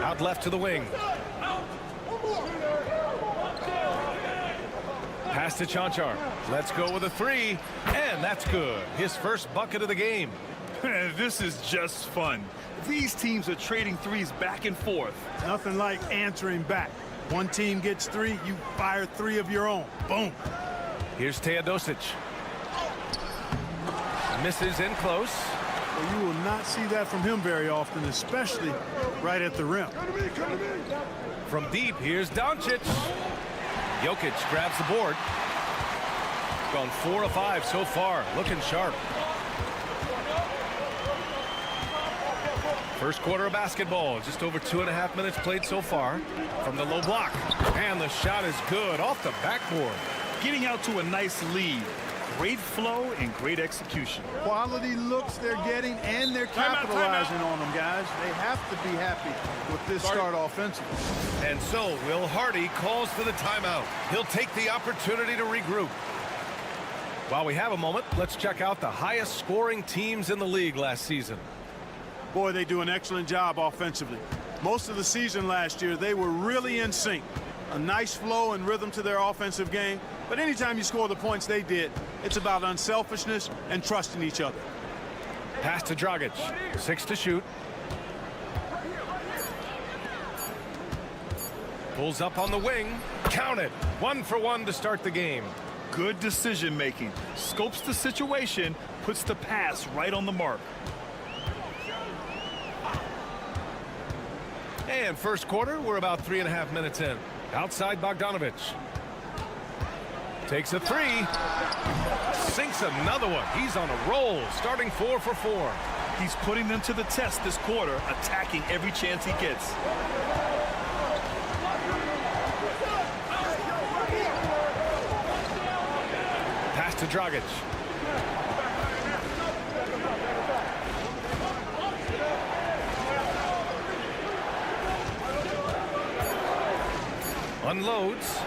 Out left to the wing. Pass to Chanchar. Let's go with a 3. And that's good. His first bucket of the game. This is just fun. These teams are trading threes back and forth. Nothing like answering back. One team gets 3, you fire 3 of your own. Boom. Here's Teodosic. Misses in close. Well, you will not see that from him very often, especially right at the rim. From deep, here's Doncic. Jokic grabs the board. Gone 4 of 5 so far. Looking sharp. First quarter of basketball. Just over 2.5 minutes played so far. From the low block. And the shot is good off the backboard. Getting out to a nice lead. Great flow and great execution. Quality looks they're getting, and they're capitalizing on them, guys. They have to be happy with this start offensively. And so Will Hardy calls for the timeout. He'll take the opportunity to regroup. While we have a moment, let's check out the highest scoring teams in the league last season. Boy, they do an excellent job offensively. Most of the season last year, they were really in sync. A nice flow and rhythm to their offensive game. But anytime you score the points they did, it's about unselfishness and trusting each other. Pass to Dragic. 6 to shoot. Pulls up on the wing. Count it. 1 for 1 to start the game. Good decision making. Scopes the situation, puts the pass right on the mark. And first quarter, we're about 3.5 minutes in. Outside Bogdanovic. Takes a 3. Sinks another one. He's on a roll, starting 4 for 4. He's putting them to the test this quarter, attacking every chance he gets. Pass to Dragic. Unloads.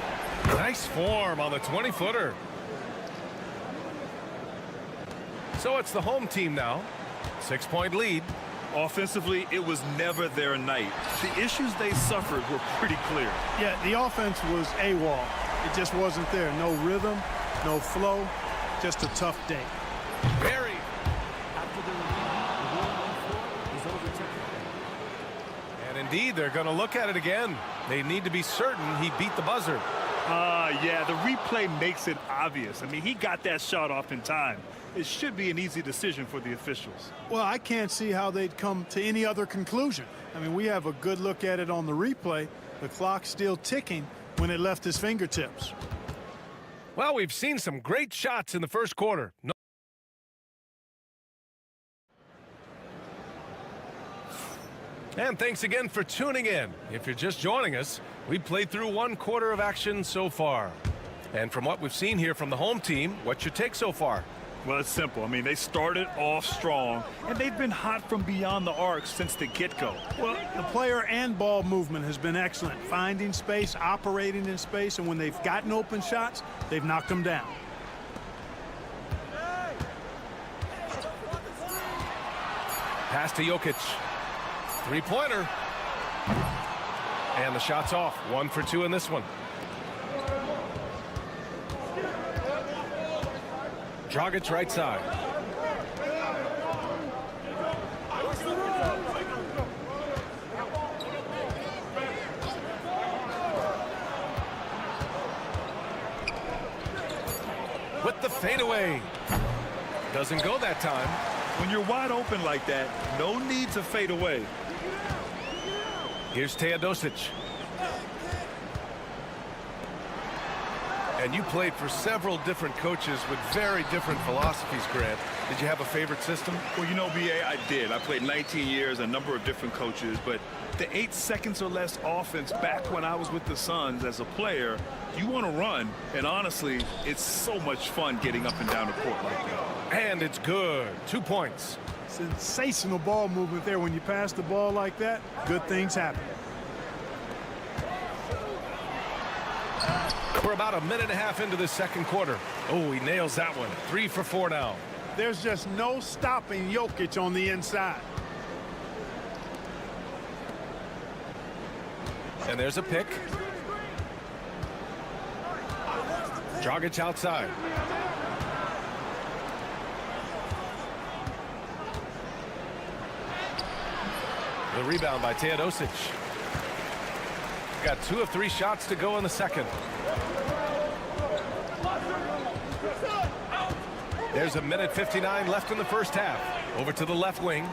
Nice form on the 20-footer. So it's the home team now. 6-point lead. Offensively, it was never their night. The issues they suffered were pretty clear. Yeah, the offense was AWOL. It just wasn't there. No rhythm, no flow, just a tough day. Barry. And indeed, they're going to look at it again. They need to be certain he beat the buzzer. Yeah, the replay makes it obvious. I mean, he got that shot off in time. It should be an easy decision for the officials. Well, I can't see how they'd come to any other conclusion. I mean, we have a good look at it on the replay. The clock's still ticking when it left his fingertips. Well, we've seen some great shots in the first quarter. And thanks again for tuning in. If you're just joining us, we played through 1 quarter of action so far. And from what we've seen here from the home team, what's your take so far? Well, it's simple. I mean, they started off strong, and they've been hot from beyond the arc since the get-go. Well, the player and ball movement has been excellent. Finding space, operating in space, and when they've gotten open shots, they've knocked them down. Pass to Jokic. 3-pointer. And the shot's off. 1 for 2 in this one. Dragic right side. With the fadeaway. Doesn't go that time. When you're wide open like that, no need to fade away. Here's Teodosic. And you played for several different coaches with very different philosophies, Grant. Did you have a favorite system? Well, you know, B.A., I did. I played 19 years, a number of different coaches, but the 8 seconds or less offense back when I was with the Suns as a player, you want to run, and honestly, it's so much fun getting up and down the court like that. And it's good. 2 points. Sensational ball movement there. When you pass the ball like that, good things happen. We're about a minute and a half into the second quarter. Oh, he nails that one. 3 for 4 now. There's just no stopping Jokic on the inside. And there's a pick. Dragic outside. The rebound by Teodosic. Got 2 of 3 shots to go in the second. There's a minute 59 left in the first half. Over to the left wing.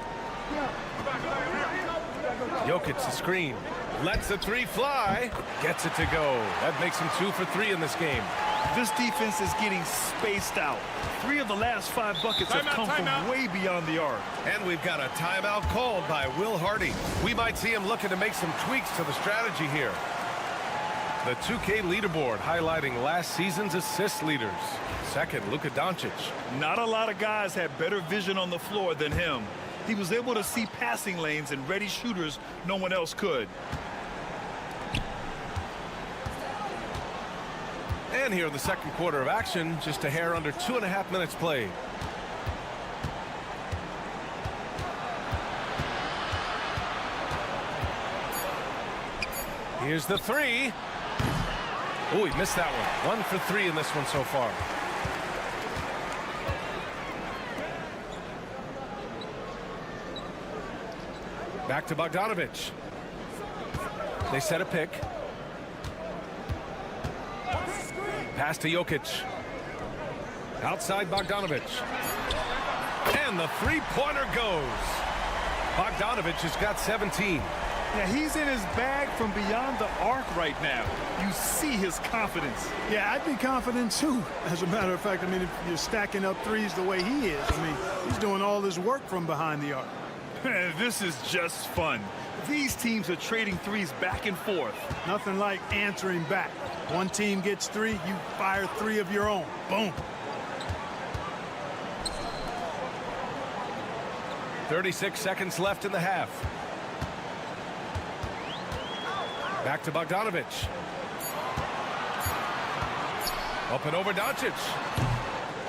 Jokic the screen. Lets the 3 fly. Gets it to go. That makes him 2 for 3 in this game. This defense is getting spaced out. 3 of the last 5 buckets have come from way beyond the arc. And we've got a timeout called by Will Hardy. We might see him looking to make some tweaks to the strategy here. The 2K leaderboard highlighting last season's assist leaders. Second, Luka Doncic. Not a lot of guys had better vision on the floor than him. He was able to see passing lanes and ready shooters no one else could. And here in the second quarter of action, just a hair under 2.5 minutes played. Here's the three. Oh, he missed that one. 1 for 3 in this one so far. Back to Bogdanovic. They set a pick. Pass to Jokic. Outside Bogdanovic. And the three-pointer goes. Bogdanovic has got 17. Yeah, he's in his bag from beyond the arc right now. You see his confidence. Yeah, I'd be confident too. As a matter of fact, I mean, if you're stacking up threes the way he is, I mean, he's doing all his work from behind the arc. This is just fun. These teams are trading threes back and forth. Nothing like answering back. One team gets 3, you fire 3 of your own. Boom. 36 seconds left in the half. Back to Bogdanovic. Up and over Doncic.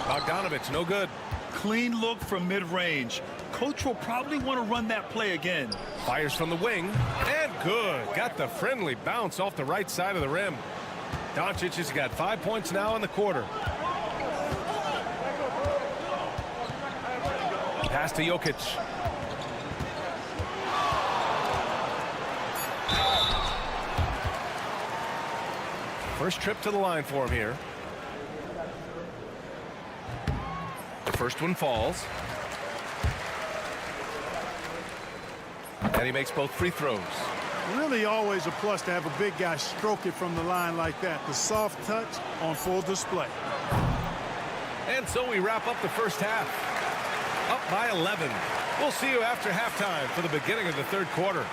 Bogdanovic, no good. Clean look from mid-range. Coach will probably want to run that play again. Fires from the wing. And good. Got the friendly bounce off the right side of the rim. Doncic has got 5 points now in the quarter. Pass to Jokic. First trip to the line for him here. The first one falls. And he makes both free throws. Really always a plus to have a big guy stroke it from the line like that. The soft touch on full display. And so we wrap up the first half. Up by 11. We'll see you after halftime for the beginning of the third quarter.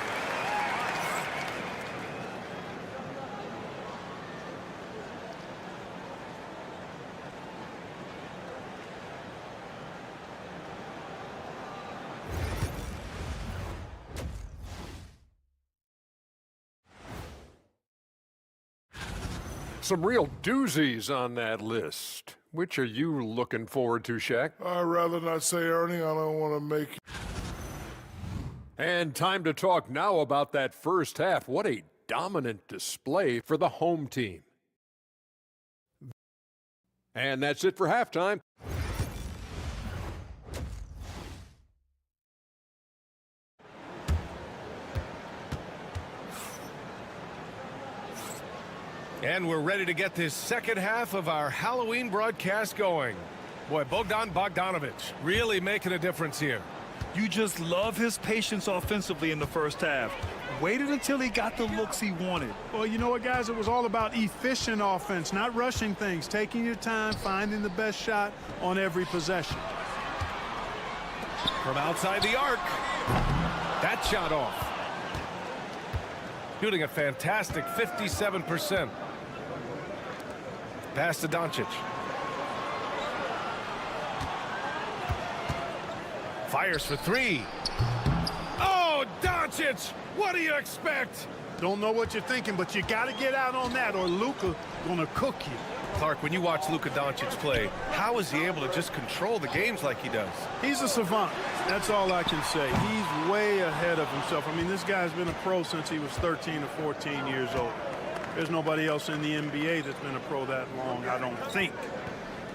Some real doozies on that list. Which are you looking forward to, Shaq? I'd rather not say, Ernie. I don't want to make... And time to talk now about that first half. What a dominant display for the home team. And that's it for halftime. And we're ready to get this second half of our Halloween broadcast going. Boy, Bogdan Bogdanovic really making a difference here. You just love his patience offensively in the first half. Waited until he got the looks he wanted. Well, you know what, guys? It was all about efficient offense, not rushing things, taking your time, finding the best shot on every possession. From outside the arc. That shot off. Shooting a fantastic 57%. Pass to Doncic. Fires for 3. Oh, Doncic! What do you expect? Don't know what you're thinking, but you got to get out on that or Luka gonna cook you. Clark, when you watch Luka Doncic play, how is he able to just control the games like he does? He's a savant. That's all I can say. He's way ahead of himself. I mean, this guy's been a pro since he was 13 or 14 years old. There's nobody else in the NBA that's been a pro that long, I don't think.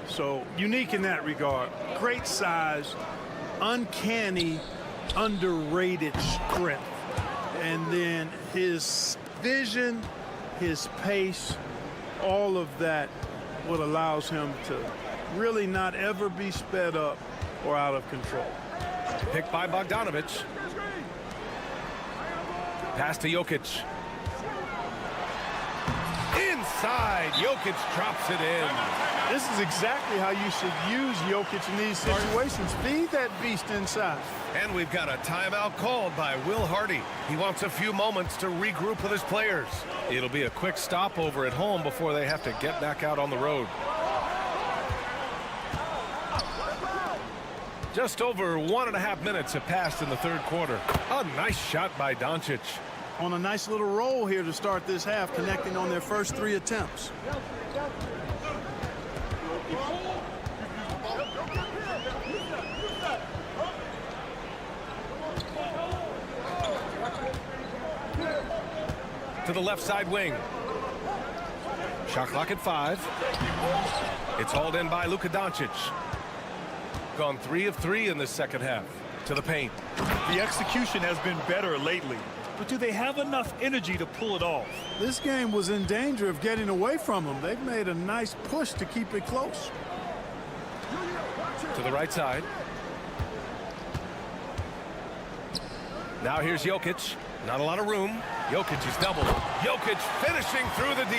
So, unique in that regard. Great size, uncanny, underrated strength. And then his vision, his pace, all of that, what allows him to really not ever be sped up or out of control. Picked by Bogdanovic. Pass to Jokic. Inside, Jokic drops it in. This is exactly how you should use Jokic in these situations. Feed that beast inside. And we've got a timeout called by Will Hardy. He wants a few moments to regroup with his players. It'll be a quick stopover at home before they have to get back out on the road. Just over 1.5 minutes have passed in the third quarter. A nice shot by Doncic. On a nice little roll here to start this half, connecting on their first 3 attempts. To the left side wing. Shot clock at 5. It's hauled in by Luka Doncic. Gone 3 of 3 in the second half. To the paint. The execution has been better lately, but do they have enough energy to pull it off? This game was in danger of getting away from them. They've made a nice push to keep it close. To the right side. Now here's Jokic. Not a lot of room. Jokic is doubled. Jokic finishing through the D.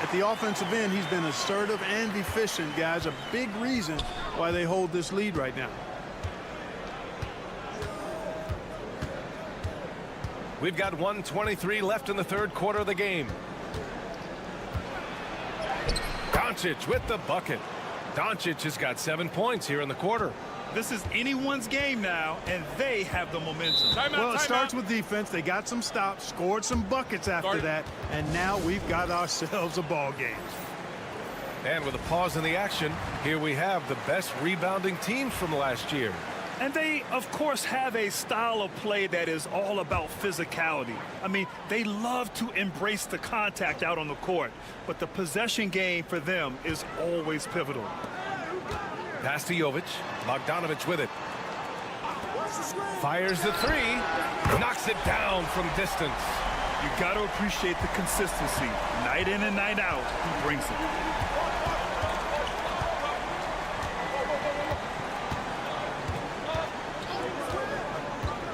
At the offensive end, he's been assertive and efficient, guys. A big reason why they hold this lead right now. We've got 1:23 left in the third quarter of the game. Doncic with the bucket. Doncic has got 7 points here in the quarter. This is anyone's game now, and they have the momentum. Well, it starts with defense. They got some stops, scored some buckets after that, and now we've got ourselves a ball game. And with a pause in the action, here we have the best rebounding teams from last year. And they, of course, have a style of play that is all about physicality. I mean, they love to embrace the contact out on the court, but the possession game for them is always pivotal. Pass to Jovic. Bogdanovic with it. Fires the 3. Knocks it down from distance. You got to appreciate the consistency. Night in and night out, he brings it.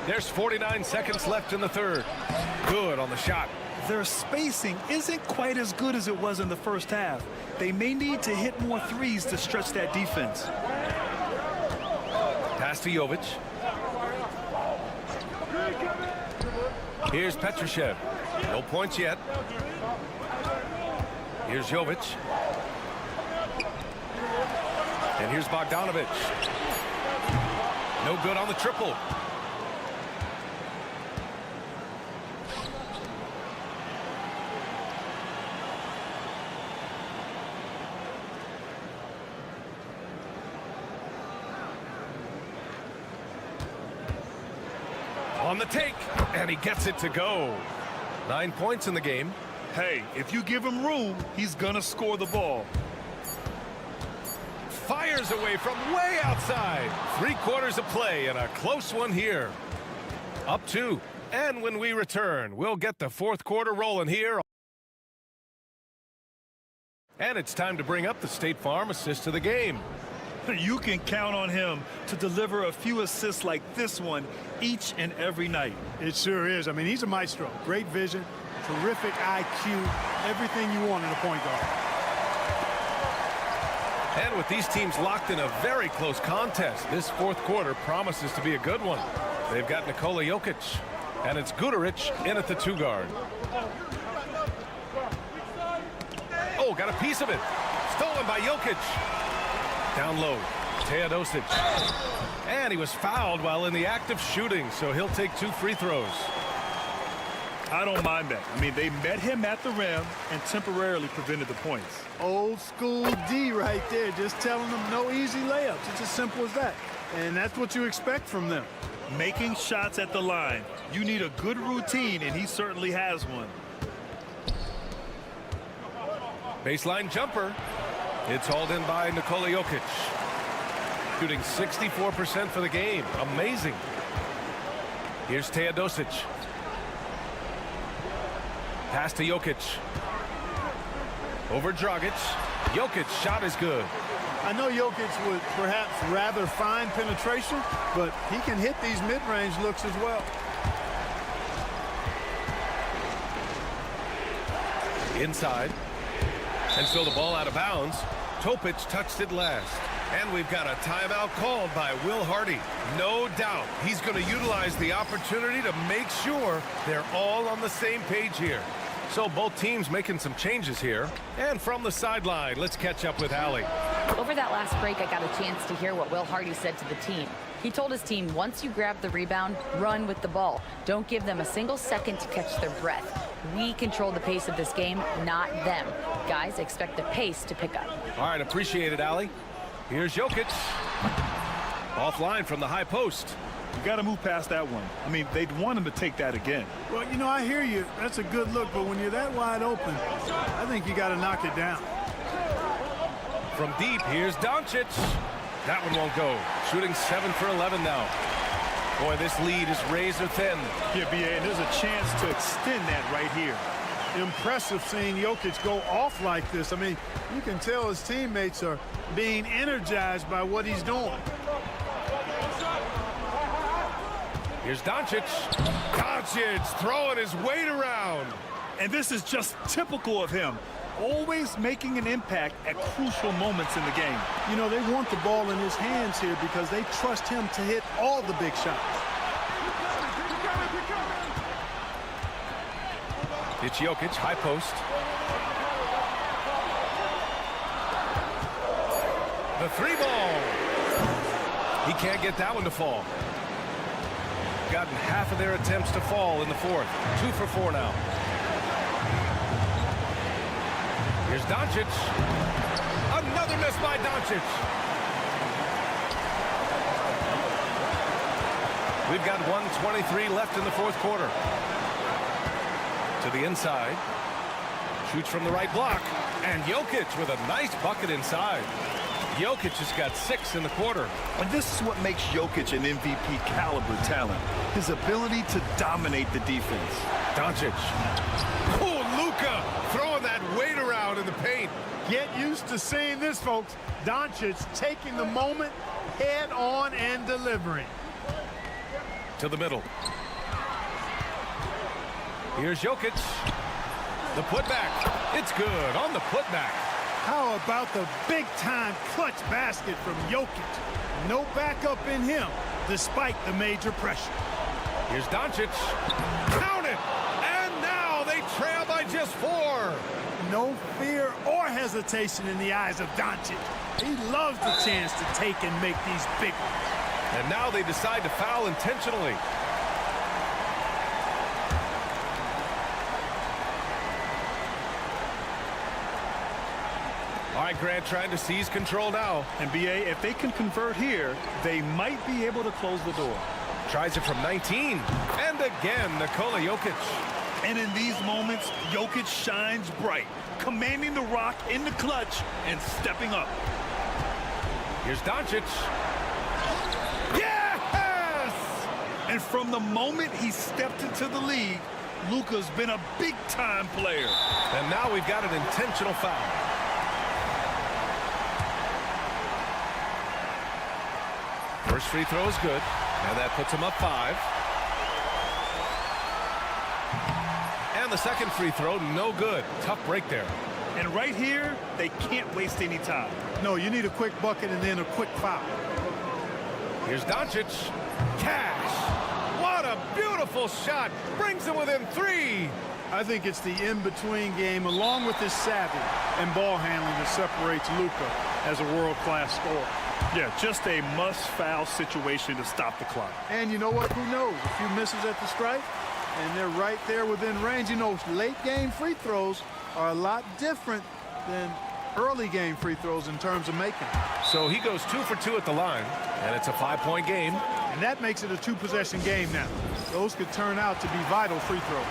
There's 49 seconds left in the third. Good on the shot. Their spacing isn't quite as good as it was in the first half. They may need to hit more threes to stretch that defense. Pass to Jovic. Here's Petrushev. No points yet. Here's Jovic. And here's Bogdanovic. No good on the triple. On the take, and he gets it to go. 9 points in the game. Hey, if you give him room, he's gonna score the ball. Fires away from way outside. 3/4 of play and a close one here. Up 2. And when we return, we'll get the fourth quarter rolling here. And it's time to bring up the State Farm assist of the game. You can count on him to deliver a few assists like this one each and every night. It sure is. I mean, he's a maestro. Great vision, terrific IQ, everything you want in a point guard. And with these teams locked in a very close contest, this fourth quarter promises to be a good one. They've got Nikola Jokic, and it's Guduric in at the 2 guard. Oh, got a piece of it. Stolen by Jokic. Down low, Teodosic. And he was fouled while in the act of shooting, so he'll take 2 free throws. I don't mind that. I mean, they met him at the rim and temporarily prevented the points. Old school D right there, just telling them no easy layups. It's as simple as that. And that's what you expect from them. Making shots at the line. You need a good routine, and he certainly has one. Baseline jumper. It's hauled in by Nikola Jokic. Shooting 64% for the game. Amazing. Here's Teodosic. Pass to Jokic. Over Dragic. Jokic's shot is good. I know Jokic would perhaps rather find penetration, but he can hit these mid-range looks as well. Inside. And so the ball out of bounds. Topic touched it last. And we've got a timeout called by Will Hardy. No doubt he's going to utilize the opportunity to make sure they're all on the same page here. So both teams making some changes here. And from the sideline, let's catch up with Allie. Over that last break, I got a chance to hear what Will Hardy said to the team. He told his team, once you grab the rebound, run with the ball. Don't give them a single second to catch their breath. We control the pace of this game, not them. Guys, expect the pace to pick up. All right, appreciate it, Allie. Here's Jokic. Offline from the high post. You got to move past that one. I mean, they'd want him to take that again. Well, you know, I hear you. That's a good look, but when you're that wide open, I think you got to knock it down. From deep, here's Doncic. That one won't go. Shooting 7 for 11 now. Boy, this lead is razor thin. Yeah, BA, and there's a chance to extend that right here. Impressive seeing Jokic go off like this. I mean, you can tell his teammates are being energized by what he's doing. Here's Doncic. Doncic throwing his weight around. And this is just typical of him. Always making an impact at crucial moments in the game. You know, they want the ball in his hands here because they trust him to hit all the big shots. It's Jokic, high post. The three ball. He can't get that one to fall. Gotten half of their attempts to fall in the fourth. 2 for 4 now. Here's Doncic. Another miss by Doncic. We've got 1:23 left in the fourth quarter. To the inside. Shoots from the right block. And Jokic with a nice bucket inside. Jokic has got 6 in the quarter. And this is what makes Jokic an MVP caliber talent. His ability to dominate the defense. Doncic. Oh, Luka throwing that weight around in the paint. Get used to seeing this, folks. Doncic taking the moment head on and delivering. To the middle. Here's Jokic. The putback. It's good on the putback. How about the big-time clutch basket from Jokic? No backup in him, despite the major pressure. Here's Doncic. Count it! And now they trail by just 4. No fear or hesitation in the eyes of Doncic. He loves the chance to take and make these big ones. And now they decide to foul intentionally. All right, Grant trying to seize control now. And BA, if they can convert here, they might be able to close the door. Tries it from 19. And again, Nikola Jokic. And in these moments, Jokic shines bright, commanding the rock in the clutch and stepping up. Here's Doncic. Yes! And from the moment he stepped into the league, Luka's been a big-time player. And now we've got an intentional foul. First free throw is good, and that puts him up 5. And the second free throw, no good. Tough break there. And right here, they can't waste any time. No, you need a quick bucket and then a quick foul. Here's Doncic. Cash. What a beautiful shot. Brings him within 3. I think it's the in-between game, along with his savvy and ball handling, that separates Luka as a world-class scorer. Yeah, just a must-foul situation to stop the clock. And you know what? Who knows? A few misses at the stripe, and they're right there within range. You know, late-game free throws are a lot different than early-game free throws in terms of making. So he goes 2 for 2 at the line, and it's a 5-point game. And that makes it a 2-possession game now. Those could turn out to be vital free throws.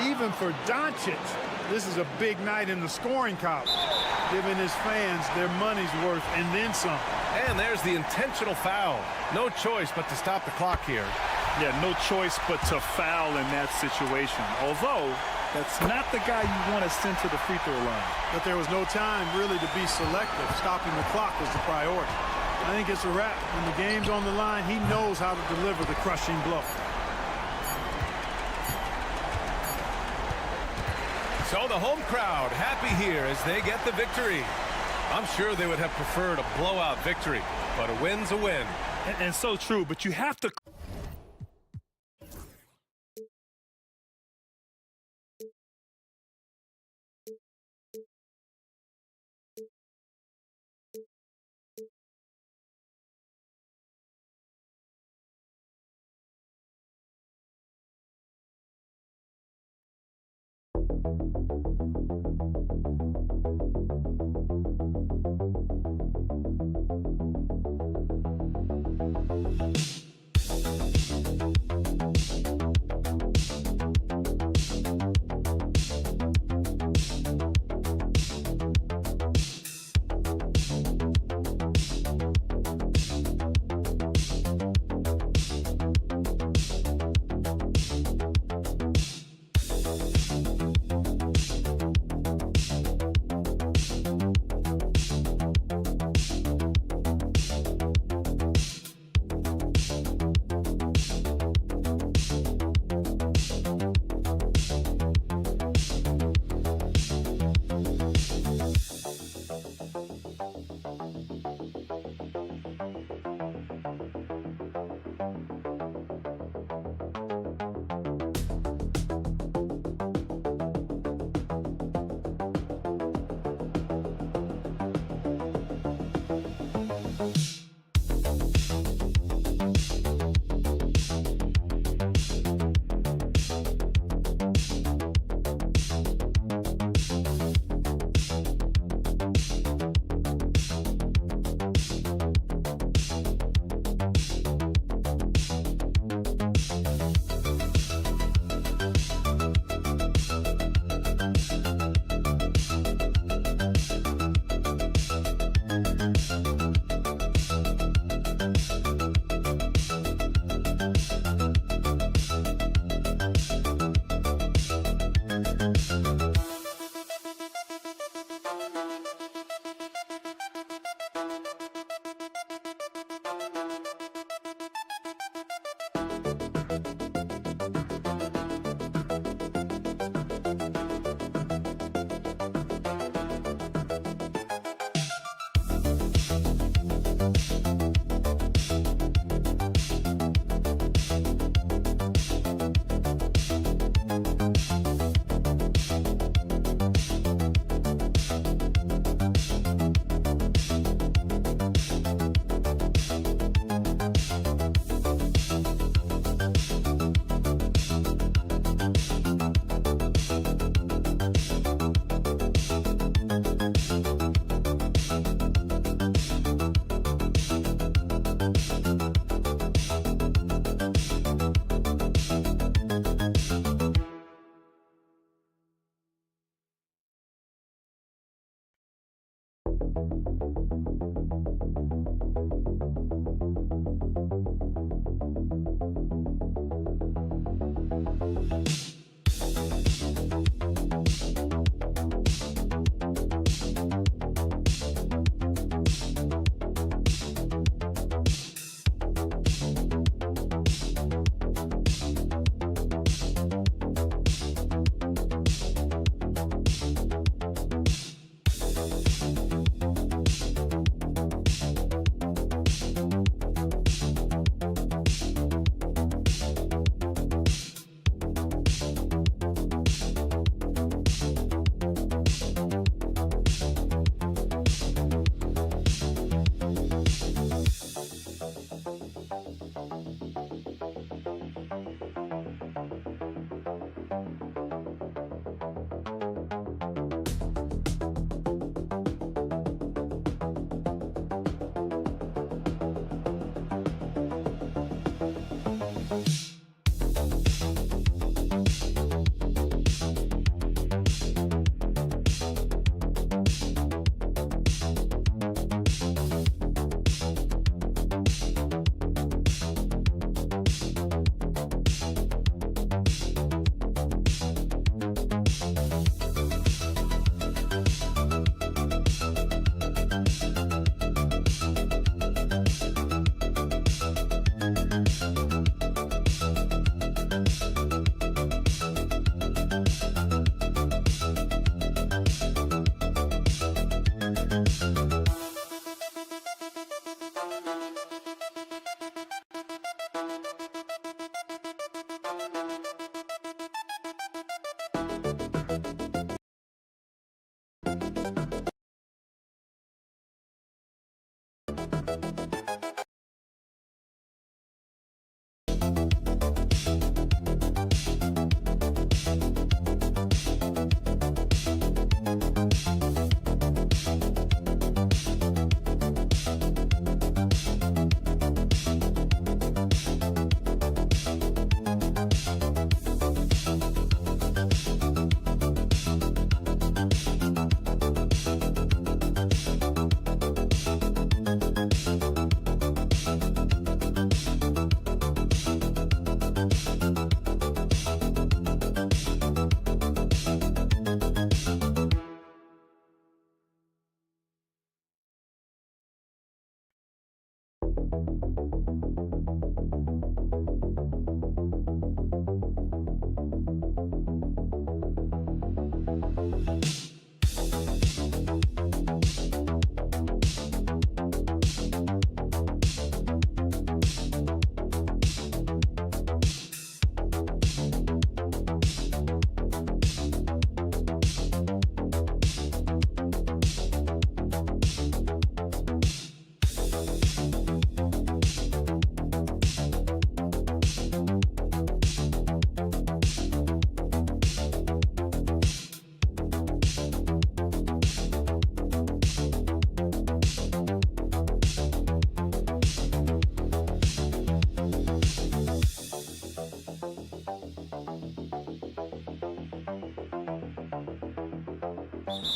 Even for Doncic, this is a big night in the scoring column, giving his fans their money's worth and then some. And there's the intentional foul. No choice but to stop the clock here. Yeah, no choice but to foul in that situation. Although, That's not the guy you want to send to the free throw line. But there was no time really to be selective. Stopping the clock was the priority. I think it's a wrap. When the game's on the line, he knows how to deliver the crushing blow. So the home crowd happy here as they get the victory. I'm sure they would have preferred a blowout victory, but a win's a win. And so true, but you have to...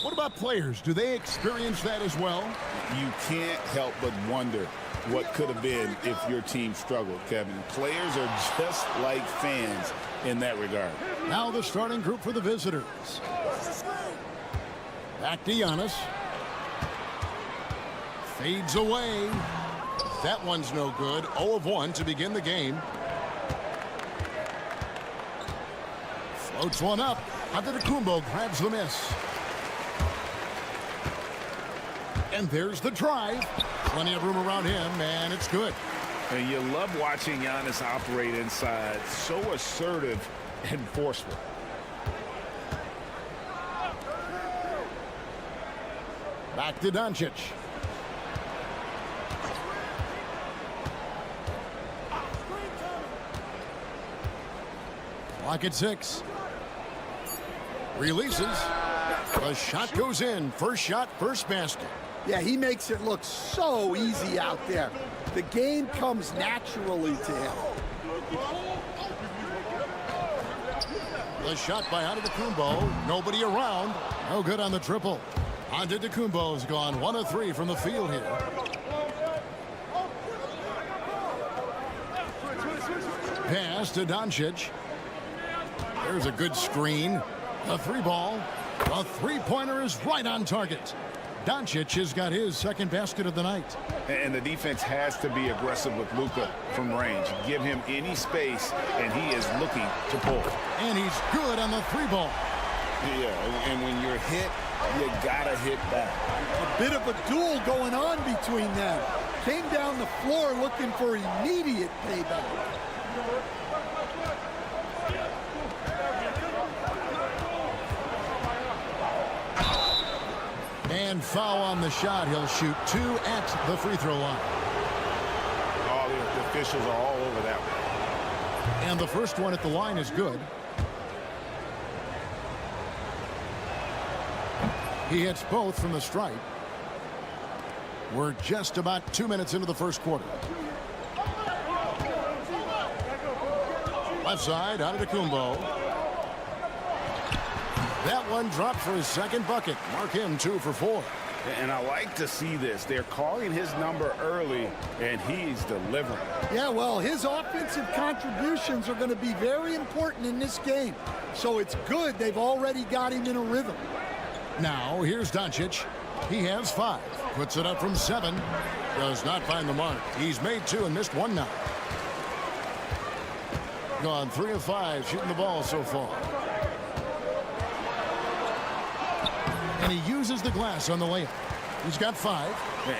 What about players? Do they experience that as well? You can't help but wonder what could have been if your team struggled, Kevin. Players are just like fans in that regard. Now the starting group for the visitors. Back to Giannis. Fades away. That one's no good. 0 of 1 to begin the game. Floats one up. Antetokounmpo grabs the miss. And there's the drive. Plenty of room around him, and it's good. And you love watching Giannis operate inside. So assertive and forceful. Back to Doncic. Clock at 6. Releases. The shot goes in. First shot, first basket. Yeah, he makes it look so easy out there. The game comes naturally to him. The shot by Antetokounmpo. Nobody around. No good on the triple. Antetokounmpo's gone 1 of 3 from the field here. Pass to Doncic. There's a good screen. A 3-ball. A 3-pointer is right on target. Doncic has got his second basket of the night. And the defense has to be aggressive with Luka from range. Give him any space, and he is looking to pull. And he's good on the 3-ball. Yeah, and when you're hit, you gotta hit back. A bit of a duel going on between them. Came down the floor looking for immediate payback. And foul on the shot. He'll shoot 2 at the free throw line. All the officials are all over that one. And the first one at the line is good. He hits both from the stripe. We're just about 2 minutes into the first quarter. Left side, Antetokounmpo. That one dropped for his second bucket. Mark him 2 for 4. And I like to see this. They're calling his number early, and he's delivering. Yeah, well, his offensive contributions are going to be very important in this game. So it's good they've already got him in a rhythm. Now, here's Doncic. He has 5. Puts it up from 7. Does not find the mark. He's made 2 and missed 1 now. Gone 3 of 5 shooting the ball so far. And he uses the glass on the layup. He's got 5.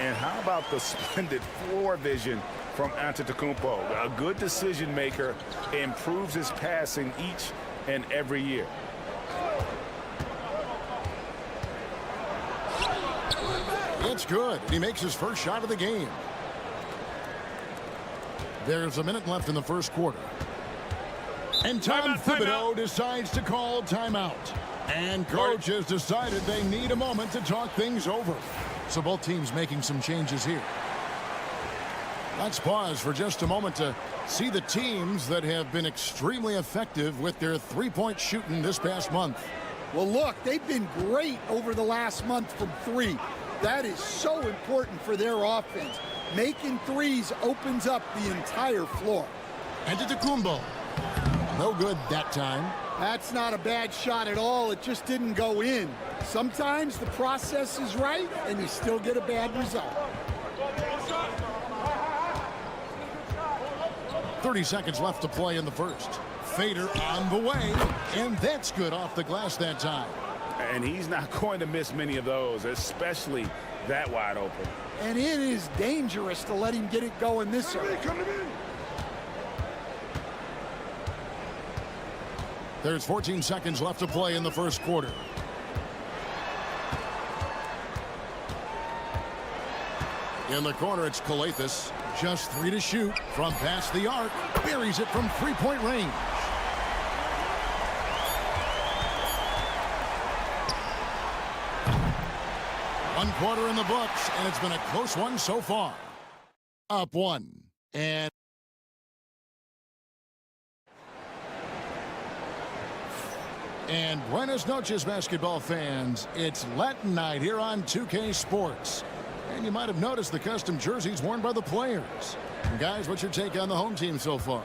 And how about the splendid floor vision from Antetokounmpo? A good decision maker, improves his passing each and every year. It's good. He makes his first shot of the game. There's a minute left in the first quarter. And Tom Thibodeau decides to call timeout. And coach has decided they need a moment to talk things over. So both teams making some changes here. Let's pause for just a moment to see the teams that have been extremely effective with their three-point shooting this past month. Well, look, they've been great over the last month from 3. That is so important for their offense. Making threes opens up the entire floor. Antetokounmpo. No good that time. That's not a bad shot at all. It just didn't go in. Sometimes the process is right, and you still get a bad result. 30 seconds left to play in the first. Fader on the way, and that's good off the glass that time. And he's not going to miss many of those, especially that wide open. And it is dangerous to let him get it going this early. There's 14 seconds left to play in the first quarter. In the corner, it's Calathis. Just 3 to shoot from past the arc. Buries it from three-point range. One quarter in the books, and it's been a close one so far. Up 1. And buenas noches, basketball fans. It's Latin night here on 2K Sports. And you might have noticed the custom jerseys worn by the players. And guys, what's your take on the home team so far?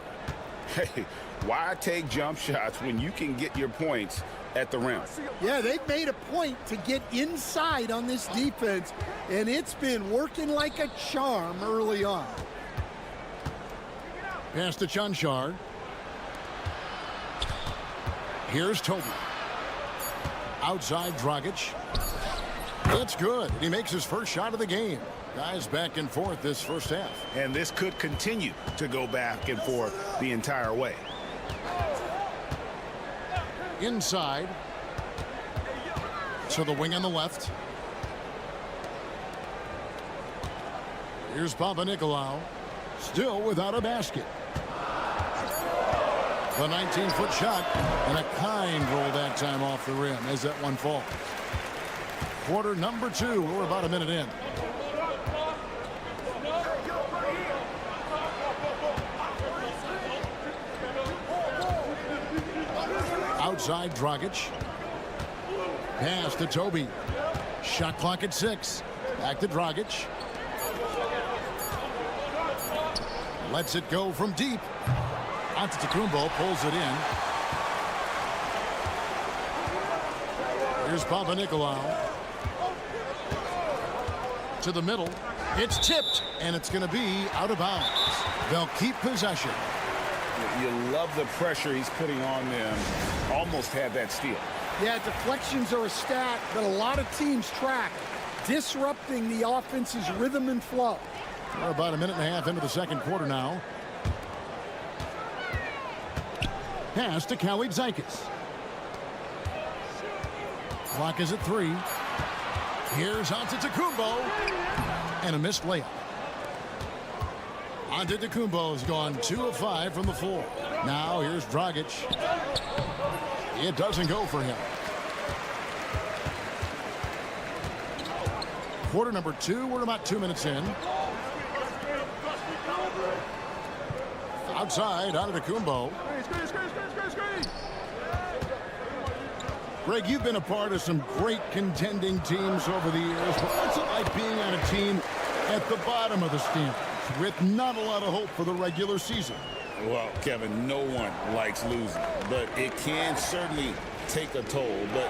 Hey, why take jump shots when you can get your points at the rim? Yeah, they've made a point to get inside on this defense, and it's been working like a charm early on. Pass to Chanchar. Here's Toby. Outside Dragic. It's good. He makes his first shot of the game. Guys back and forth this first half. And this could continue to go back and forth the entire way. Inside. To the wing on the left. Here's Papanikolaou. Still without a basket. The 19-foot shot, and a kind roll that time off the rim as that one falls. Quarter number 2. We're about a minute in. Outside Dragic. Pass to Toby. Shot clock at 6. Back to Dragic. Lets it go from deep. Antetokounmpo pulls it in. Here's Papanikolaou. To the middle. It's tipped, and it's going to be out of bounds. They'll keep possession. You love the pressure he's putting on them. Almost had that steal. Yeah, deflections are a stat that a lot of teams track, disrupting the offense's rhythm and flow. We're about a minute and a half into the second quarter now. Pass to Kalaitzakis. Clock is at 3. Here's Antetokounmpo. And a missed layup. Antetokounmpo has gone 2 of 5 from the floor. Now here's Dragic. It doesn't go for him. Quarter number 2. We're about 2 minutes in. Outside, Antetokounmpo. Greg, you've been a part of some great contending teams over the years, but what's it like being on a team at the bottom of the standings with not a lot of hope for the regular season? Well, Kevin, no one likes losing, but it can certainly take a toll. But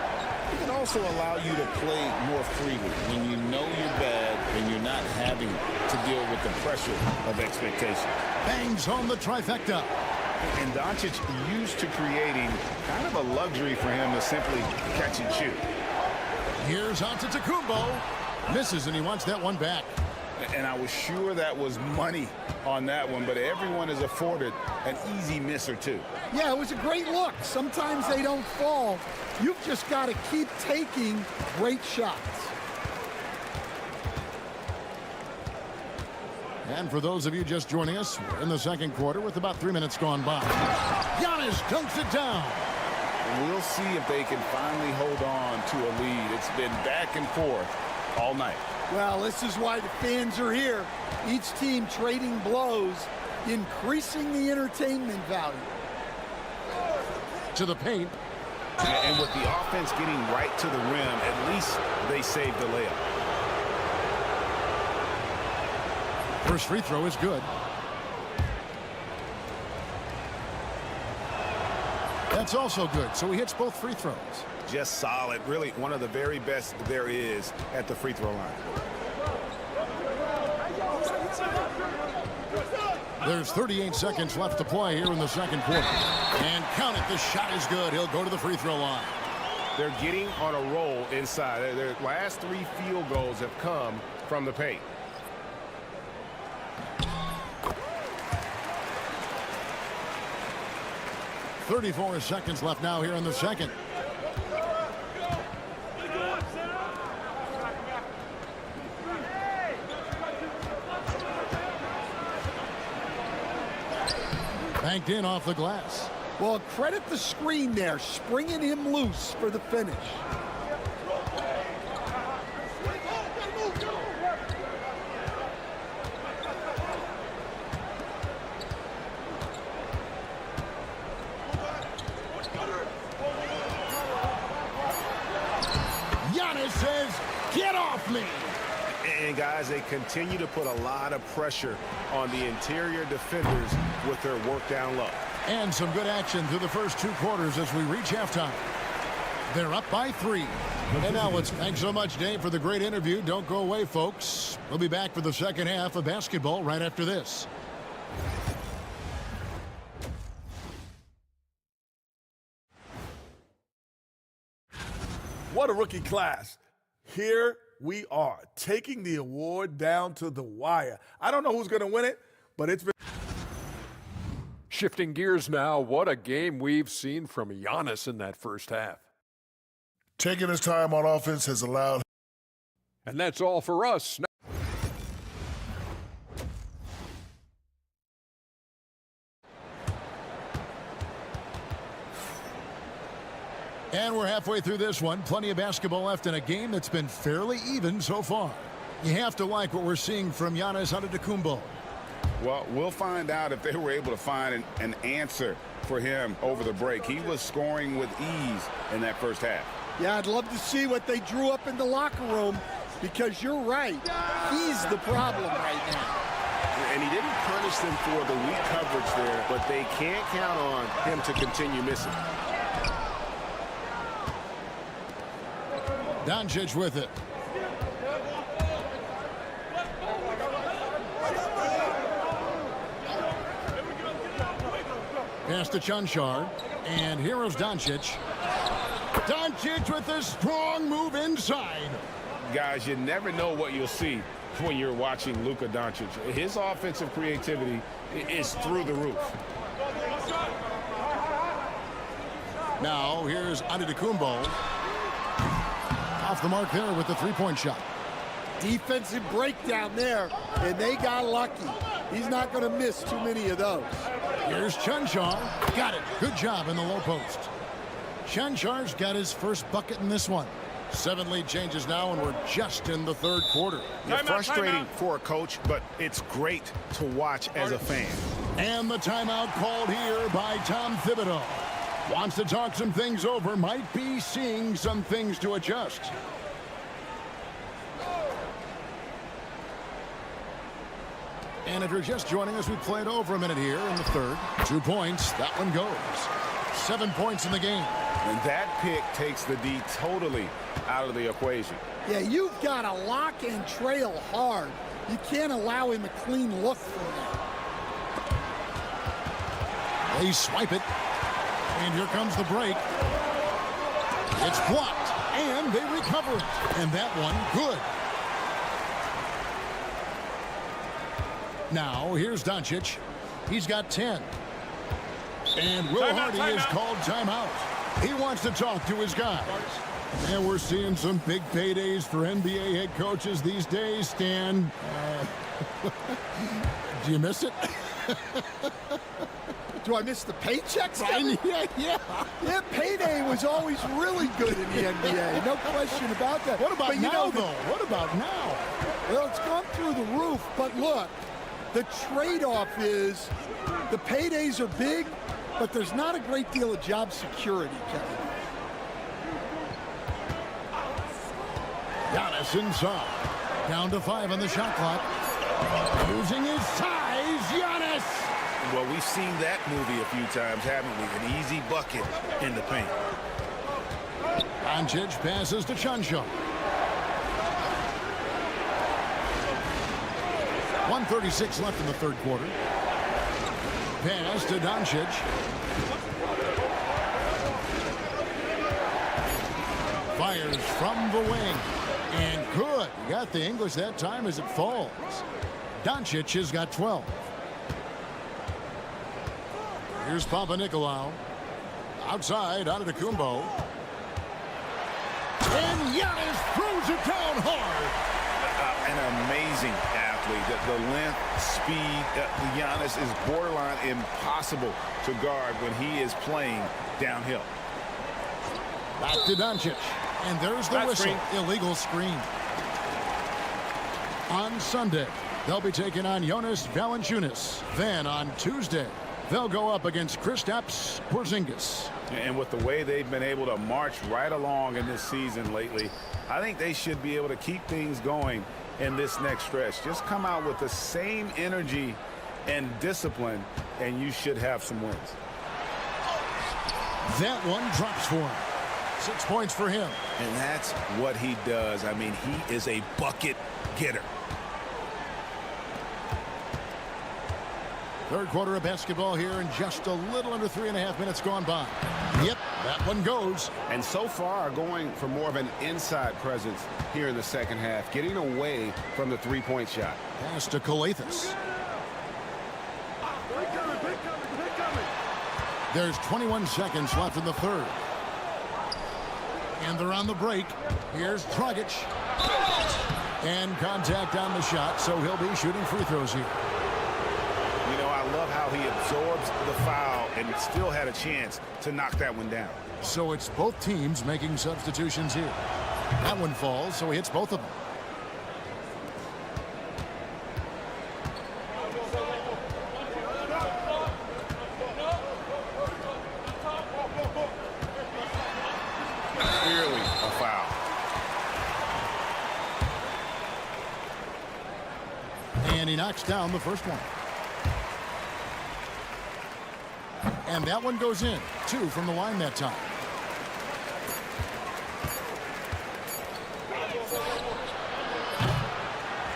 it can also allow you to play more freely when you know you're bad and you're not having to deal with the pressure of expectation. Bangs home the trifecta. And Doncic used to creating kind of a luxury for him to simply catch and shoot. Here's Antetokounmpo. Misses, and he wants that one back. And I was sure that was money on that one, but everyone is afforded an easy miss or two. Yeah, it was a great look. Sometimes they don't fall. You've just got to keep taking great shots. And for those of you just joining us, we're in the second quarter with about 3 minutes gone by. Giannis dunks it down. We'll see if they can finally hold on to a lead. It's been back and forth all night. Well, this is why the fans are here. Each team trading blows, increasing the entertainment value. To the paint. And with the offense getting right to the rim, at least they saved the layup. First free throw is good. That's also good, so he hits both free throws. Just solid. Really one of the very best there is at the free throw line. There's 38 seconds left to play here in the second quarter. And count it, the shot is good. He'll go to the free throw line. They're getting on a roll inside. Their last 3 field goals have come from the paint. .34 seconds left now here in the second. Banked in off the glass. Well, credit the screen there, springing him loose for the finish. Giannis says, "Get off me." And guys, they continue to put a lot of pressure on the interior defenders with their work down low. And some good action through the first 2 quarters as we reach halftime. They're up by 3. And now thanks so much, Dave, for the great interview. Don't go away, folks. We'll be back for the second half of basketball right after this. What a rookie class. Here we are, taking the award down to the wire. I don't know who's going to win it, but it's been... Shifting gears now, what a game we've seen from Giannis in that first half. Taking his time on offense has allowed... And that's all for us. And we're halfway through this one. Plenty of basketball left in a game that's been fairly even so far. You have to like what we're seeing from Giannis Antetokounmpo. Well, we'll find out if they were able to find an answer for him over the break. He was scoring with ease in that first half. Yeah, I'd love to see what they drew up in the locker room, because you're right. He's the problem right now. And he didn't punish them for the weak coverage there, but they can't count on him to continue missing. Doncic with it. Pass to Chunchar. And here is Doncic. Doncic with a strong move inside. Guys, you never know what you'll see when you're watching Luka Doncic. His offensive creativity is through the roof. Now here's Antetokounmpo. Off the mark there with the three-point shot. Defensive breakdown there, and they got lucky. He's not going to miss too many of those. Here's Chunchar. Got it. Good job in the low post. Chunchar's got his first bucket in this one. 7 lead changes now, and we're just in the third quarter. It's frustrating for a coach, but it's great to watch as a fan. And the timeout called here by Tom Thibodeau. Wants to talk some things over, might be seeing some things to adjust. And if you're just joining us, we played over a minute here in the third. 2 points, that one goes. 7 points in the game. And that pick takes the D totally out of the equation. Yeah, you've got to lock and trail hard. You can't allow him a clean look from there. They swipe it. And here comes the break. It's blocked, and they recover it. And that one, good. Now, here's Doncic. He's got 10. And Will Hardy is called timeout. He wants to talk to his guys. And we're seeing some big paydays for NBA head coaches these days, Stan. Do you miss it? Do I miss the paychecks? Yeah, payday was always really good in the NBA. No question about that. What about but now, though? What about now? Well, it's gone through the roof. But look, the trade-off is the paydays are big, but there's not a great deal of job security, Kevin. Giannis inside. Down to 5 on the shot clock. Using his size, Giannis. Well, we've seen that movie a few times, haven't we? An easy bucket in the paint. Doncic passes to Chuncho. 1:36 left in the third quarter. Pass to Doncic. Fires from the wing. And good. He got the English that time as it falls. Doncic has got 12. Here's Papanikolaou. Outside, Antetokounmpo. And Giannis throws it down hard. An amazing athlete. The length, speed. Giannis is borderline impossible to guard when he is playing downhill. Back to Doncic. And there's the whistle. Illegal screen. On Sunday, they'll be taking on Jonas Valanciunas. Then on Tuesday, they'll go up against Kristaps Porzingis. And with the way they've been able to march right along in this season lately, I think they should be able to keep things going in this next stretch. Just come out with the same energy and discipline, and you should have some wins. That one drops for him. 6 points for him. And that's what he does. I mean, he is a bucket getter. Third quarter of basketball here, and just a little under 3.5 minutes gone by. Yep, that one goes. And so far, going for more of an inside presence here in the second half, getting away from the three-point shot. Pass to Calathes. There's 21 seconds left in the third. And they're on the break. Here's Dragic. And contact on the shot, so he'll be shooting free throws here. You know, I love how he absorbs the foul and still had a chance to knock that one down. So it's both teams making substitutions here. That one falls, so he hits both of them. Clearly a foul. And he knocks down the first one. And that one goes in. 2 from the line that time.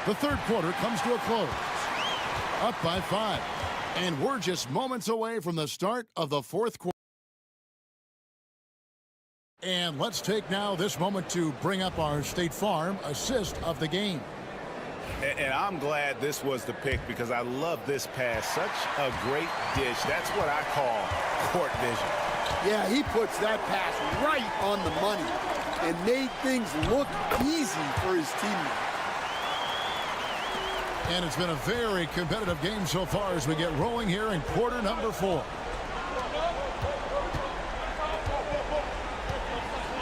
The third quarter comes to a close. Up by 5. And we're just moments away from the start of the fourth quarter. And let's take now this moment to bring up our State Farm assist of the game. And I'm glad this was the pick because I love this pass. Such a great dish. That's what I call court vision. Yeah, he puts that pass right on the money and made things look easy for his teammates. And it's been a very competitive game so far as we get rolling here in quarter number 4.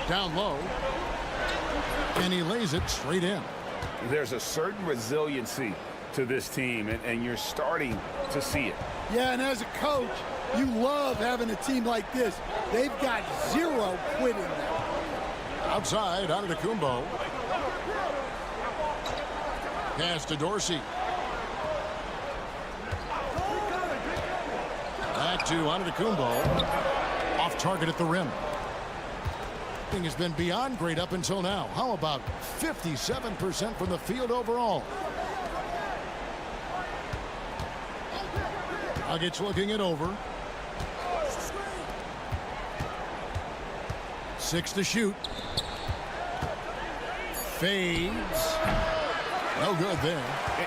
Down low. And he lays it straight in. There's a certain resiliency to this team, and you're starting to see it. Yeah, and as a coach, you love having a team like this. They've got zero quit in them. Outside, Antetokounmpo. Pass to Dorsey. Back to Antetokounmpo. Off target at the rim. Has been beyond great up until now. How about 57% from the field overall? Dragic looking it over. 6 to shoot. Fades. No good there.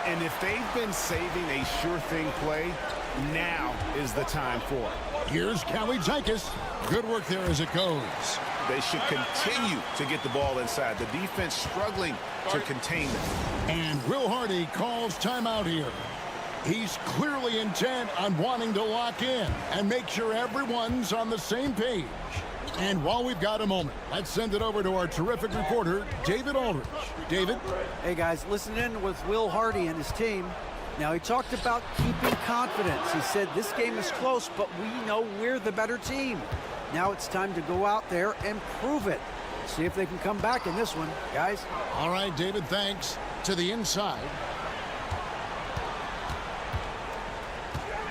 And if they've been saving a sure thing play, now is the time for it. Here's Kalitzakis. Good work there as it goes. They should continue to get the ball inside. The defense struggling to contain them. And Will Hardy calls timeout here. He's clearly intent on wanting to lock in and make sure everyone's on the same page. And while we've got a moment, let's send it over to our terrific reporter, David Aldridge. David? Hey, guys, listen in with Will Hardy and his team. Now, he talked about keeping confidence. He said this game is close, but we know we're the better team. Now it's time to go out there and prove it. See if they can come back in this one, guys. All right, David, thanks. To the inside.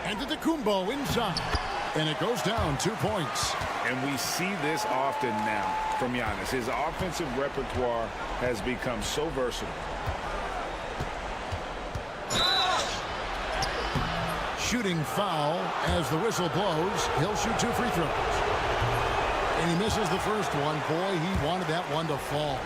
And to the Kumbo inside. And it goes down 2 points. And we see this often now from Giannis. His offensive repertoire has become so versatile. Shooting foul as the whistle blows. He'll shoot 2 free throws. And he misses the first one. Boy, he wanted that one to fall.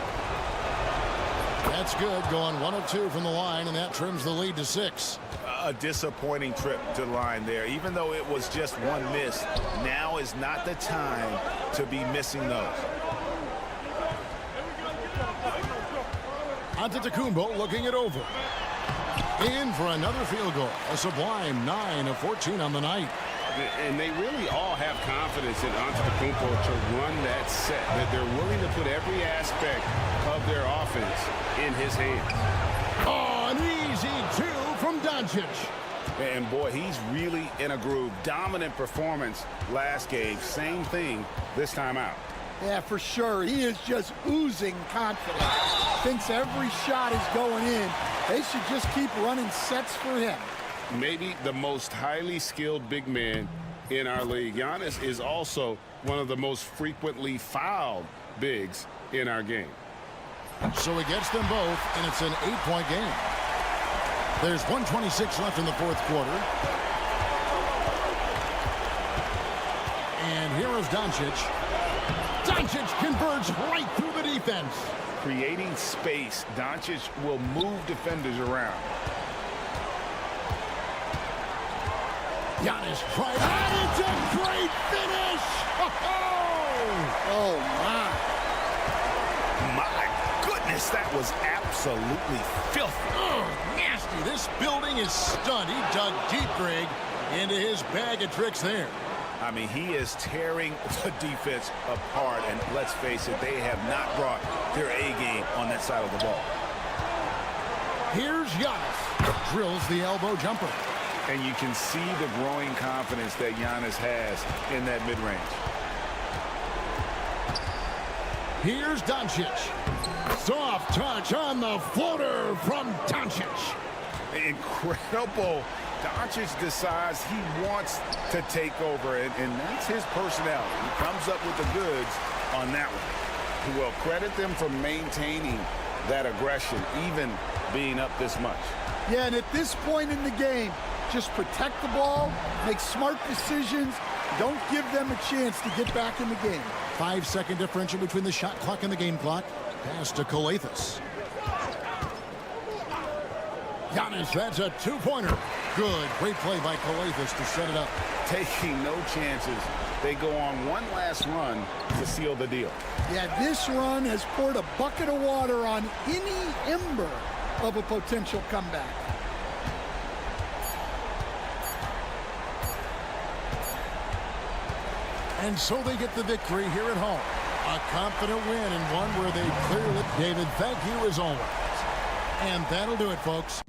That's good. Going 1 of 2 from the line, and that trims the lead to 6. A disappointing trip to the line there. Even though it was just one miss, now is not the time to be missing those. Antetokounmpo looking it over. In for another field goal. A sublime 9 of 14 on the night. And they really all have confidence in Antetokounmpo to run that set, that they're willing to put every aspect of their offense in his hands. Oh, an easy 2 from Doncic. And boy, he's really in a groove. Dominant performance last game. Same thing this time out. Yeah, for sure. He is just oozing confidence. Thinks every shot is going in. They should just keep running sets for him. Maybe the most highly skilled big man in our league. Giannis is also one of the most frequently fouled bigs in our game. So he gets them both, and it's an 8-point game. There's 1:26 left in the fourth quarter. And here is Doncic. Doncic converts right through the defense. Creating space, Doncic will move defenders around. Giannis tried, and it's a great finish! Oh, my. My goodness, that was absolutely filthy. Oh, nasty. This building is stunned. He dug deep, Greg, into his bag of tricks there. I mean, he is tearing the defense apart, and let's face it, they have not brought their A game on that side of the ball. Here's Giannis. Drills the elbow jumper. And you can see the growing confidence that Giannis has in that mid-range. Here's Doncic. Soft touch on the floater from Doncic. Incredible. Doncic decides he wants to take over, and that's his personality. He comes up with the goods on that one. Well, credit them for maintaining that aggression, even being up this much. Yeah, and at this point in the game, just protect the ball, make smart decisions, don't give them a chance to get back in the game. 5-second differential between the shot clock and the game clock. Pass to Calathes. Giannis, that's a 2-pointer. Good. Great play by Calathes to set it up. Taking no chances. They go on one last run to seal the deal. Yeah, this run has poured a bucket of water on any ember of a potential comeback. And so they get the victory here at home. A confident win and one where they clearly... David, thank you as always. And that'll do it, folks.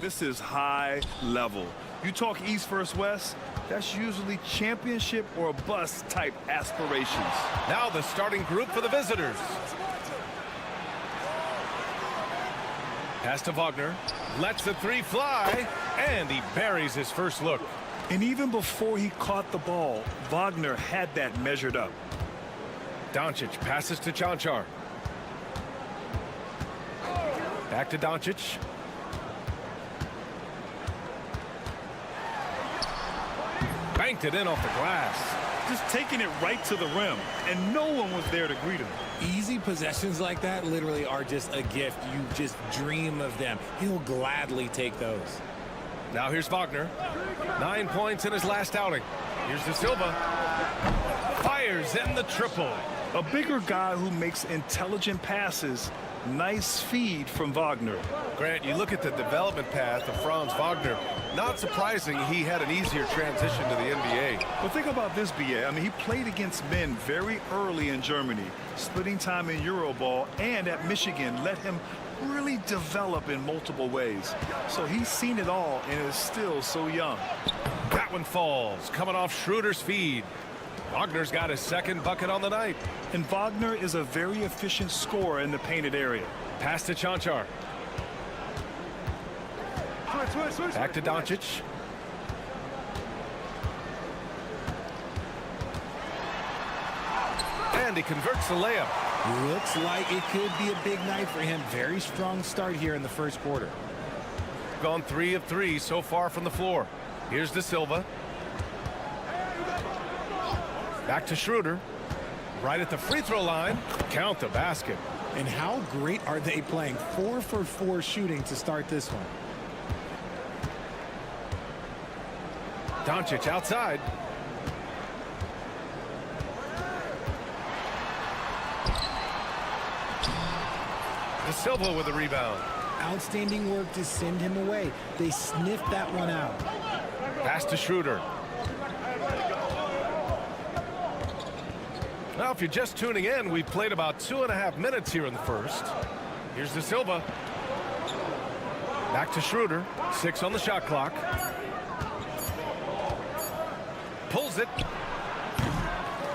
This is high level. You talk East versus West, that's usually championship or bust type aspirations. Now the starting group for the visitors. Pass to Wagner. Lets the three fly, and he buries his first look. And even before he caught the ball, Wagner had that measured up. Doncic passes to Chanchar. Back to Doncic. Banked it in off the glass. Just taking it right to the rim, and no one was there to greet him. Easy possessions like that literally are just a gift. You just dream of them. He'll gladly take those. Now here's Wagner. 9 points in his last outing. Here's De Silva. Fires in the triple. A bigger guy who makes intelligent passes. Nice feed from Wagner. Grant, you look at the development path of Franz Wagner. Not surprising he had an easier transition to the NBA. But think about this, BA. I mean, he played against men very early in Germany, splitting time in Euroball, and at Michigan let him really develop in multiple ways. So he's seen it all and is still so young. That one falls, coming off Schroeder's feed. Wagner's got his second bucket on the night. And Wagner is a very efficient scorer in the painted area. Pass to Chanchar. Back to Doncic. And he converts the layup. Looks like it could be a big night for him. Very strong start here in the first quarter. Gone 3 of 3 so far from the floor. Here's De Silva. Back to Schroeder. Right at the free throw line. Count the basket. And how great are they playing? 4 for 4 shooting to start this one. Doncic outside. De Silva with the rebound. Outstanding work to send him away. They sniffed that one out. Pass to Schroeder. Now, if you're just tuning in, we played about 2.5 minutes here in the first. Here's De Silva. Back to Schroeder. 6 on the shot clock. Pulls it.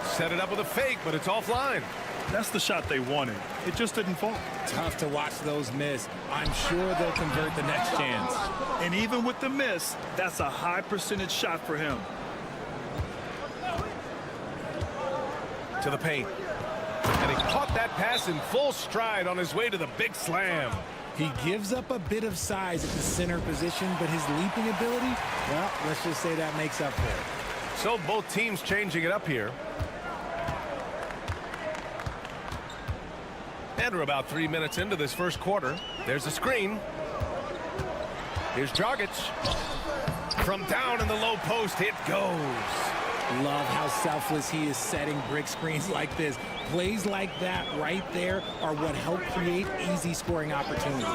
Set it up with a fake, but it's offline. That's the shot they wanted. It just didn't fall. Tough to watch those miss. I'm sure they'll convert the next chance. And even with the miss, that's a high percentage shot for him. To the paint. And he caught that pass in full stride on his way to the big slam. He gives up a bit of size at the center position, but his leaping ability, well, let's just say that makes up for it. So both teams changing it up here. And we're about 3 minutes into this first quarter. There's a screen. Here's Dragic. From down in the low post, it goes. Love how selfless he is setting brick screens like this. Plays like that right there are what help create easy scoring opportunities.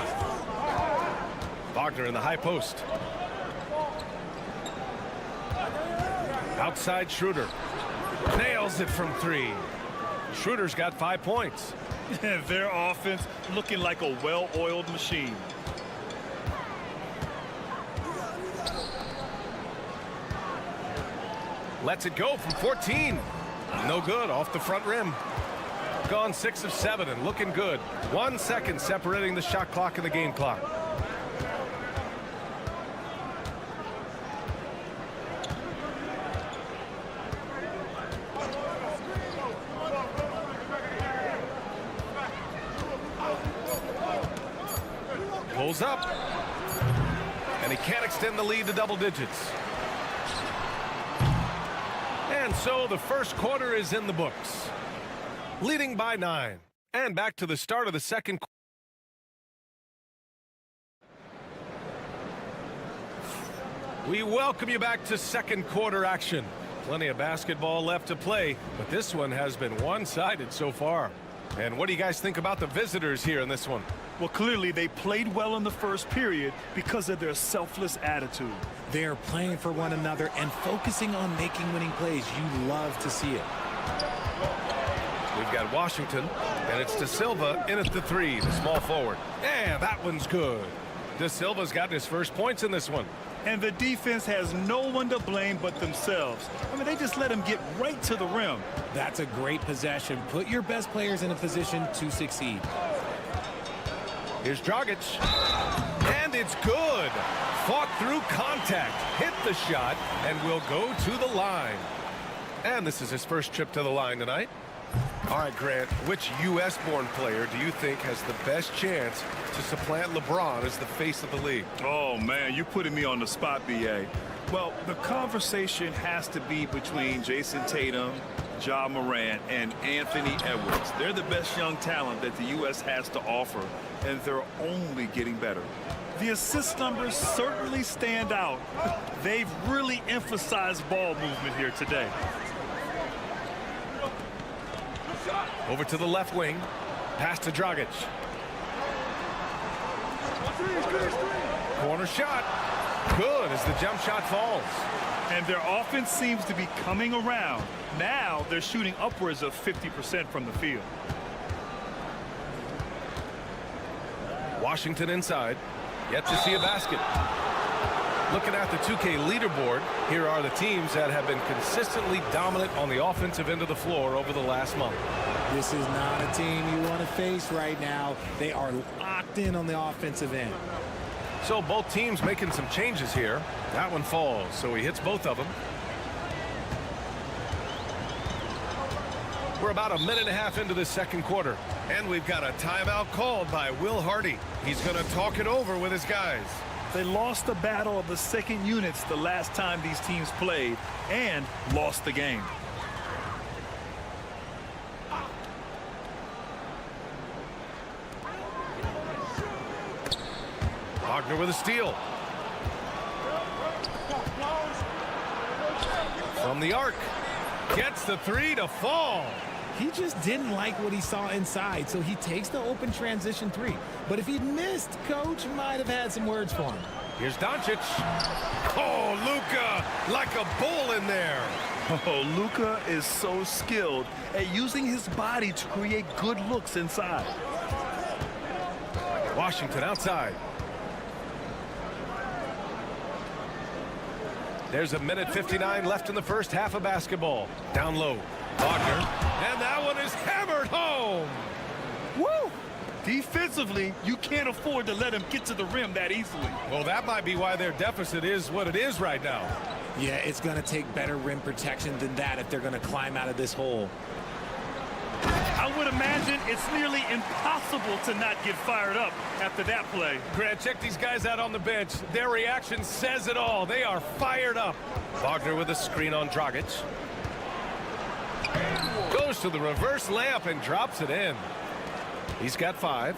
Wagner in the high post. Outside Schroeder. Nails it from 3. Schroeder's got 5 points. Their offense looking like a well-oiled machine. Lets it go from 14. No good, off the front rim. Gone 6 of 7 and looking good. 1 second separating the shot clock and the game clock. Pulls up. And he can't extend the lead to double digits. And so the first quarter is in the books. Leading by 9. And back to the start of the second quarter. We welcome you back to second quarter action. Plenty of basketball left to play, but this one has been one-sided so far. And what do you guys think about the visitors here in this one? Well, clearly they played well in the first period because of their selfless attitude. They're playing for one another and focusing on making winning plays. You love to see it. We've got Washington, and it's De Silva in at the 3, the small forward. And that one's good. De Silva's got his first points in this one. And the defense has no one to blame but themselves. I mean, they just let him get right to the rim. That's a great possession. Put your best players in a position to succeed. Here's Dragic. And it's good. Fought through contact, hit the shot, and will go to the line. And this is his first trip to the line tonight. All right, Grant, which U.S.-born player do you think has the best chance to supplant LeBron as the face of the league? Oh, man, you're putting me on the spot, B.A. Well, the conversation has to be between Jason Tatum, Ja Morant, and Anthony Edwards. They're the best young talent that the U.S. has to offer, and they're only getting better. The assist numbers certainly stand out. They've really emphasized ball movement here today. Over to the left wing. Pass to Dragic. Corner shot. Good as the jump shot falls. And their offense seems to be coming around. Now they're shooting upwards of 50% from the field. Washington inside. Yet to see a basket. Looking at the 2K leaderboard, here are the teams that have been consistently dominant on the offensive end of the floor over the last month. This is not a team you want to face right now. They are locked in on the offensive end. So both teams making some changes here. That one falls, so he hits both of them. We're about a minute and a half into this second quarter, and we've got a timeout called by Will Hardy. He's going to talk it over with his guys. They lost the battle of the second units the last time these teams played and lost the game. Wagner with a steal. From the arc. Gets the three to fall. He just didn't like what he saw inside, so he takes the open transition three. But if he'd missed, Coach might have had some words for him. Here's Doncic. Oh, Luka, like a bull in there. Oh, Luka is so skilled at using his body to create good looks inside. Washington outside. There's a minute 59 left in the first half of basketball. Down low. Wagner. And that one is hammered home. Woo! Defensively, you can't afford to let him get to the rim that easily. Well, that might be why their deficit is what it is right now. Yeah, it's going to take better rim protection than that if they're going to climb out of this hole. I would imagine it's nearly impossible to not get fired up after that play. Grant, check these guys out on the bench. Their reaction says it all. They are fired up. Wagner with a screen on Dragic. Goes to the reverse layup and drops it in. He's got 5.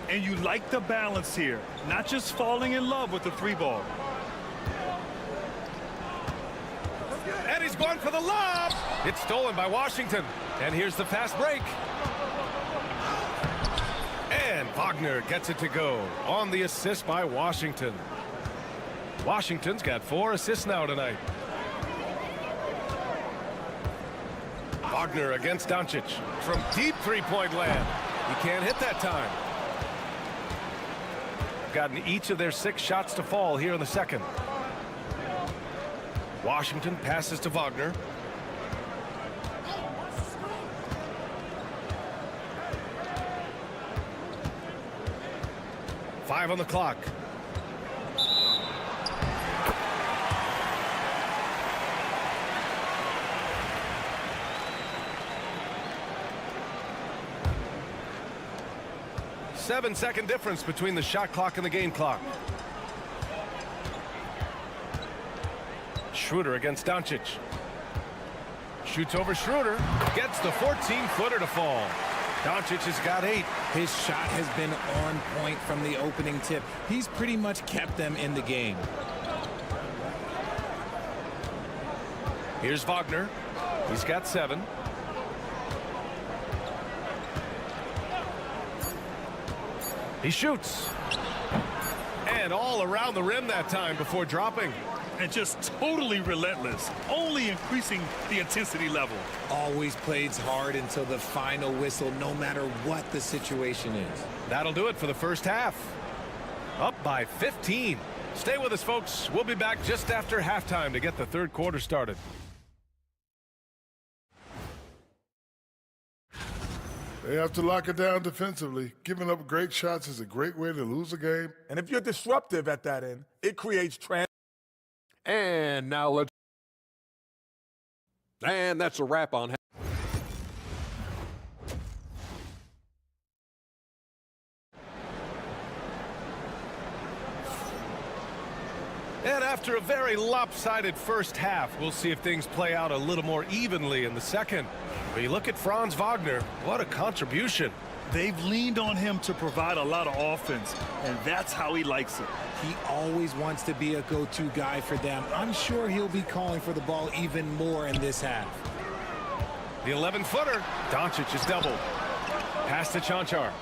And you like the balance here, not just falling in love with the 3-ball. And he's going for the lob. It's stolen by Washington. And here's the fast break. And Wagner gets it to go on the assist by Washington. Washington's got 4 assists now tonight. Wagner against Doncic from deep three-point land. He can't hit that time. Gotten each of their 6 shots to fall here in the second. Washington passes to Wagner. Five on the clock. Seven-second difference between the shot clock and the game clock. Schroeder against Doncic. Shoots over Schroeder. Gets the 14-footer to fall. Doncic has got 8. His shot has been on point from the opening tip. He's pretty much kept them in the game. Here's Wagner. He's got 7. He shoots. And all around the rim that time before dropping. And just totally relentless, only increasing the intensity level. Always plays hard until the final whistle, no matter what the situation is. That'll do it for the first half. Up by 15. Stay with us, folks. We'll be back just after halftime to get the third quarter started. They have to lock it down defensively. Giving up great shots is a great way to lose a game. And if you're disruptive at that end, it creates And now let's... And that's a wrap on... And after a very lopsided first half, we'll see if things play out a little more evenly in the second. But you look at Franz Wagner, what a contribution. They've leaned on him to provide a lot of offense, and that's how he likes it. He always wants to be a go-to guy for them. I'm sure he'll be calling for the ball even more in this half. The 11-footer. Doncic is doubled. Pass to Chanchar.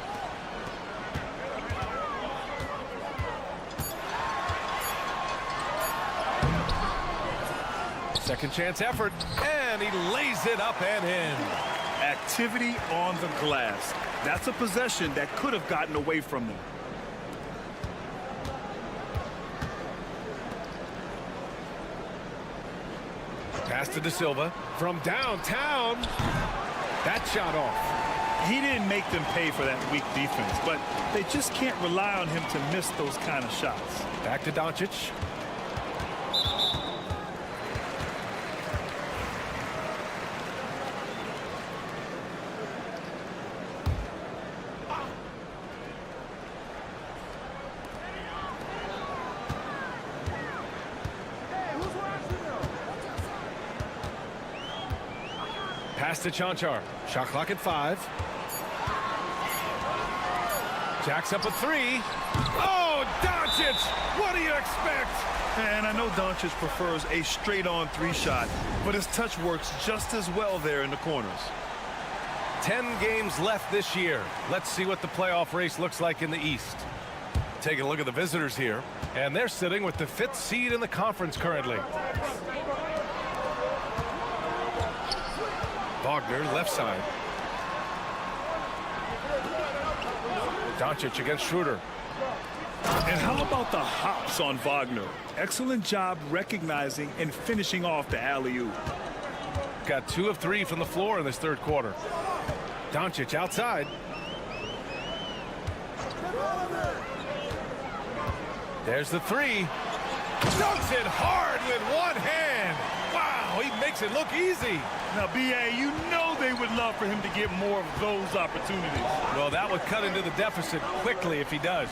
Second chance effort, and he lays it up and in. Activity on the glass. That's a possession that could have gotten away from them. Pass to De Silva from downtown. That shot off. He didn't make them pay for that weak defense, but they just can't rely on him to miss those kind of shots. Back to Doncic. Pass to Chanchar. Shot clock at 5. Jacks up a 3. Oh, Doncic! What do you expect? And I know Doncic prefers a straight-on 3-shot, but his touch works just as well there in the corners. 10 games left this year. Let's see what the playoff race looks like in the East. Taking a look at the visitors here, and they're sitting with the 5th seed in the conference currently. Wagner, left side. Doncic against Schroeder. And how about the hops on Wagner? Excellent job recognizing and finishing off the alley-oop. Got 2 of 3 from the floor in this third quarter. Doncic outside. There's the 3. Dunks it hard with one hand. Wow, he makes it look easy. Now, B.A., you know they would love for him to get more of those opportunities. Well, that would cut into the deficit quickly if he does.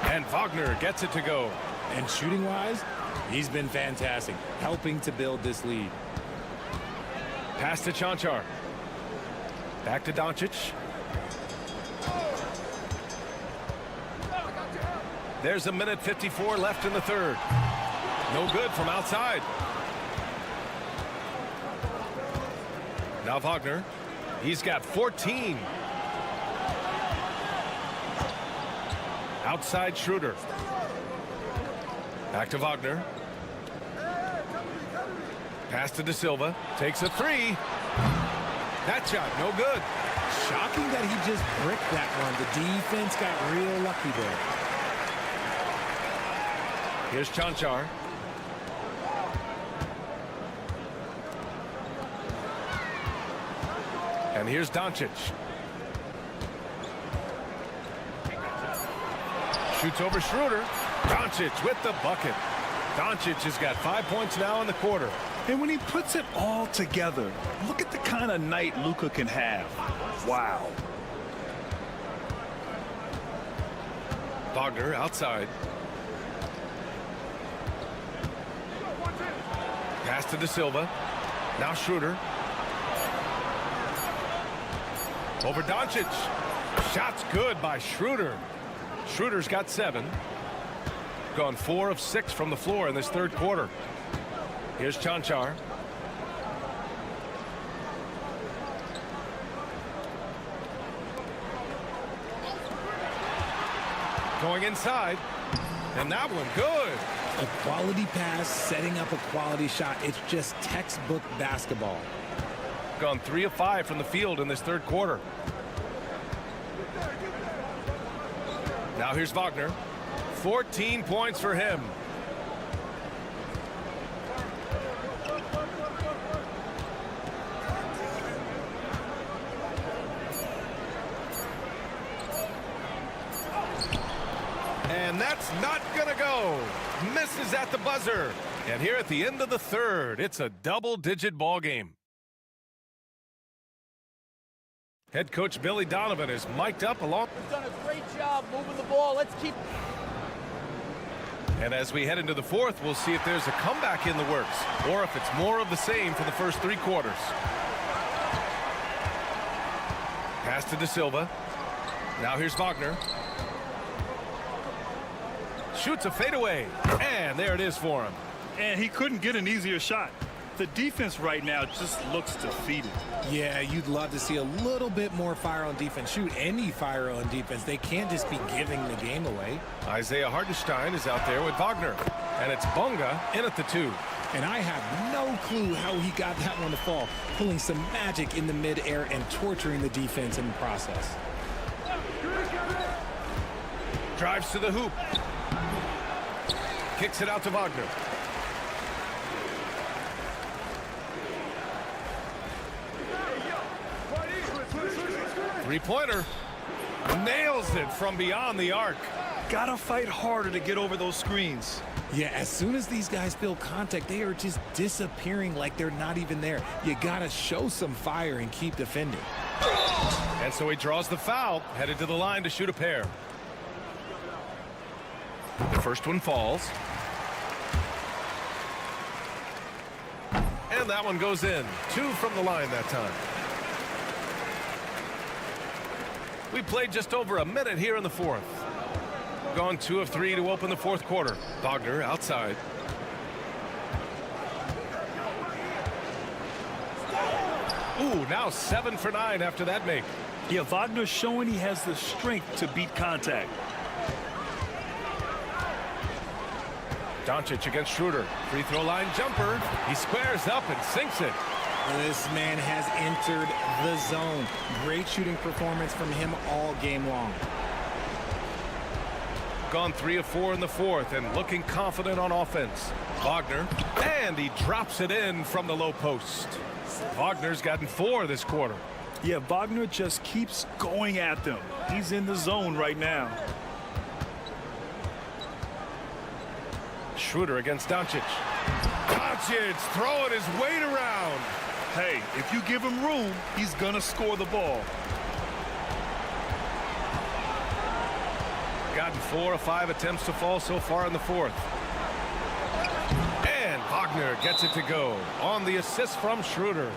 And Wagner gets it to go. And shooting-wise, he's been fantastic, helping to build this lead. Pass to Chanchar. Back to Doncic. There's a minute 54 left in the third. No good from outside. Now Wagner. He's got 14. Outside Schroeder. Back to Wagner. Pass to De Silva. Takes a 3. That shot, no good. Shocking that he just bricked that one. The defense got real lucky there. Here's Chanchar. And here's Doncic. Shoots over Schroeder. Doncic with the bucket. Doncic has got 5 points now in the quarter. And when he puts it all together, look at the kind of night Luka can have. Wow. Wagner outside. Pass to De Silva. Now Schroeder. Over Doncic. Shots good by Schroeder. Schroeder's got 7. Gone 4 of 6 from the floor in this third quarter. Here's Chanchar. Going inside. And that one good. A quality pass, setting up a quality shot. It's just textbook basketball. Gone 3 of 5 from the field in this third quarter. Now here's Wagner. 14 points for him. And that's not going to go. Misses at the buzzer. And here at the end of the third, it's a double-digit ball game. Head coach Billy Donovan is mic'd up along. We've done a great job moving the ball. Let's keep. And as we head into the fourth, we'll see if there's a comeback in the works or if it's more of the same for the first 3 quarters. Pass to De Silva. Now here's Wagner. Shoots a fadeaway. And there it is for him. And he couldn't get an easier shot. The defense right now just looks defeated. Yeah, you'd love to see a little bit more fire on defense. Shoot, any fire on defense. They can't just be giving the game away. Isaiah Hartenstein is out there with Wagner. And it's Bonga in at the 2. And I have no clue how he got that one to fall. Pulling some magic in the midair and torturing the defense in the process. Drives to the hoop. Kicks it out to Wagner. Three-pointer. Nails it from beyond the arc. Gotta fight harder to get over those screens. Yeah, as soon as these guys feel contact, they are just disappearing like they're not even there. You gotta show some fire and keep defending. And so he draws the foul, headed to the line to shoot a pair. The first one falls. And that one goes in. 2 from the line that time. We played just over a minute here in the fourth. Gone 2 of 3 to open the fourth quarter. Wagner outside. Ooh, now 7 for 9 after that make. Yeah, Wagner's showing he has the strength to beat contact. Doncic against Schroeder. Free throw line jumper. He squares up and sinks it. This man has entered the zone. Great shooting performance from him all game long. Gone 3 of 4 in the fourth and looking confident on offense. Wagner, and he drops it in from the low post. Wagner's gotten 4 this quarter. Yeah, Wagner just keeps going at them. He's in the zone right now. Schroeder against Doncic. Doncic throwing his weight around. Hey, if you give him room, he's gonna score the ball. Gotten 4 of 5 attempts to fall so far in the fourth. And Wagner gets it to go on the assist from Schroeder.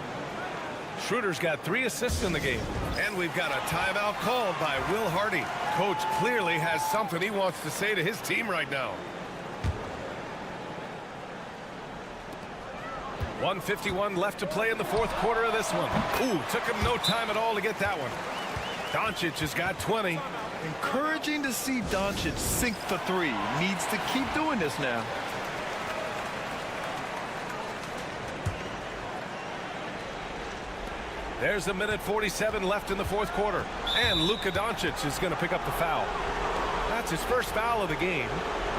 Schroeder's got 3 assists in the game. And we've got a timeout called by Will Hardy. Coach clearly has something he wants to say to his team right now. 1:51 left to play in the fourth quarter of this one. Ooh, took him no time at all to get that one. Doncic has got 20. Encouraging to see Doncic sink the 3. Needs to keep doing this now. There's a minute 47 left in the fourth quarter. And Luka Doncic is going to pick up the foul. That's his first foul of the game.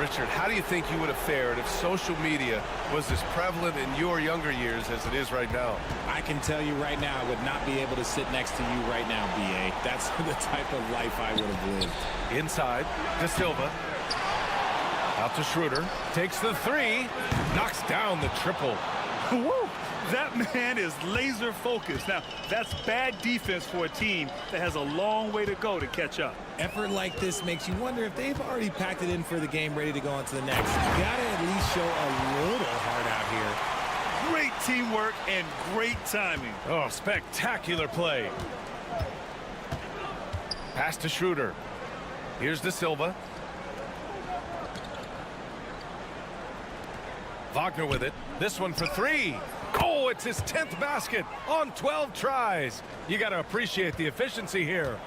Richard, how do you think you would have fared if social media was as prevalent in your younger years as it is right now? I can tell you right now, I would not be able to sit next to you right now, B.A. That's the type of life I would have lived. Inside, De Silva. Out to Schroeder. Takes the 3. Knocks down the triple. Woo! That man is laser focused. Now, that's bad defense for a team that has a long way to go to catch up. Effort like this makes you wonder if they've already packed it in for the game, ready to go on to the next. You gotta at least show a little heart out here. Great teamwork and great timing. Oh, spectacular play. Pass to Schroeder. Here's De Silva. Wagner with it. This one for 3. Oh, it's his 10th basket on 12 tries. You got to appreciate the efficiency here.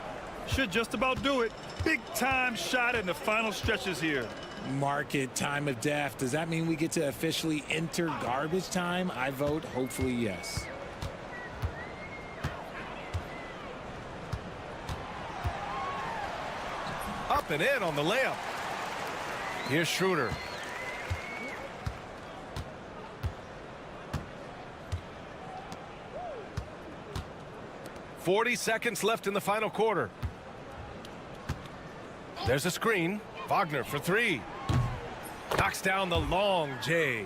Should just about do it. Big time shot in the final stretches here. Mark it, time of death. Does that mean we get to officially enter garbage time? I vote hopefully yes. Up and in on the layup. Here's Schroeder. .40 seconds left in the final quarter. There's a screen. Wagner for three. Knocks down the long J.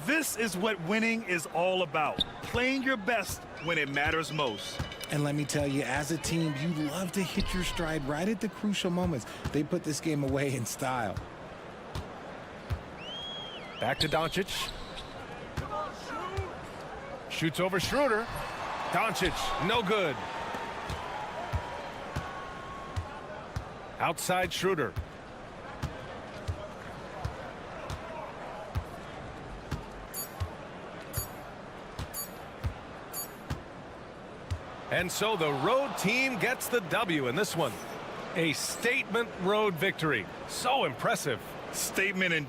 This is what winning is all about. Playing your best when it matters most. And let me tell you, as a team, you love to hit your stride right at the crucial moments. They put this game away in style. Back to Doncic. Shoots over Schroeder. Doncic, no good. Outside Schroeder. And so the road team gets the W in this one. A statement road victory. So impressive. Statement and